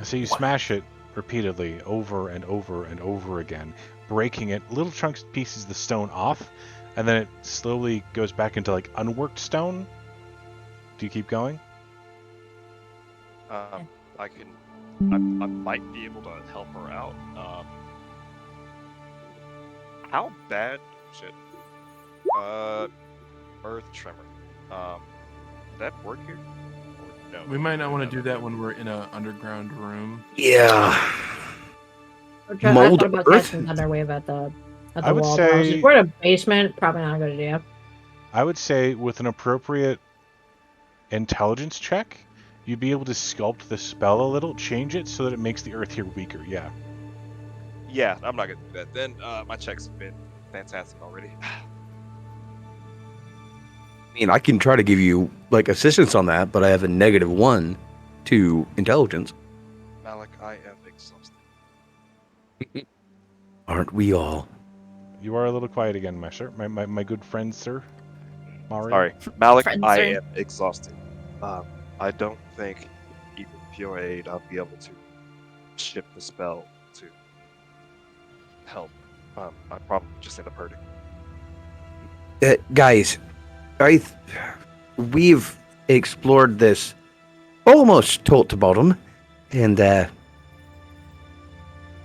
So you smash it repeatedly over and over and over again, breaking it, little chunks, pieces of the stone off, and then it slowly goes back into like unworked stone. Do you keep going? I can. I might be able to help her out. How bad? Shit. Earth tremor. Would that work here? Or no? We might not want to do that when we're in an underground room. Yeah. I Mold thought about earth? casting Thunderwave at the I would wall, but I was say- like, we're in a basement. Probably not a good idea. I would say with an appropriate intelligence check, you'd be able to sculpt the spell a little, change it so that it makes the earth here weaker. Yeah. Yeah, I'm not gonna do that. Then my checks have been fantastic already. I mean, I can try to give you like assistance on that, but I have a -1 to intelligence. Malik, I am exhausted. Aren't we all? You are a little quiet again, my sir. My good friend, sir. Mario. Sorry, Malik, Friends I are- am exhausted. I don't think even pure aid I'll be able to shift the spell to help. I probably just end up hurting. Guys, we've explored this almost top to bottom, and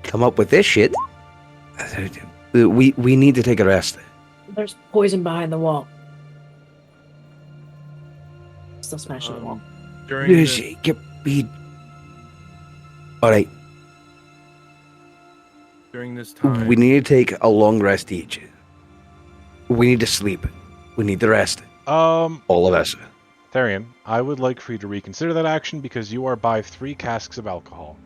come up with this shit. We need to take a rest. There's poison behind the wall. Still smashing the wall. During this, All right, during this time, we need to take a long rest each. We need to sleep. We need to rest. All of us. Therian, I would like for you to reconsider that action because you are by 3 casks of alcohol.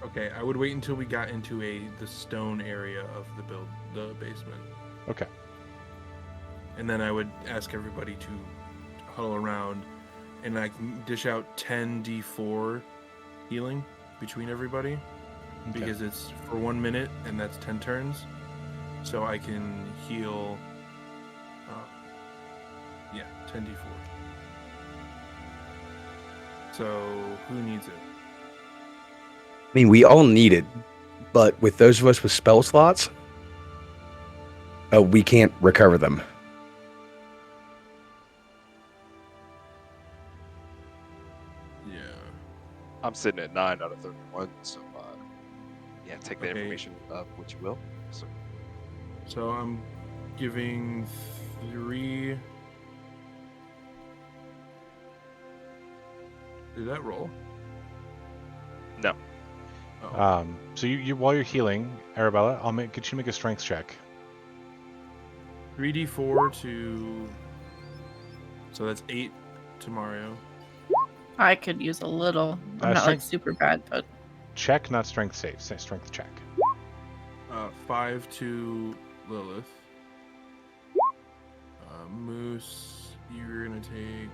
Okay, I would wait until we got into the stone area of the basement, Okay. and then I would ask everybody to huddle around, and I can dish out 10d4 healing between everybody Okay. because it's for 1 minute, and that's 10 turns, so I can heal. 10d4. So who needs it? I mean, we all need it, but with those of us with spell slots, we can't recover them. Yeah. I'm sitting at 9 out of 31, so yeah, take the Okay. information of what you will. So I'm giving 3. Did that roll? No. Oh. So you while you're healing, Arabella, get you to make a strength check. 3d4 to. So that's 8 to Mario. I could use a little. I'm not like strength- super bad, but Check, not strength save. Say strength check. 5 to Lilith. Moose, you're gonna take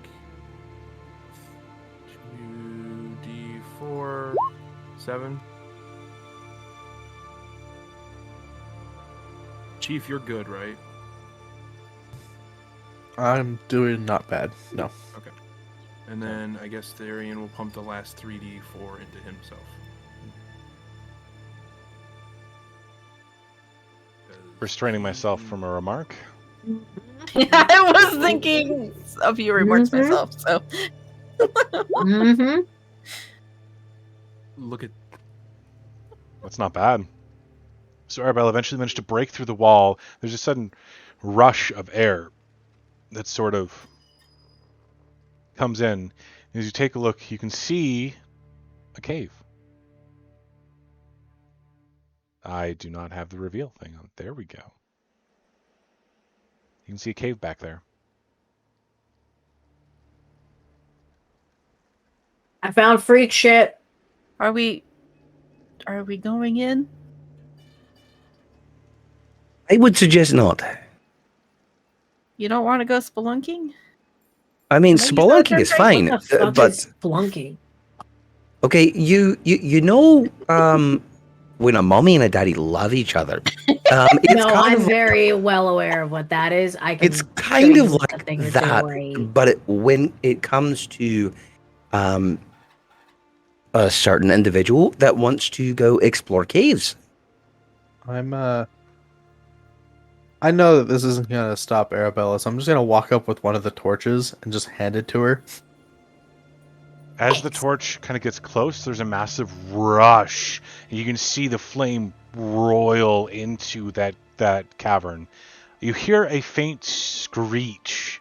2d4. 7. Chief, you're good, right? I'm doing not bad. No. Okay. And then I guess Therian will pump the last 3d4 into himself. Restraining myself from a remark. I was thinking a few remarks myself, so. Mm-hmm. Look at That's not bad. So Arabelle eventually managed to break through the wall. There's a sudden rush of air that sort of comes in. As you take a look, you can see a cave. I do not have the reveal thing on. There we go. You can see a cave back there. I found freak shit. Are we going in? I would suggest not. You don't want to go spelunking? I mean, Can I use that spelunking is term? fine, What the fuck but is flunky? okay, you know, when a mommy and a daddy love each other, it's No, kind I'm of very well aware of what that is. I can it's show kind you of a like thing or two that, where he- but when it comes to a certain individual that wants to go explore caves. I know that this isn't gonna stop Arabella, so I'm just gonna walk up with one of the torches and just hand it to her. As the torch kind of gets close, there's a massive rush. You can see the flame roil into that cavern. You hear a faint screech,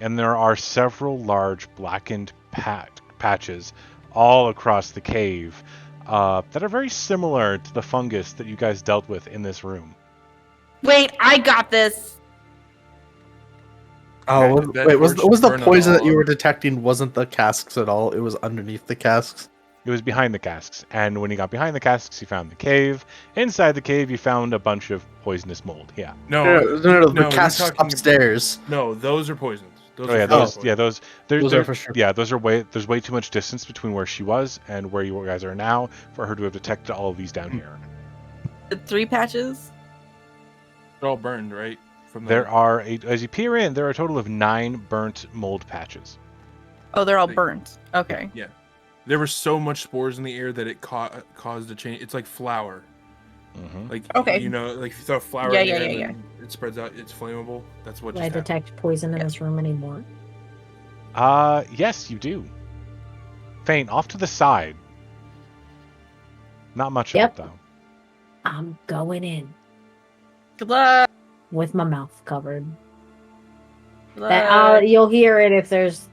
and there are several large blackened patches all across the cave that are very similar to the fungus that you guys dealt with in this room. Wait, I got this. Oh, Back to bed, wait, was torch, the burn it poison that all you up. were detecting wasn't the casks at all? It was underneath the casks. It was behind the casks, and when you got behind the casks, you found the cave. Inside the cave, you found a bunch of poisonous mold. Yeah. No, the you're casks talking- upstairs. No, those are poisons. Those Oh are yeah, for sure those. poisons. Yeah, those. Those are for sure. Yeah, those are way. There's way too much distance between where she was and where you guys are now for her to have detected all of these down here. The 3 patches? They're all burned, right? From the... There are, as you peer in, there are a total of 9 burnt mold patches. Oh, they're all burnt. Okay. Yeah. There was so much spores in the air that it caused a change. It's like flour. Mm-hmm. Like, Okay. you know, like if you throw flour Yeah, in the yeah, air yeah, and then it spreads out, it's flammable. That's what Do just I happened. detect poison in this room anymore? Yes, you do. Faint, off to the side. Not much Yep. of it, though. I'm going in Good luck. with my mouth covered. Good luck. You'll hear it if there's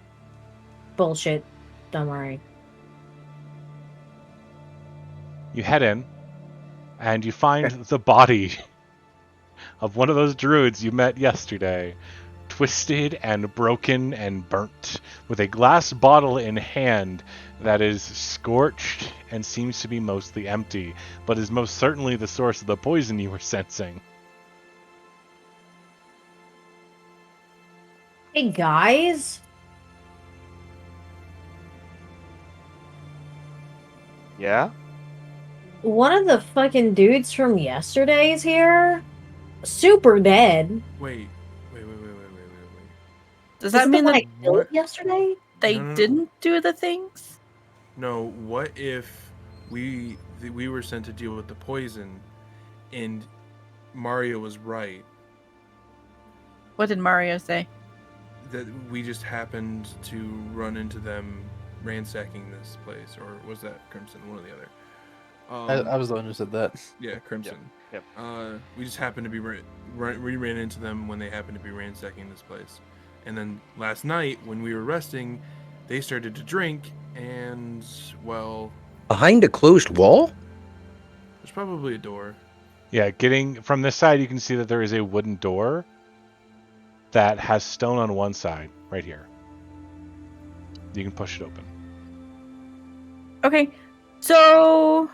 bullshit. Don't worry. You head in, and you find the body of one of those druids you met yesterday, twisted and broken and burnt, with a glass bottle in hand that is scorched and seems to be mostly empty, but is most certainly the source of the poison you were sensing. Hey guys, Yeah? one of the fucking dudes from yesterday's here. Super dead. Wait. Does that mean that that I killed What? yesterday? they No. didn't do the things? No, what if we were sent to deal with the poison and Mario was right? What did Mario say? That we just happened to run into them ransacking this place, or was that Crimson? One or the other. I was the one who said that. Yeah, Crimson. Yep. We just happened to be we ran into them when they happened to be ransacking this place, and then last night when we were resting, they started to drink, and well, Behind a closed wall? there's probably a door. Yeah, getting from this side, you can see that there is a wooden door that has stone on one side, right here. You can push it open. Okay. So,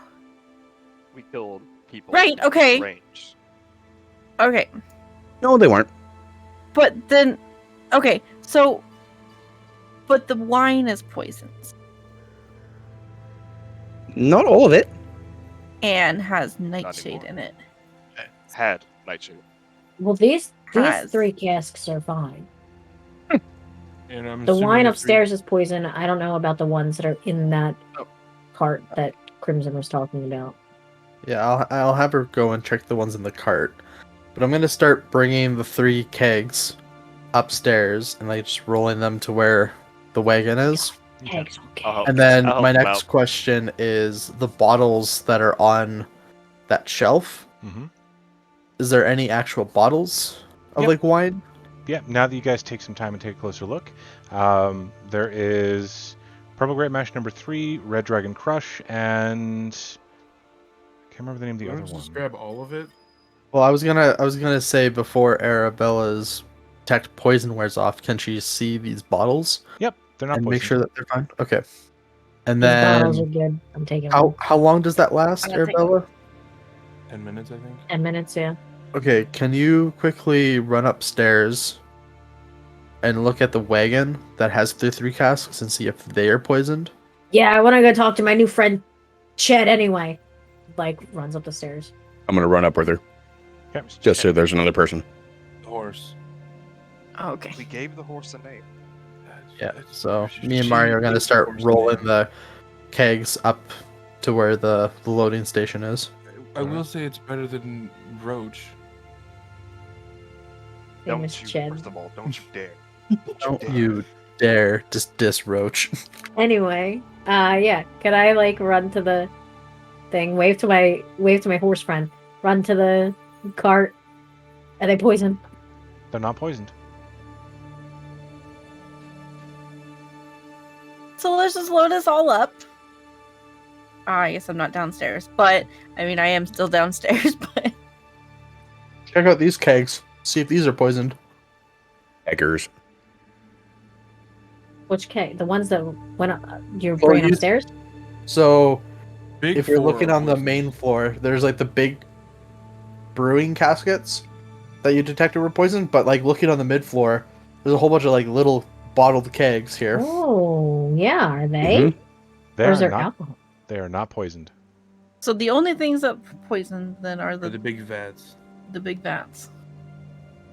We killed people. Right, okay. Range. okay. No, they weren't. But then, okay. So, but the wine is poisons. Not all of it. and has anymore. nightshade in it. Had nightshade. Well, these Has. 3 casks are fine. And I'm The assuming wine the upstairs is poison. I don't know about the ones that are in that Oh. cart that Crimson was talking about. Yeah, I'll have her go and check the ones in the cart. But I'm gonna start bringing the 3 kegs upstairs and like just rolling them to where the wagon is. Okay. Eggs, okay. I'll help- And then I'll help my him next out. question is the bottles that are on that shelf. Mm-hmm. Is there any actual bottles of Yep. like wine? Yeah, now that you guys take some time and take a closer look, there is Purple Grape Mash number 3, Red Dragon Crush, and I can't remember the name of the Why other don't you just one. grab all of it? Well, I was gonna say before Arabella's detect poison wears off, can she see these bottles Yep, they're not and make poisoned. sure that they're fine? Okay. And These bottles are then good. I'm taking them. how long does that last, I'm gonna take Arabella? 10 minutes, I think. 10 minutes, yeah. Okay, can you quickly run upstairs and look at the wagon that has the 3 casks and see if they are poisoned? Yeah, I want to go talk to my new friend, Chet, anyway. Like, runs up the stairs. I'm gonna run up with her, Yep. just so there's another person. The horse. Okay. We gave the horse a name. Yeah, so She- me and she Mario are gonna is the start horse rolling name. the kegs up to where the loading station is. I will say it's better than Roach. Name is Don't you, Chet. first of all, don't you dare. Don't you dare just diss Roach. Anyway, yeah. Could I like run to the thing, wave to my horse friend, run to the cart? Are they poisoned? They're not poisoned. So let's just load us all up. I guess I'm not downstairs, but I mean I am still downstairs. But Check out these kegs. See if these are poisoned. Eggers. Which keg? The ones that went up, you're Well, bringing you- upstairs? So Big if you're four looking are on the poisoned. main floor, there's like the big brewing caskets that you detected were poisoned, but like looking on the mid floor, there's a whole bunch of like little bottled kegs here. Oh, yeah. Are they? Mhm. They Or is are there not. alcohol? They are not poisoned. so the only things that poison then are Or the the big vats. big vats.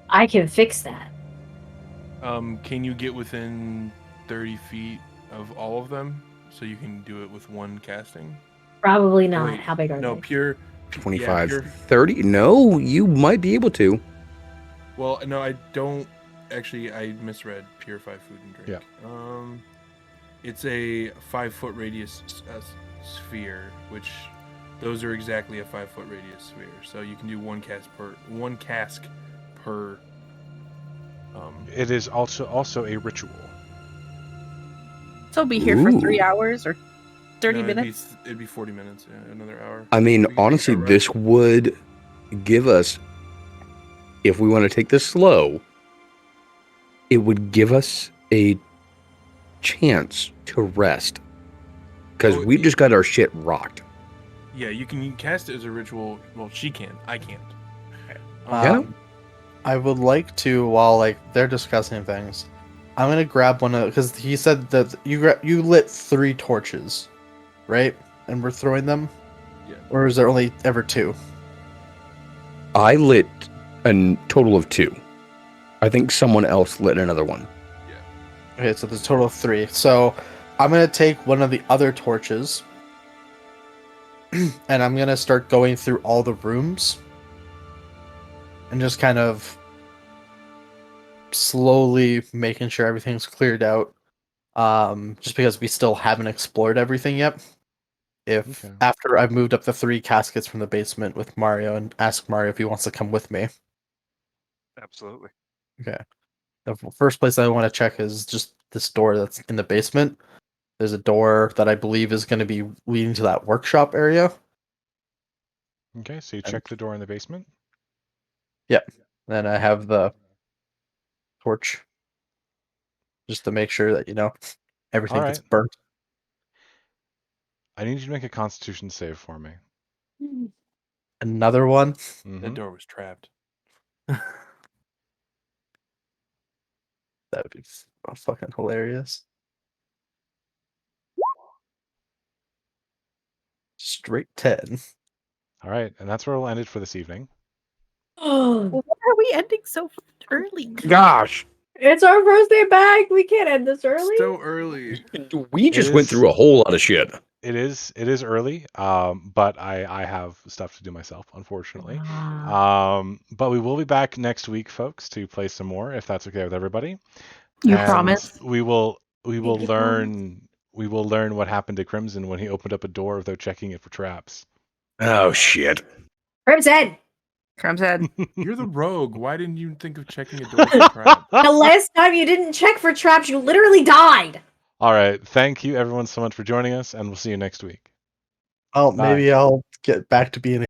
I can fix that. Can you get within 30 feet of all of them so you can do it with one casting? Probably not. Wait, How big are no, they? pure. 25, pure- 30? No, you might be able to. Well, no, I don't. Actually, I misread purify food and drink. It's a 5-foot radius sphere, which those are exactly a 5-foot radius sphere. So you can do one cask per. It is also a ritual. So be here for Ooh. 3 hours or 30 no, minutes. It'd be 40 minutes. Yeah, another hour. I mean, We can take honestly, a run. this would give us, if we want to take this slow, it would give us a chance to rest. Because Oh, we just got our shit rocked. Yeah, you can cast it as a ritual. Well, she can. I can't. Yeah. I would like to, while like they're discussing things, I'm gonna grab one of because he said that you lit 3 torches, right? And we're throwing them. Yeah. Or is there only ever 2? I lit a total of 2. I think someone else lit another one. Okay, so there's a total of 3. So I'm gonna take one of the other torches, and I'm gonna start going through all the rooms, and just kind of slowly making sure everything's cleared out. Just because we still haven't explored everything yet. If Okay. after I've moved up the 3 caskets from the basement with Mario and ask Mario if he wants to come with me. Absolutely. Okay. The first place I want to check is just this door that's in the basement. There's a door that I believe is going to be leading to that workshop area. Okay, so you And- check the door in the basement. Then I have the torch just to make sure that, everything gets Alright. burnt. I need you to make a Constitution save for me. Another one. Mhm. That door was trapped. That would be fucking hilarious. Straight 10. All right, and that's where we'll end it for this evening. Why are we ending so early? Gosh, It's our first day back. We can't end this early. So early. we just It went is- through a whole lot of shit. It is early, but I have stuff to do myself, unfortunately. But we will be back next week, folks, to play some more, if that's okay with everybody. You And promise? we will you learn what happened to Crimson when he opened up a door without checking it for traps. Oh shit. Crimson, Crimson. You're the rogue. Why didn't you think of checking a door for trap? the last time you didn't check for traps, you literally died. All right, thank you everyone so much for joining us, and we'll see you next week. Oh, Bye. maybe I'll get back to being